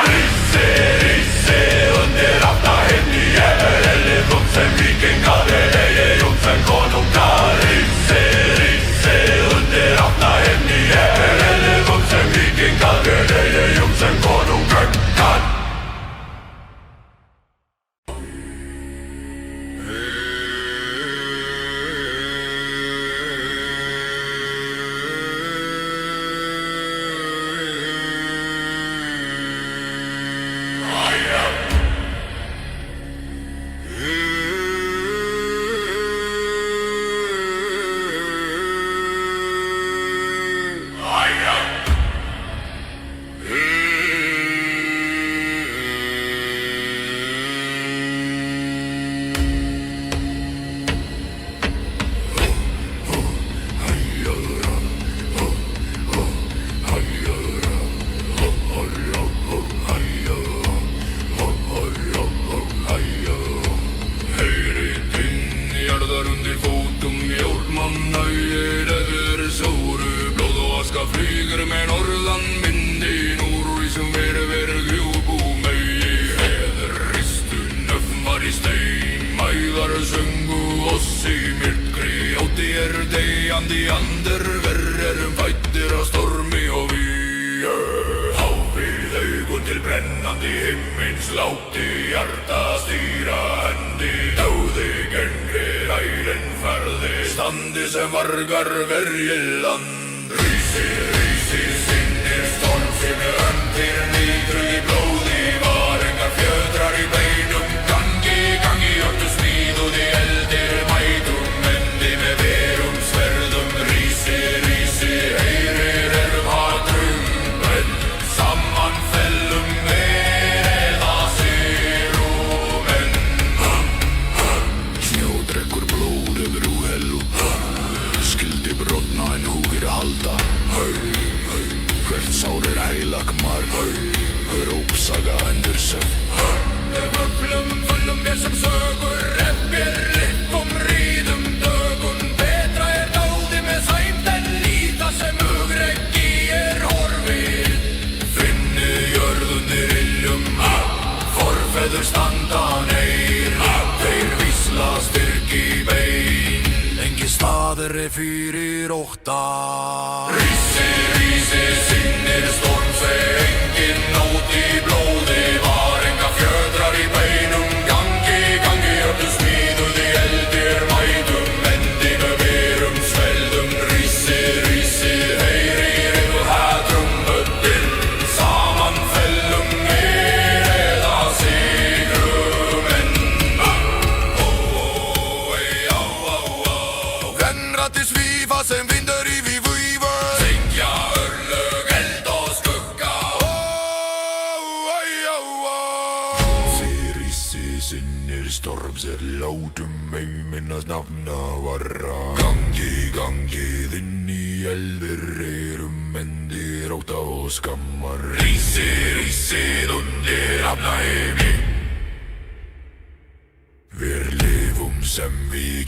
Rísi, rísi, undir aftaheimni elli blótt sem vikingar eigi Jónsson konungar. Rísi, rísi, undir aftaheimni elli blótt sem vikingar eigi Jónsson konungar.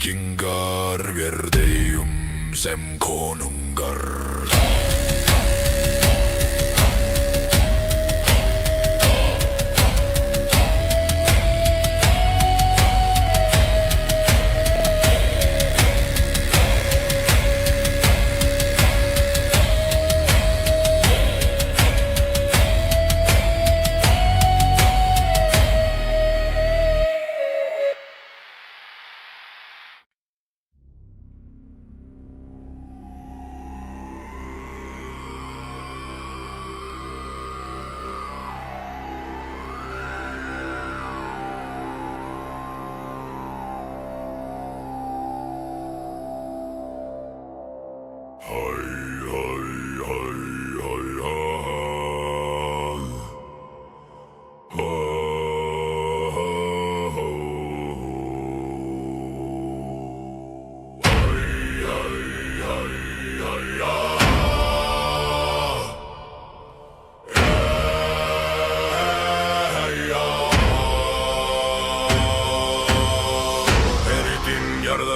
víkingar vér deyjum sem konungar.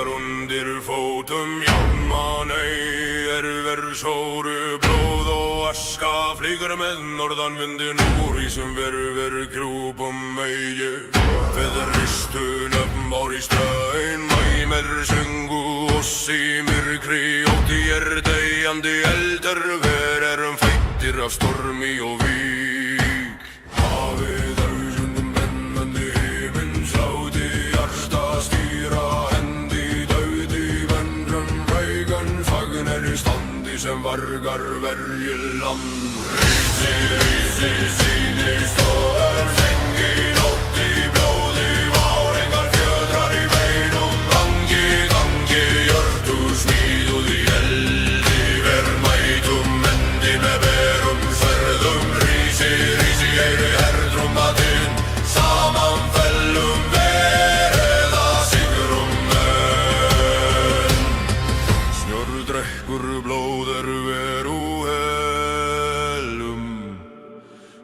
Undir fótum Járnmaney sóru blóð og aska flýgur með norðanvindin úr ísum veru krjúpum megi feðristu nöfn var í ströyn mæmer söngu oss í myrkri ótti deyjandi eldur erum fættir af stormi og vík hafið brennandi himins láti hjarta stýra standi sem vargar verju land Rísi, sýnir stóðar sengi nótt í blóði várengar fjötrar í beinum gangi, hjörtu smíðuð í eldi verðmætum endi með berum sverðum Rísi, heyri herdrúmmatinn saman fellum verða sigrum menn Snjórdrekkur blóður veru helum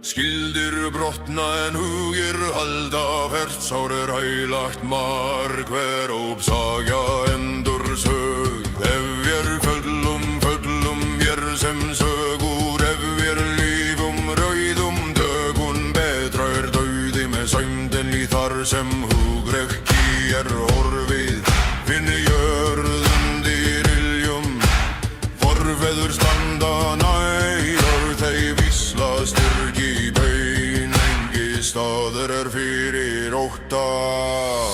Skildir brotna en hugir halda Ferdsár heilagt mark hver ópsagja endur sög Ef vér föllum vér sem sögur Ef vér lífum rauðum dögun Betra dauði með sæmden í þar sem hugrekki horfið Finni jörðum dýriljum Forfeður standa nær Þeir vísla styrki bein Engi staður fyrir ótta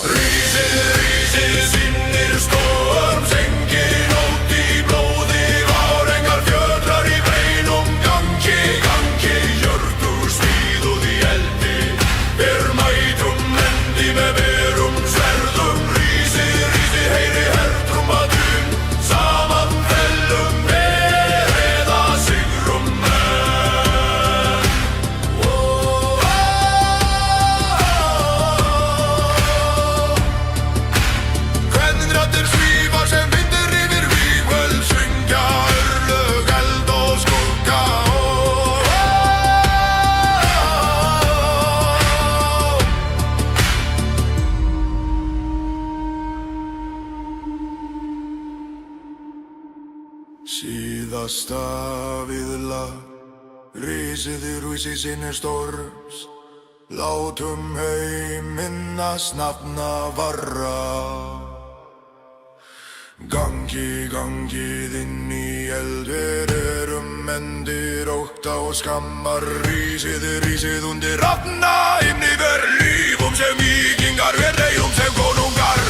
Rísi, sinnir storm Sengi nótt í blóði Várengar fjötrar í breinum Gangi, hjörtu smíðuð í eldi Verðmætum endi með berum sverðum Rísi, heyri herdrúmmatinn Saman fellum verða sigrum menn Hvernig raddir svífa sem vindur yfir vígvöld Syngja örlög, eld og skugga Síðasta viðla Rísið í rúsi sinni storms Látum heim minnast nafna varra Gangið inn í eld erum endir ótta og skammar Rísið undir rafna himni ver lífum sem víkingar ver deyjum sem konungar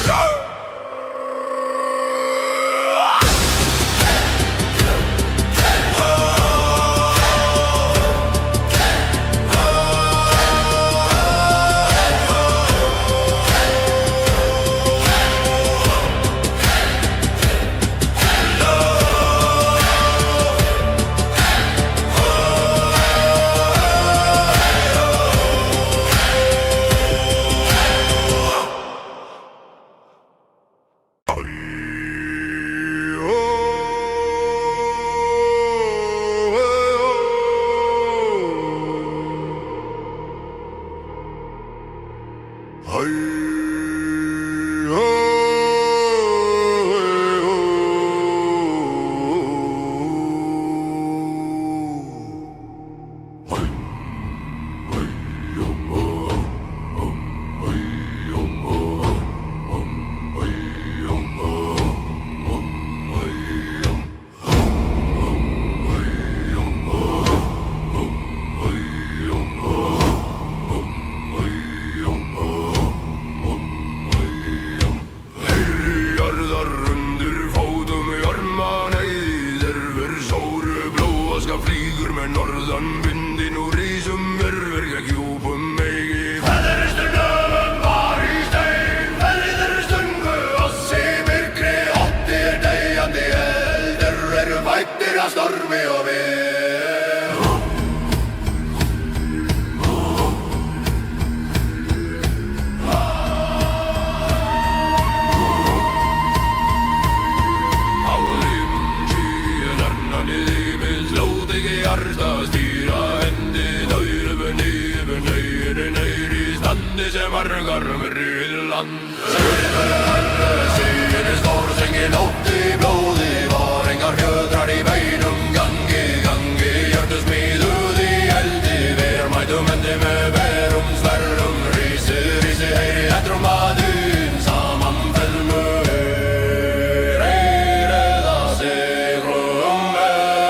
med nordanvind i nordisum ververga kjúpum eigi. Feðristur löfum var í stein, feðrir stungu oss í myrkri, óttir deyjandi eldur eru fættir af stormi og við. Sem margar land Söður herre síðan stórþingin ótt í blóði var engar fjötrar í beinum gangi, hjörtusmíðuð í eldi ver mætum endi með berum sverrum rísi, heyri eftir maðurinn saman felmu eða sigrum menn.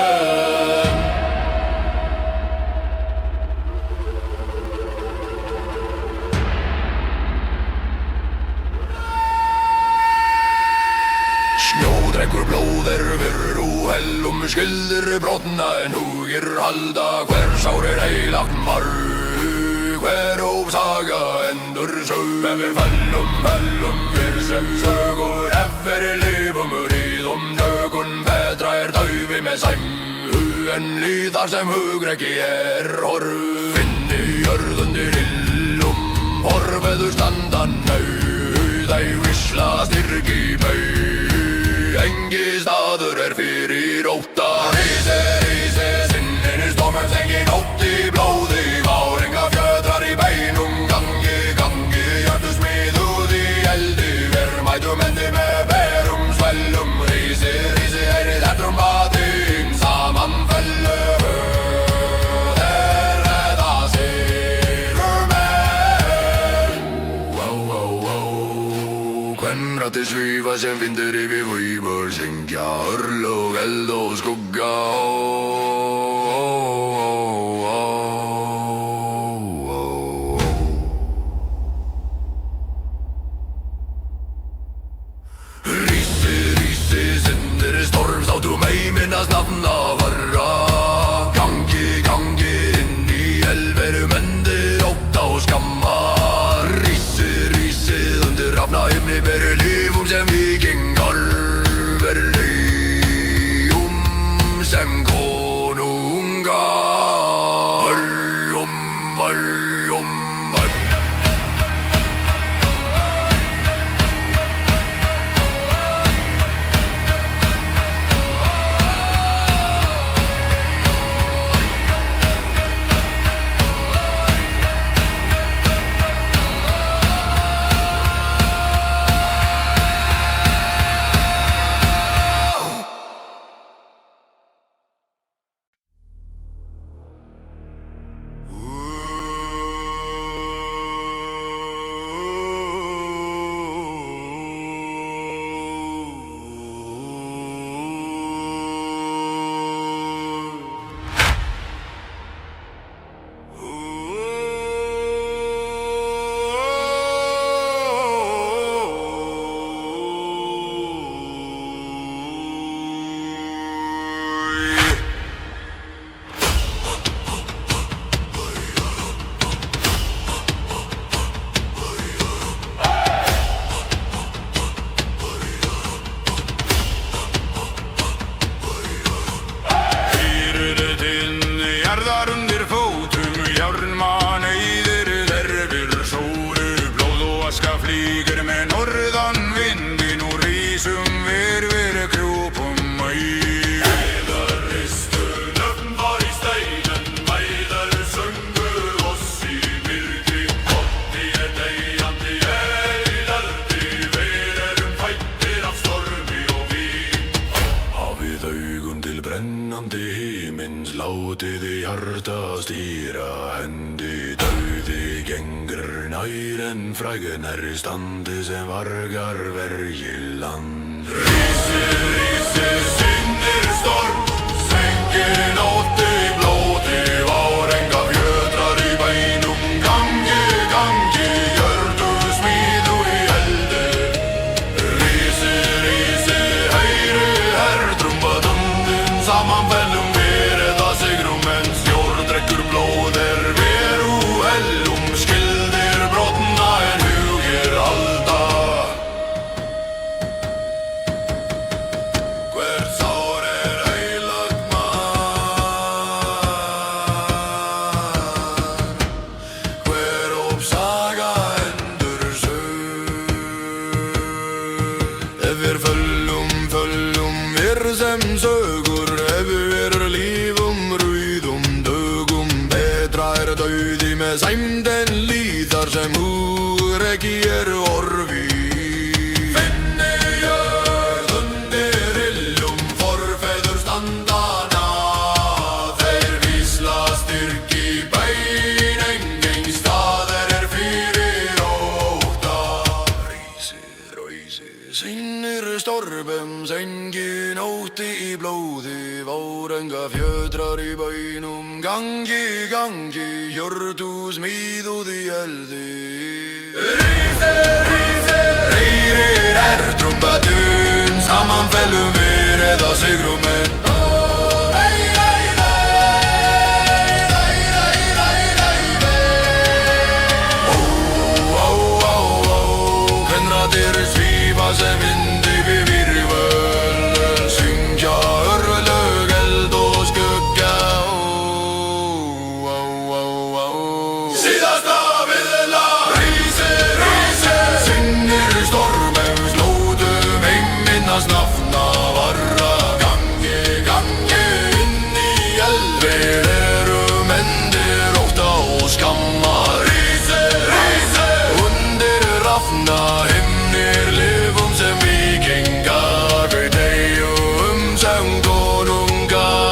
Snjódrekkur blóðir virr úhellum skildir brotna en hugir halda hver sárir heilagt marg hver ópsaga endur sög ef við fellum fyrr sem sögur ef við lifum ríðum dögun betra daufi með sæm en líðar sem hugrekki horf inn í jörðundir illum horfeður standa nauð ei visla styrki bau engi staður fyrir ótta Rísi, sinninu stormum þengin ótt í blóði var enga fjötrar í beinum gangi, hjörtusmíðuð í eldi ver mætum endi með berum svellum Rísi, heyri eftir maðurinn saman fellu eða sigrum menn. Kvenrætti svífa sem vindur yfir vímur syngja örlög, eld og skugga Rísi, sinnir storms þáttum ei minnast nafna varra gangi inn í elverum endir ótta og skamma Rísi, undir rafna himni beri lífum sem vikingar verði sem konungar Látið í hjarta stýra hendi dauði gengur nær en frægun standi sem vargar vergi land Rísi, sinnir storm senkin ótti blóti var enga fjötrar í beinum gangi hjörtusmíðu í eldi Rísi, heyri herr trumba dundin saman fellum sigrum menn sem sögur hefur lífum, rauðum dögum. Betra dauði með sæmden líðar sem hugrekki horfi. Finni jörð undir illum forfeður standana. Þeir vísla styrk í bæn, engin staðar fyrir ótta. Rísi, sinnir stormum, sengin ótti í blóði. Várenga fjötrar í bænum, gangi, hjörtu smíðuð í eldi. Rísi, heyrir trumbatun, saman fellum við eða sigrum en. Kvenratir svífa sem vindi við virvel, syngja örlög, eld og skugga. Síðasta viðla, rísi, sinnir stormum, slóðum einminnast nafna varra. Gangi inn í eld, við erum endir ótta og skamma. Rísi, undir rafna himnir lifum sem vikingar, við deyjum sem konungar.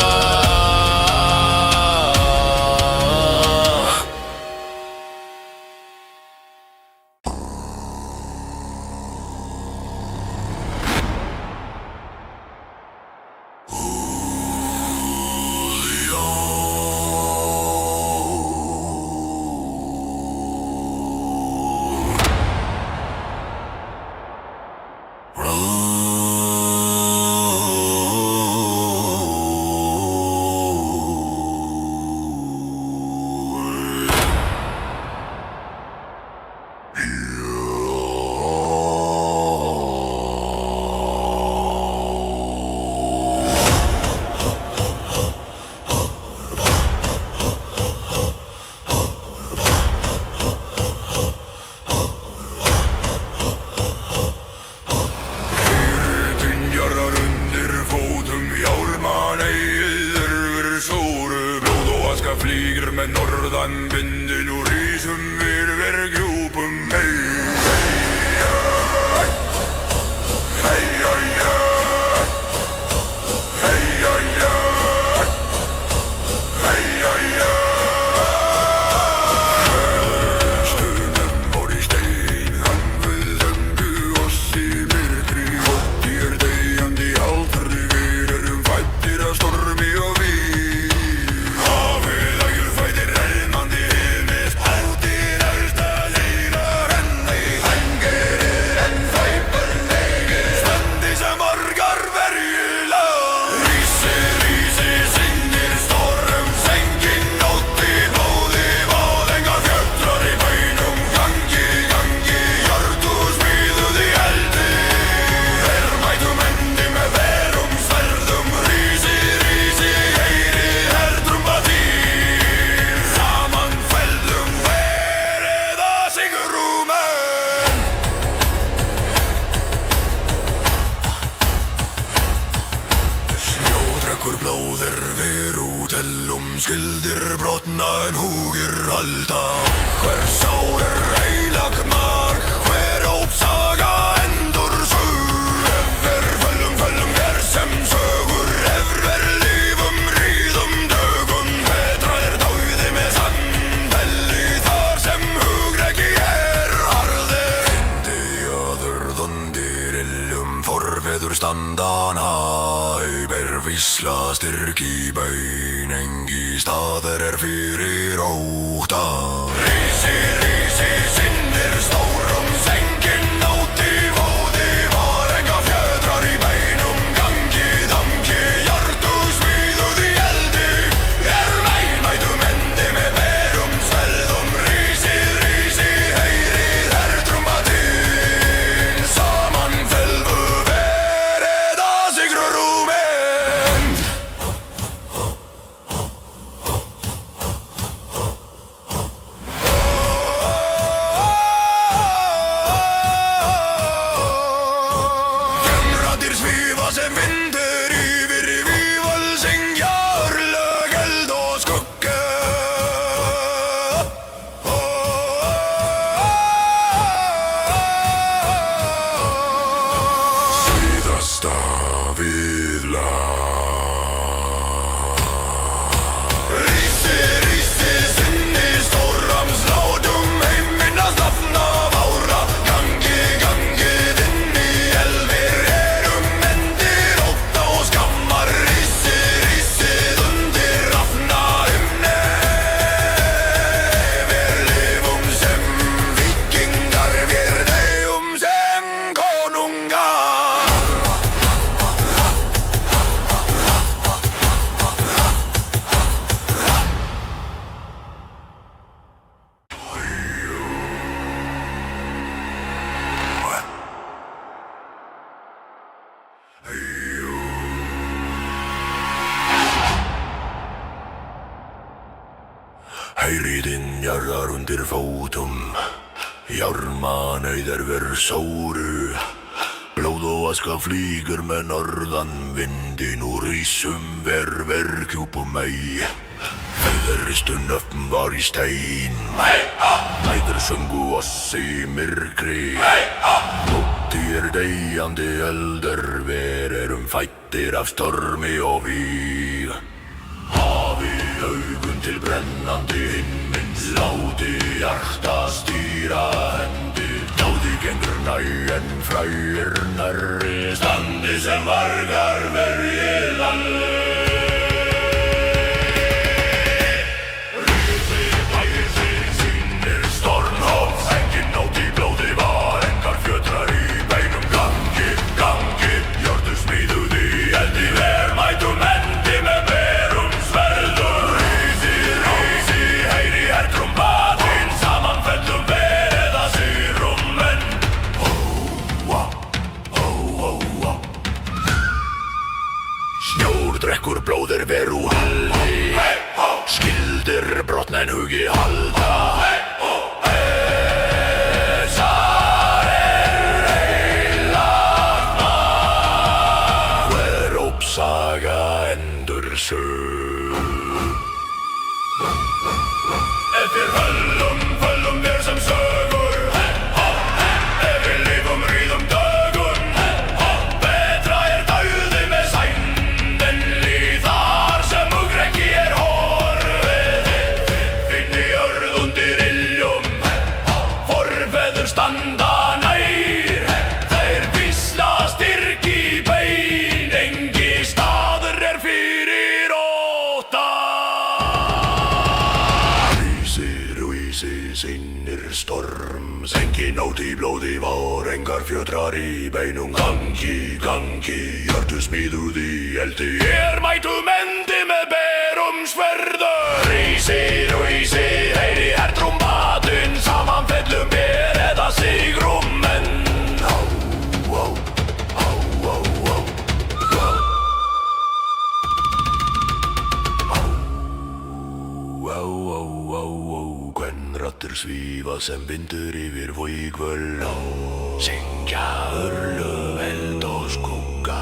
Flýgur með norðan vindin og rísum við verðgjúpum. Stunum vor í stein, hann við þöngu oss í myrkri. Hóttir deyjandi aldrei, við erum fæddir af stormi og vín. Blóðir við útellum, skildir brotna en húgir halda. Hver sár heilag mark, hver ópsaga endur sög. Föllum hér sem sögur, lífum, ríðum, dögum. Betra dauði með sannfelli, þar sem hugrekki harði. Indiaður þundir illum, forfeður standana. Vísla styrk í bæn, engi staðar fyrir ótta. Rísi, sinnir stórum, sengin nótt í vóði. Varenga fjötrar í bænum, gangi, hjörtu smíðuð í eldi. Mætum endi með berum svelðum. Rísi, heyrir trumbatinn, saman felvu verið að sigru rúmi. við lag. Rísi, rísi, sinni storrams látum heim minnast nafna vára. Gangi, gangið inn í elvir endir ótta og skammar. Rísi, rísið undir rafna himne. Við lifum sem víkingar, við deyjum sem konungar. Heyrðin jarðar undir fótum, jármanauðar verð sóru. Blóð og aska flýgur með norðan vindin úr rísum ver kjúpum ei. Feðristun öfn var í stein, næður söngu oss í myrkri. Nóttir deyjandi eldur, ver erum fættir af stormi og víg. Hafi augun til brennandi himmins, láti hjarta stýra hendi. Dáði gengur nægen frægir nærri, standi sem vargar verið alli. Rísi, bæsi, sýnir stormhof, engin nót í blóði var, engar fjötrar í beinum. Gangi, gangi, jörðu smíðuð í eldi, ver mætum endi með berum sverðum. Rísi, rísi, heyri hertrúmbatinn, saman fellum ver eða sigrum menn. Snjór drekkur blóðir veru haldi, skildir brotna en hugi halda. Þessar heilagna, hver ópsaga endur sög. Eftir föllum vér sem sögur, ef við lifum ríðum dögun. Betra dauði með sændinli, þar sem hugrekki horfið. Finni jörð undir iljum, forfeður standa nær. Þeir hvísla styrk í bein, engi staður fyrir ótta. Rísi, sinnir storms, engin nót í blóði var, engar fjötrar í beinum. Gangi, gangi, jörðu smíðuð í eldi, mætum endi með berum sverðum. Rísi, heyri hertrúmbatinn, saman fellum ver eða sigrum menn. Kvenrattir svífa sem vindur yfir vígvöll, syngja örlög eld og skugga.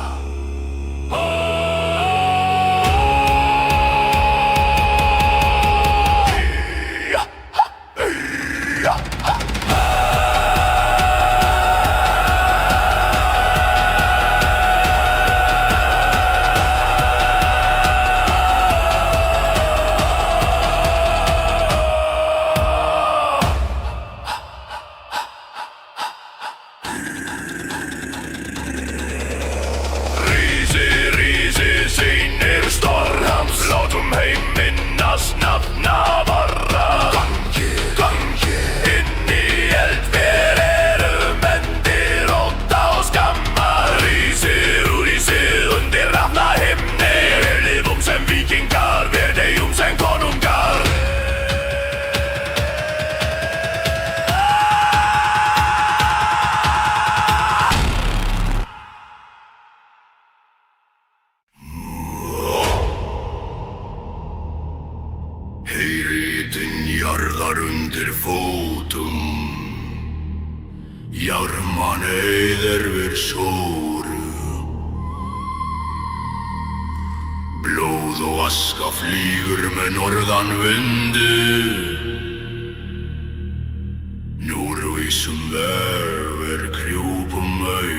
jarðar undir fótum, járman eyðir við sóru. Blóð og aska flýgur með norðan vindi, núrvísum verður krjúpum au.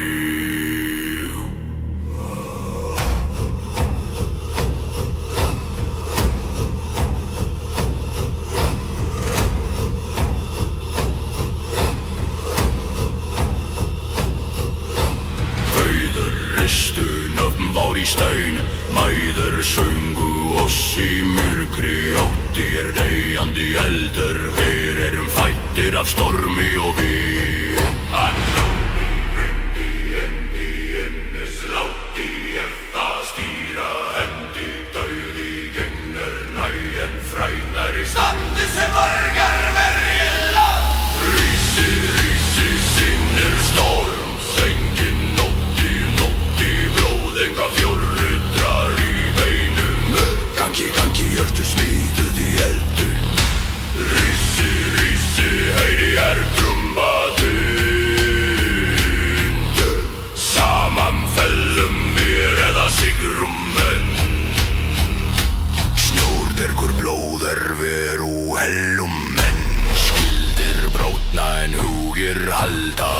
fór í stein. Mæður sungu oss í myrkri, óttir deyjandi eldur. Við erum fæddir af stormi og vín. Hann lóði vindi inn slátti eftir stýra hendi. Dauði gengur nægen frænar í standi sem vargar verið land. Rísi, rísi, sinnir storms, engin nótti, blóðenga fjórrudrar í beinum. Gangi, hjörtu smíðuð í eldu. Rísi, rísi, heyri trumbatund. Saman fellum mér eða sigrum menn. Snjórbyrgur blóðar veru hellum menn. Skildir brotna en hugir halda.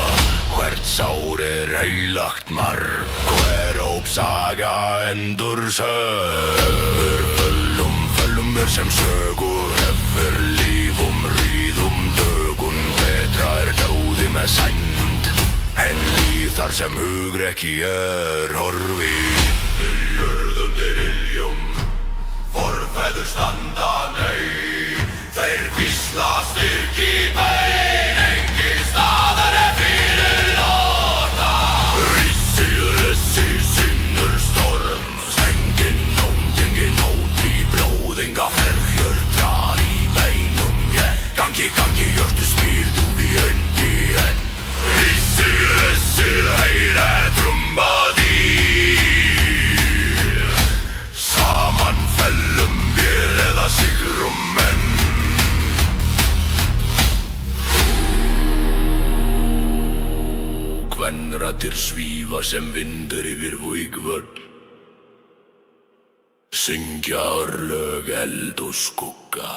Hvert sár heilagt mark, hver ópsaga endur sögur. Föllum mér sem sögur, hefur lífum, ríðum, dögun. Betra dáði með sænd, en líf þar sem hugrekki horfi. Jörðundir iljum, forfeður standa nei. Þeir hvísla styrk í bein, engin staðar fyrir lota. Rísi, sinnur storms, engin nótt í blóðinga ferjur drar í beinum. Gangi, hjörtu smíðuð í endi enn. Rísi, heyra trumbatýr. Saman fellum vér eða sigrum menn. Kvenraddir svífa sem vindur yfir vígvöll. Syngja örlög, eld og skugga.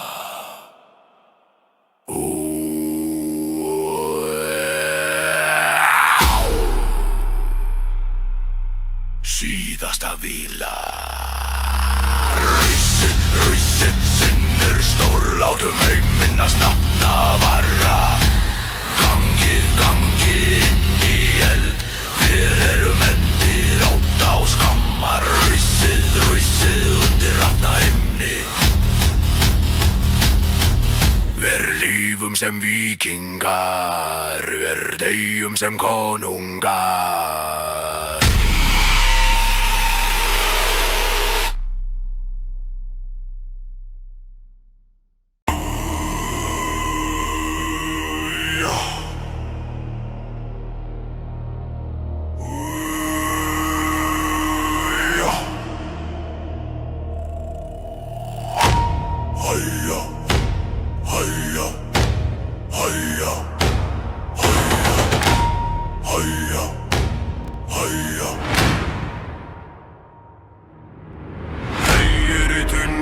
Síðasta víla. Rísi, sinnir stórlátum minnast nafna varra. Gangi inn í eld, við erum endir óta og skammar. Rísið undir rafna himni. Ver lífum sem víkingar, ver deyjum sem konungar.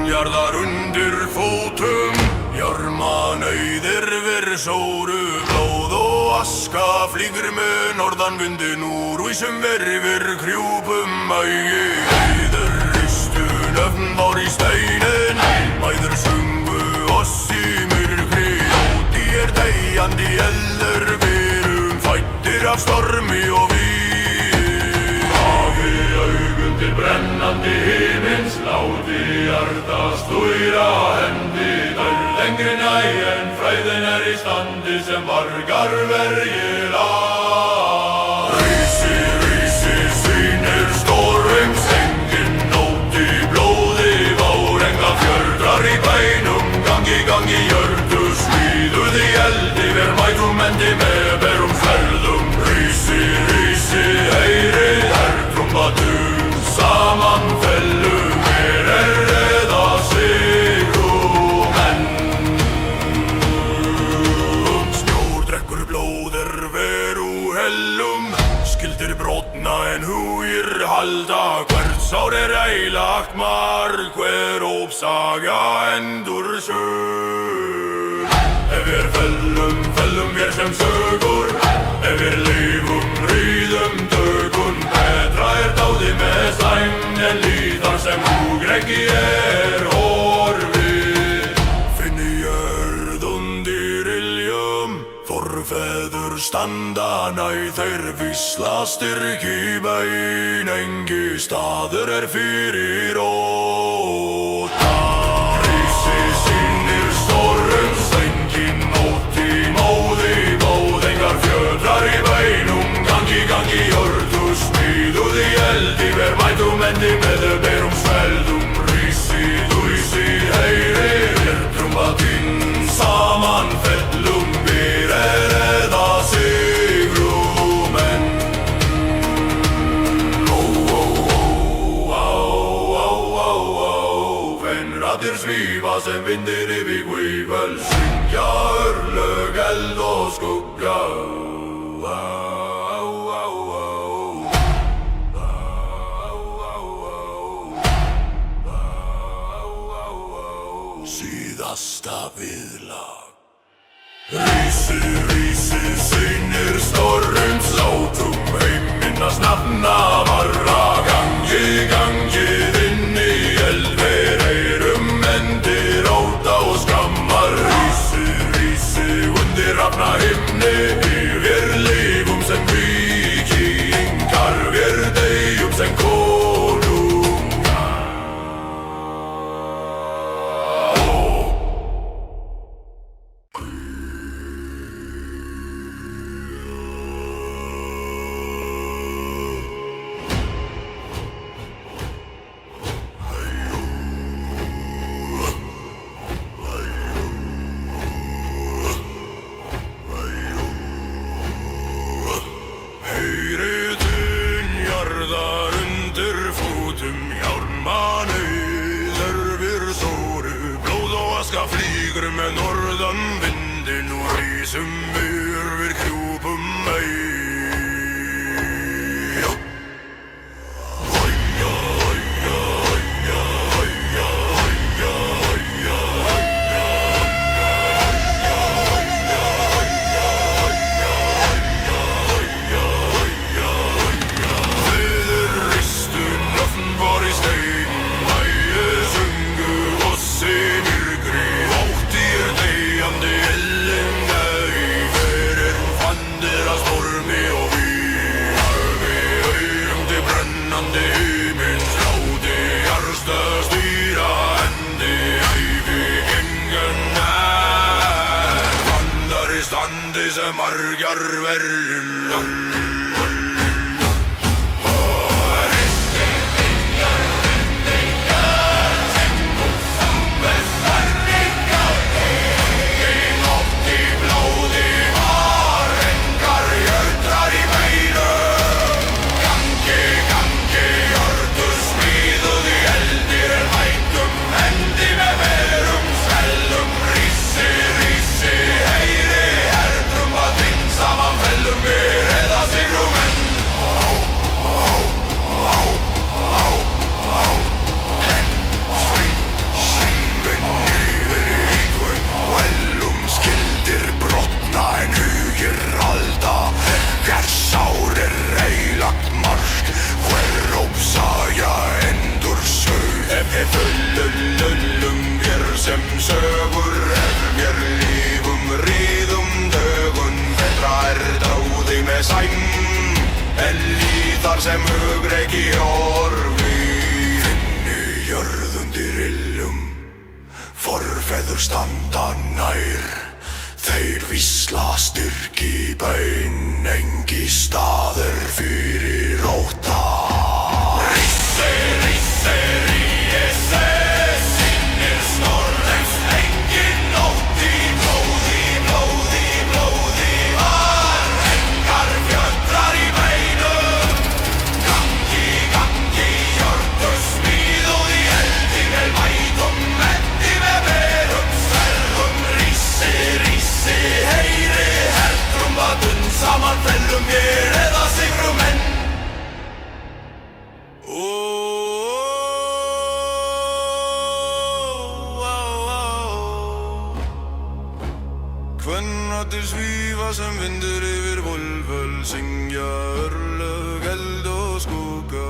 Jarðar undir fótum, jarman auðir ver sóru. Blóð og aska flýgur með norðanvindin úr vísum verfir krjúpum ægi. Heiður ristu nöfn var í steinin, mæður sungu oss í myrkri. Óti deyjandi eldur, verum fæddir af stormi og vín. Hafi augun til brennandi himins, láti hjartast úra hendi. Lengri en fræðin í standi sem vargar verið land. Rísi, sýnir storms, engin nótt í blóði vár. Enga fjördrar í beinum, gangi hjörtu smíðuð í eldi. Ver mætum endi með berum sverðum. Rísi, heyri trumbatund. Saman fellum mér eða sigrum enn. Snjór blóðir veru hellum. Skildir brotna en hugir halda. Hvert sár heilagt mark, hver ópsaga endur sög. Ef við fellum mér sem sögur, ef við lífum, ríðum, dögun. Betra dáði með sæmd en líf þar sem hugrekki horfið. Finni jörð undir iljum, forfeður standa standa næ, þeir visla styrki bæn, engi staður fyrir óta. Rísi sínir storrum stengin, nótt í móði, móðengar fjötrar í bænum, gangi jörðu smíðuð í eldi, ver mætum endi með berum sveldum. Rísi, dúsi, heyri, trumbatinn saman fellum, við eða sigrumenn. Kvenraddir svífa sem vindir yfir guðvel, syngja örlög, eld og skugga. Síðasta viðlag. Rísi, synir storrums, látum heiminnas nafna varra, gangið inn í elver, eyrum endir óta og skammar. Rísi, undir rafna himni, við lifum sem víkingar, við deyjum sem konungar. Flýgur með norðan vindin og rísum við krjúpum ei. Við ristu nöfn var í stein, ægir sungu ossi myrkri, óttir deyjandi ellinga í fyrir fandir að stormi og vír. Harfi aurum til brennandi himins, láti jarsta stýra hendi, æfi gengen vandar í standi sem margar verðum. Sem sögur mér lífum ríðum dögun, betra dáði með sæm en líðar sem hugreiki orfi. Finni jörðundir illum, forfeður standa nær, þeir vísla styrki bæn, engi staður fyrir óta. Rísi, rísi, saman fellum við eða sigrumenn. Kvenraddir svífa sem vindur yfir volvöl, syngja örlög, eld og skugga.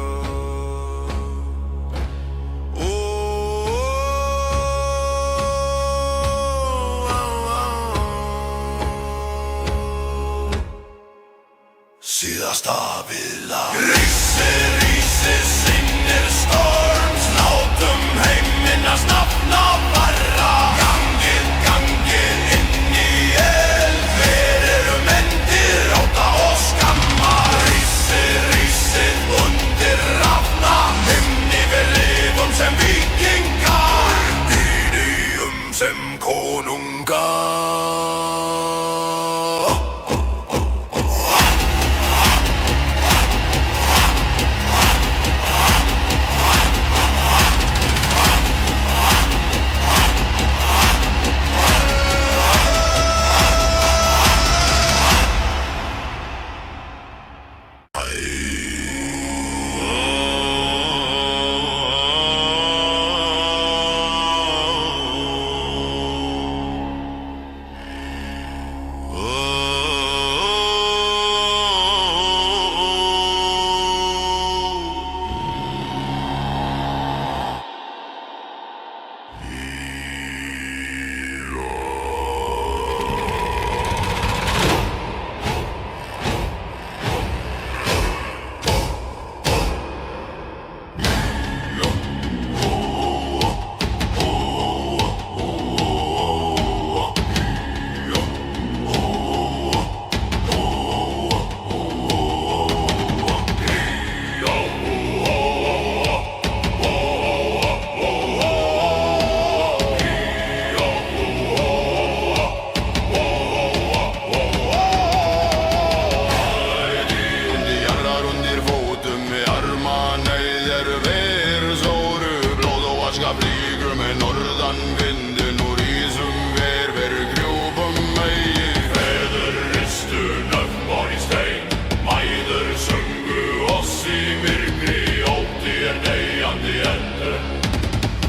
lifandi eldur.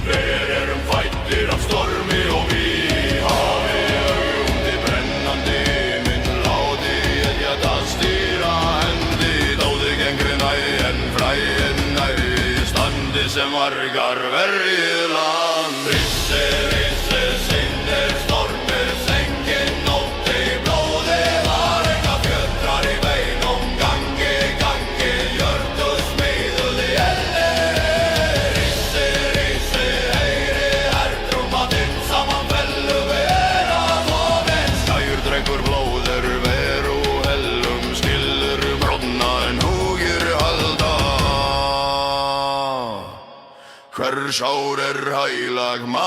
Við fæddir af stormi og við hafi augundir brennandi himinn. Láti etjast að stýra hendi, dáði gengri næ fræin næri, standi sem margar verið land. Risse, risse, sinnir stormir, sengin nótt í blóði var enga fjötrar í beinum. Gangi, gangi, hjörtu smíðuði elli. Risse, risse, heyri hertrúmatinn, saman fellu við að ofinn. Skæur drengur blóðir veru hellum, skilur brotna en hugir halda. Hver sár hælag mar,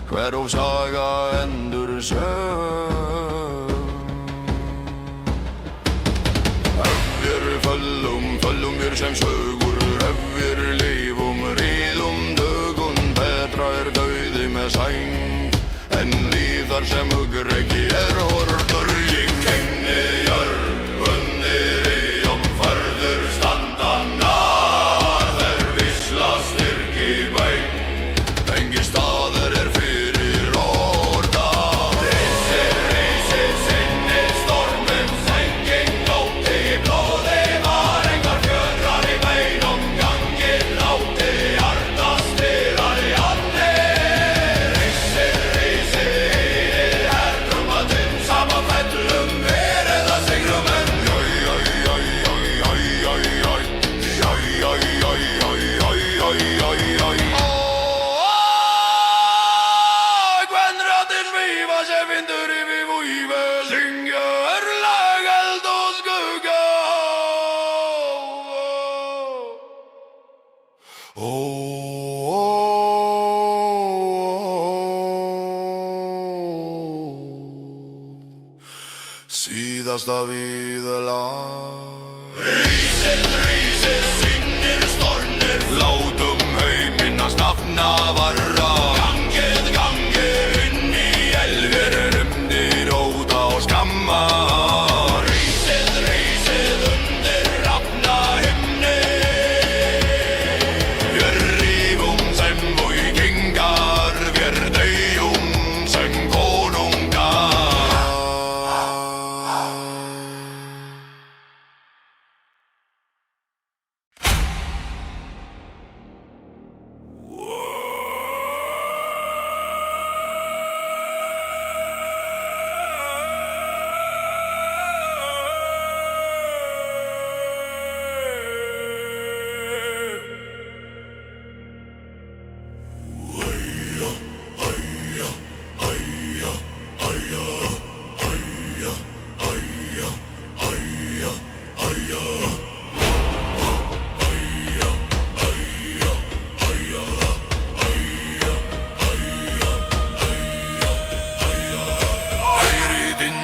hver saga endur söm. Ef föllum mér sem sögur, ef lífum ríðum dögun. Betra dauði með sæng en líf þar sem hugrekki horfður. Ég kenni jörg undir í færður standa nær, þeir visla styrki bæn. Engi staður fyrir orda. Risse, risse, sinni stormum, sengin nótt í blóði var engar fjötrar í beinum. Gangi láti hjartast styrrar í andi. Risse, risse, heyri hertrúmatinn, saman fellum verið að sigrum enn. Kvenratin svífa sem vindur yfir víve, syngja lag eld og skugga. Síðasta víðalag. Rísið, rísið, sinnir stormir, látum heiminn að stafna varra. Gangið, gangið, inn í elfir, rumdir óta og skamma. Rísið, rísið, undir rafna himni. Við rífum sem víkingar, við deyjum sem konungar.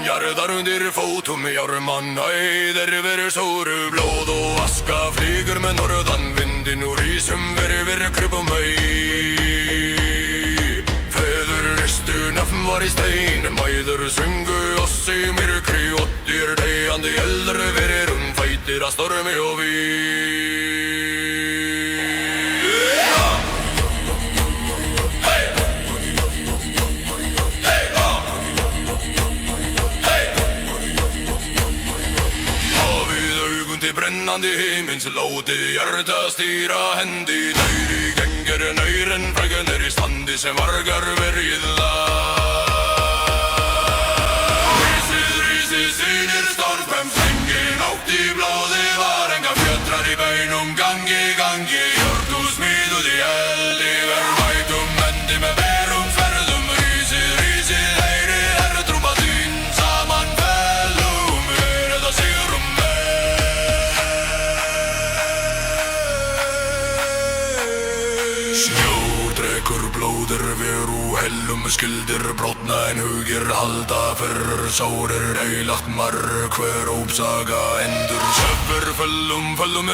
Jarðar undir fótum jármann, æðir verið sóru. Blóð og aska flýgur með norðan vindin, úr ísum verið krupum Feður ristu nafn var í stein, mæður sungu oss í myrkri. Åttir deyjandi eldur verið fættir að stormi og brennandi himins, láti hjarta stýra hendi. Næri gengir næren frægir í standi sem vargar verið lag. Rísið, rísið, sinnir stormum, sengin nótt í blóði var enga fjötrar í beinum. Gangi, gangi, hjörtu smíðuð í eldi, mætum endi með verum sverðum. Rísið, rísið, heyri hertrúmatinn, saman fellum verið að sigrum. Snjór drekur blóðir veru hellum, skildir brotna en hugir halda. Fyrir sárir eilagt marg, hver ópsaga endur. Söfur föllum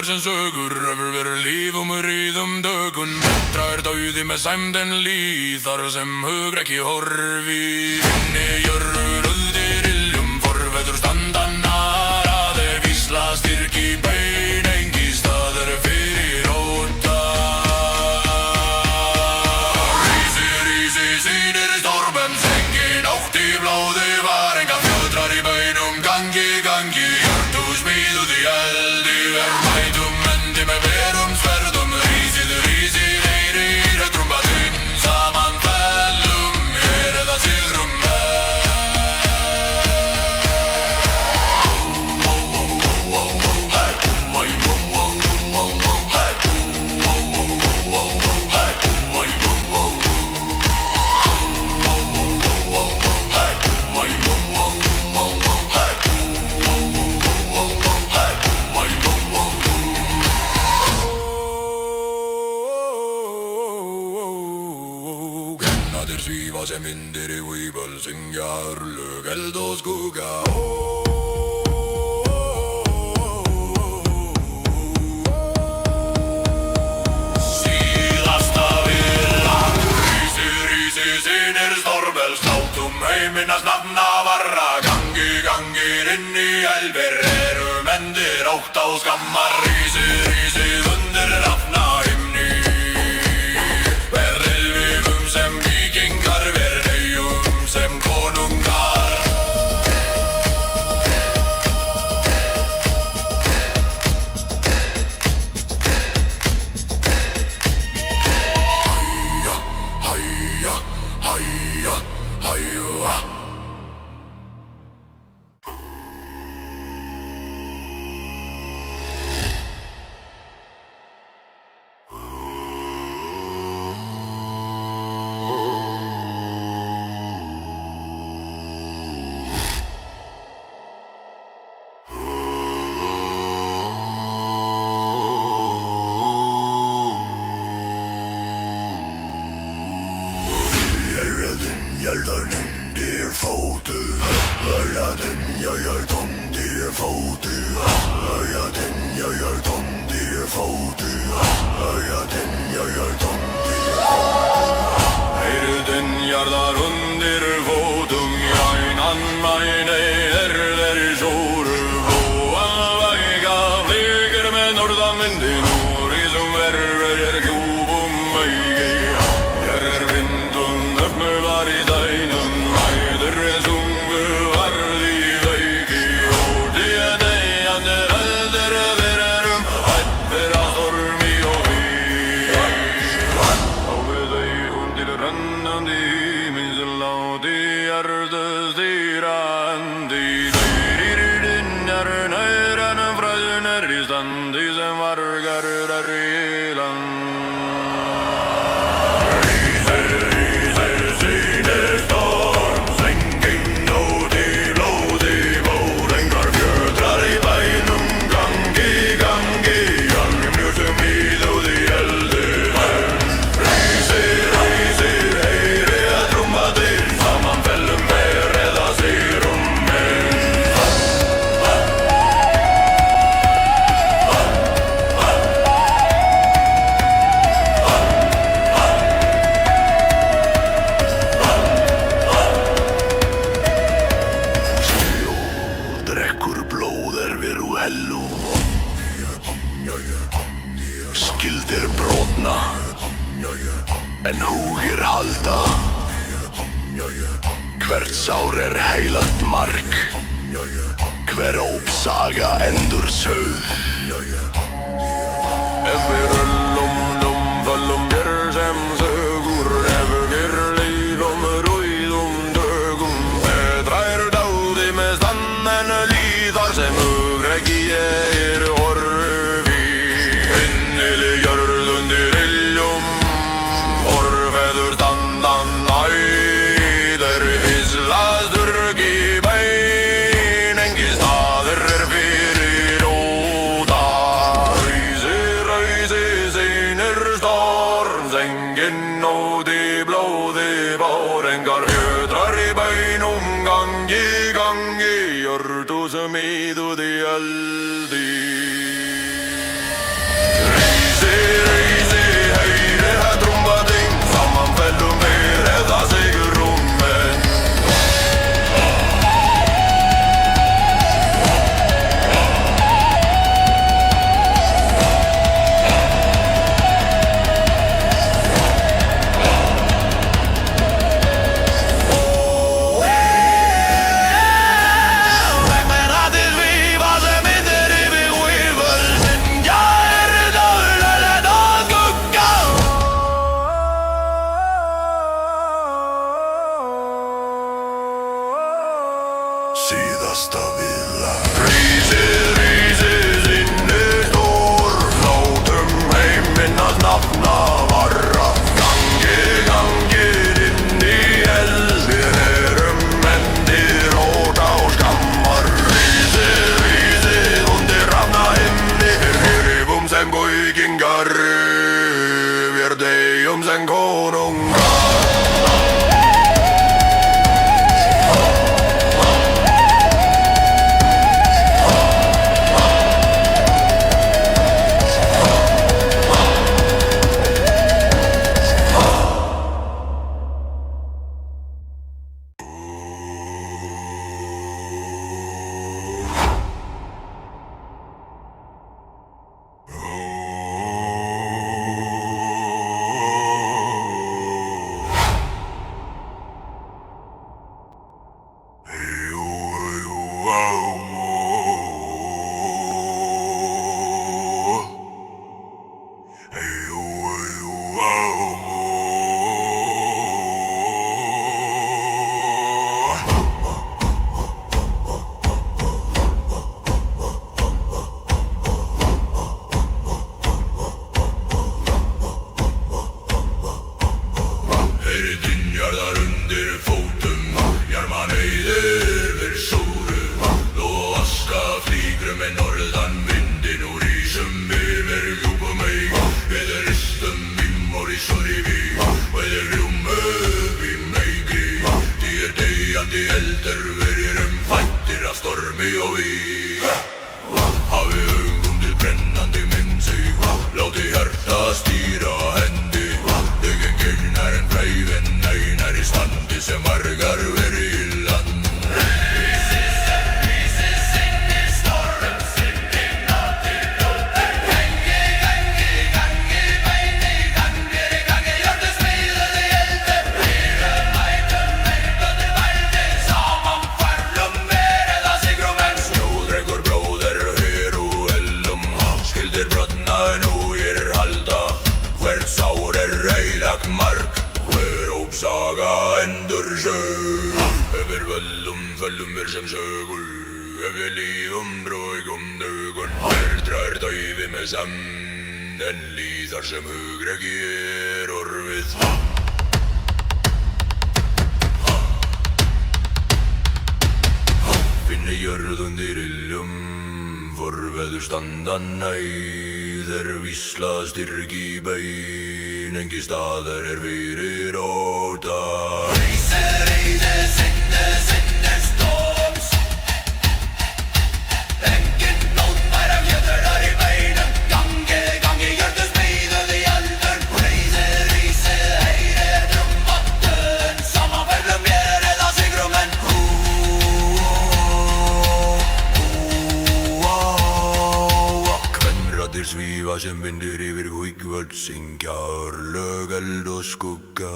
sem sögur, öfur verið lífum ríðum dögun. Betra dauði með sæmd en líð, þar sem hugrekki horfi. Inni jörgur uldir iljum, forveður standa nara. Þeir vísla styrki bein see mind eri võibõl syngja örlögeldos kuga Siilasta villan riisi siiners torvels nautum ei minnas navna varra kangi rinni älvereeru mändi rauhtaus kammar riisi under rafna himni verrelvi vumsem vikingar verrejumsem konungar Haija, haija, haija Jälden der foute Jälden jälden der foute Jälden jälden der foute Jälden jälden Eirden jardar under fotum Jainan meine erder sore Voavaiga flyger med nordanvinden Orisum verver kubum meige Järvintun öppmövar i dainum Maider sungu vardi veiki Ordia deiander elder vererum Ættera stormi og vi Áveðei undir rennandi Minnsláti jarðus dýrandi Dýririnn nöyranum fræðunar í standi sem vargar í land Skildir brotna En hugir halda Hvert sár heilagt mark Hver ópsaga endur sögð Eftir öllum föllum björ sem sögur Eftir lífum rúðum dögum Betra dáði með stann en líðar sem hugregi horfi Innileg jörð undir iljum Orfeður standan æðir Íslasturg í bein Engi staður fyrir óta Kulder brotna nujer halda Hvert sár reilak mark Hver ópsaga endur sög Över völlum sem sögur Över lífum bróigum dögun Drar dæfi með samn En líðar sem hugreki orfið Finni jörð undir iljum Forveður standa næð vísla styrk í bein Engi staðar fyrir óta Reiði, sinne stóms Engin nót bær af jöðrar í beinum Gangi, jörðu smíðuð í aldur Rísi, heyri drömmattun Samanferðum mér eða sigrum en Kvenradir svífa sem vindur yfir húikvöld Syngja örlög, eld og skugga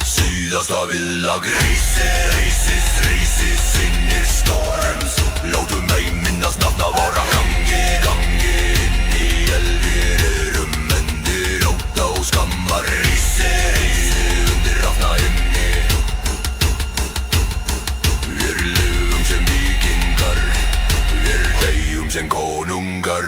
Síðasta vilja Rísi, sinnir storms Látum ei minnast nafna vara Gangi inn í elvirum Endir óta og skammar Rísi undir rafna himni Vér lifum sem vikingar Vér deyjum sem konungar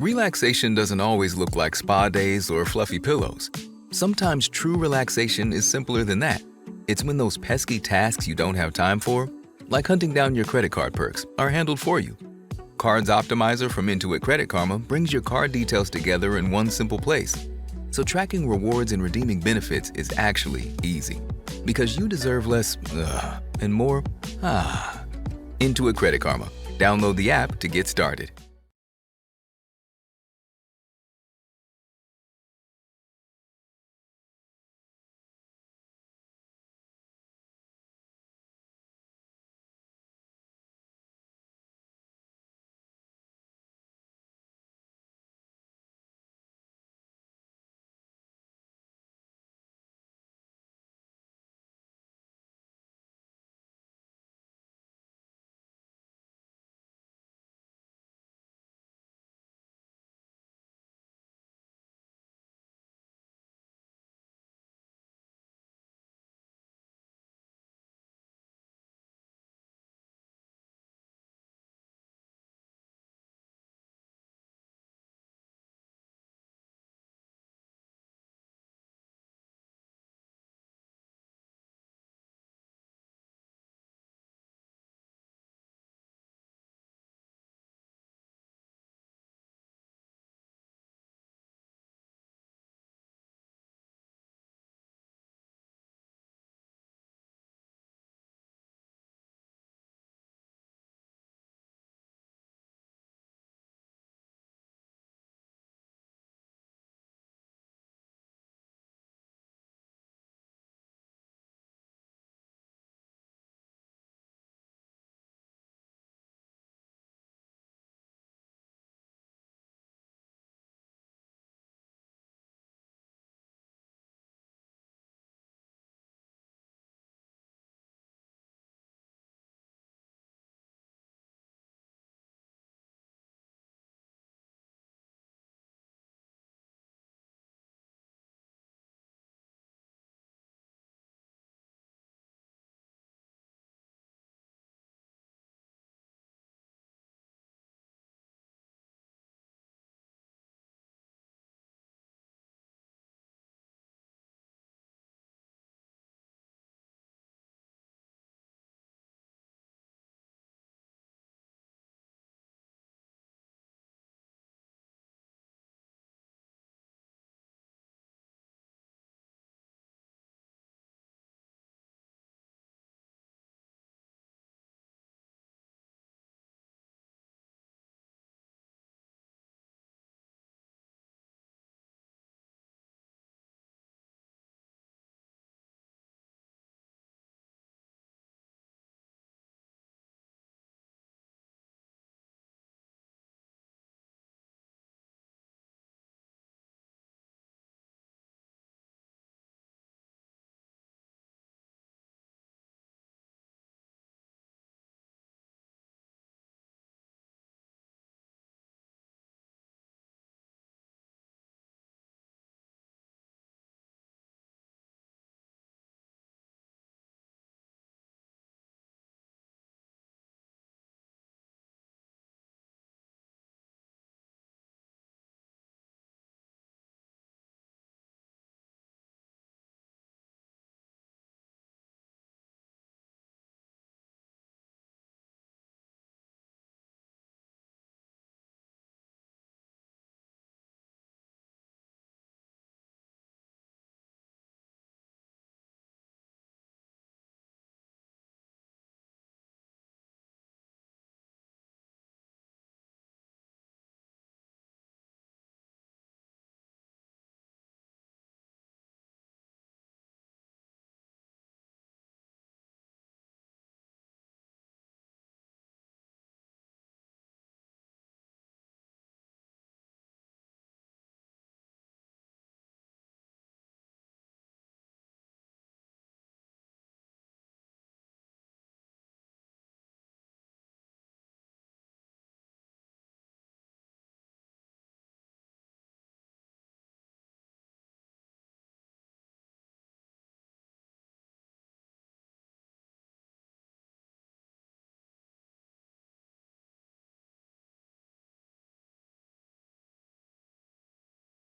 Relaxation doesn't always look like spa days or fluffy pillows. Sometimes true relaxation is simpler than that. It's when those pesky tasks you don't have time for, like hunting down your credit card perks, are handled for you. Cards Optimizer from Intuit Credit Karma brings your card details together in one simple place. So tracking rewards and redeeming benefits is actually easy. Because you deserve less and more Intuit Credit Karma. Download the app to get started.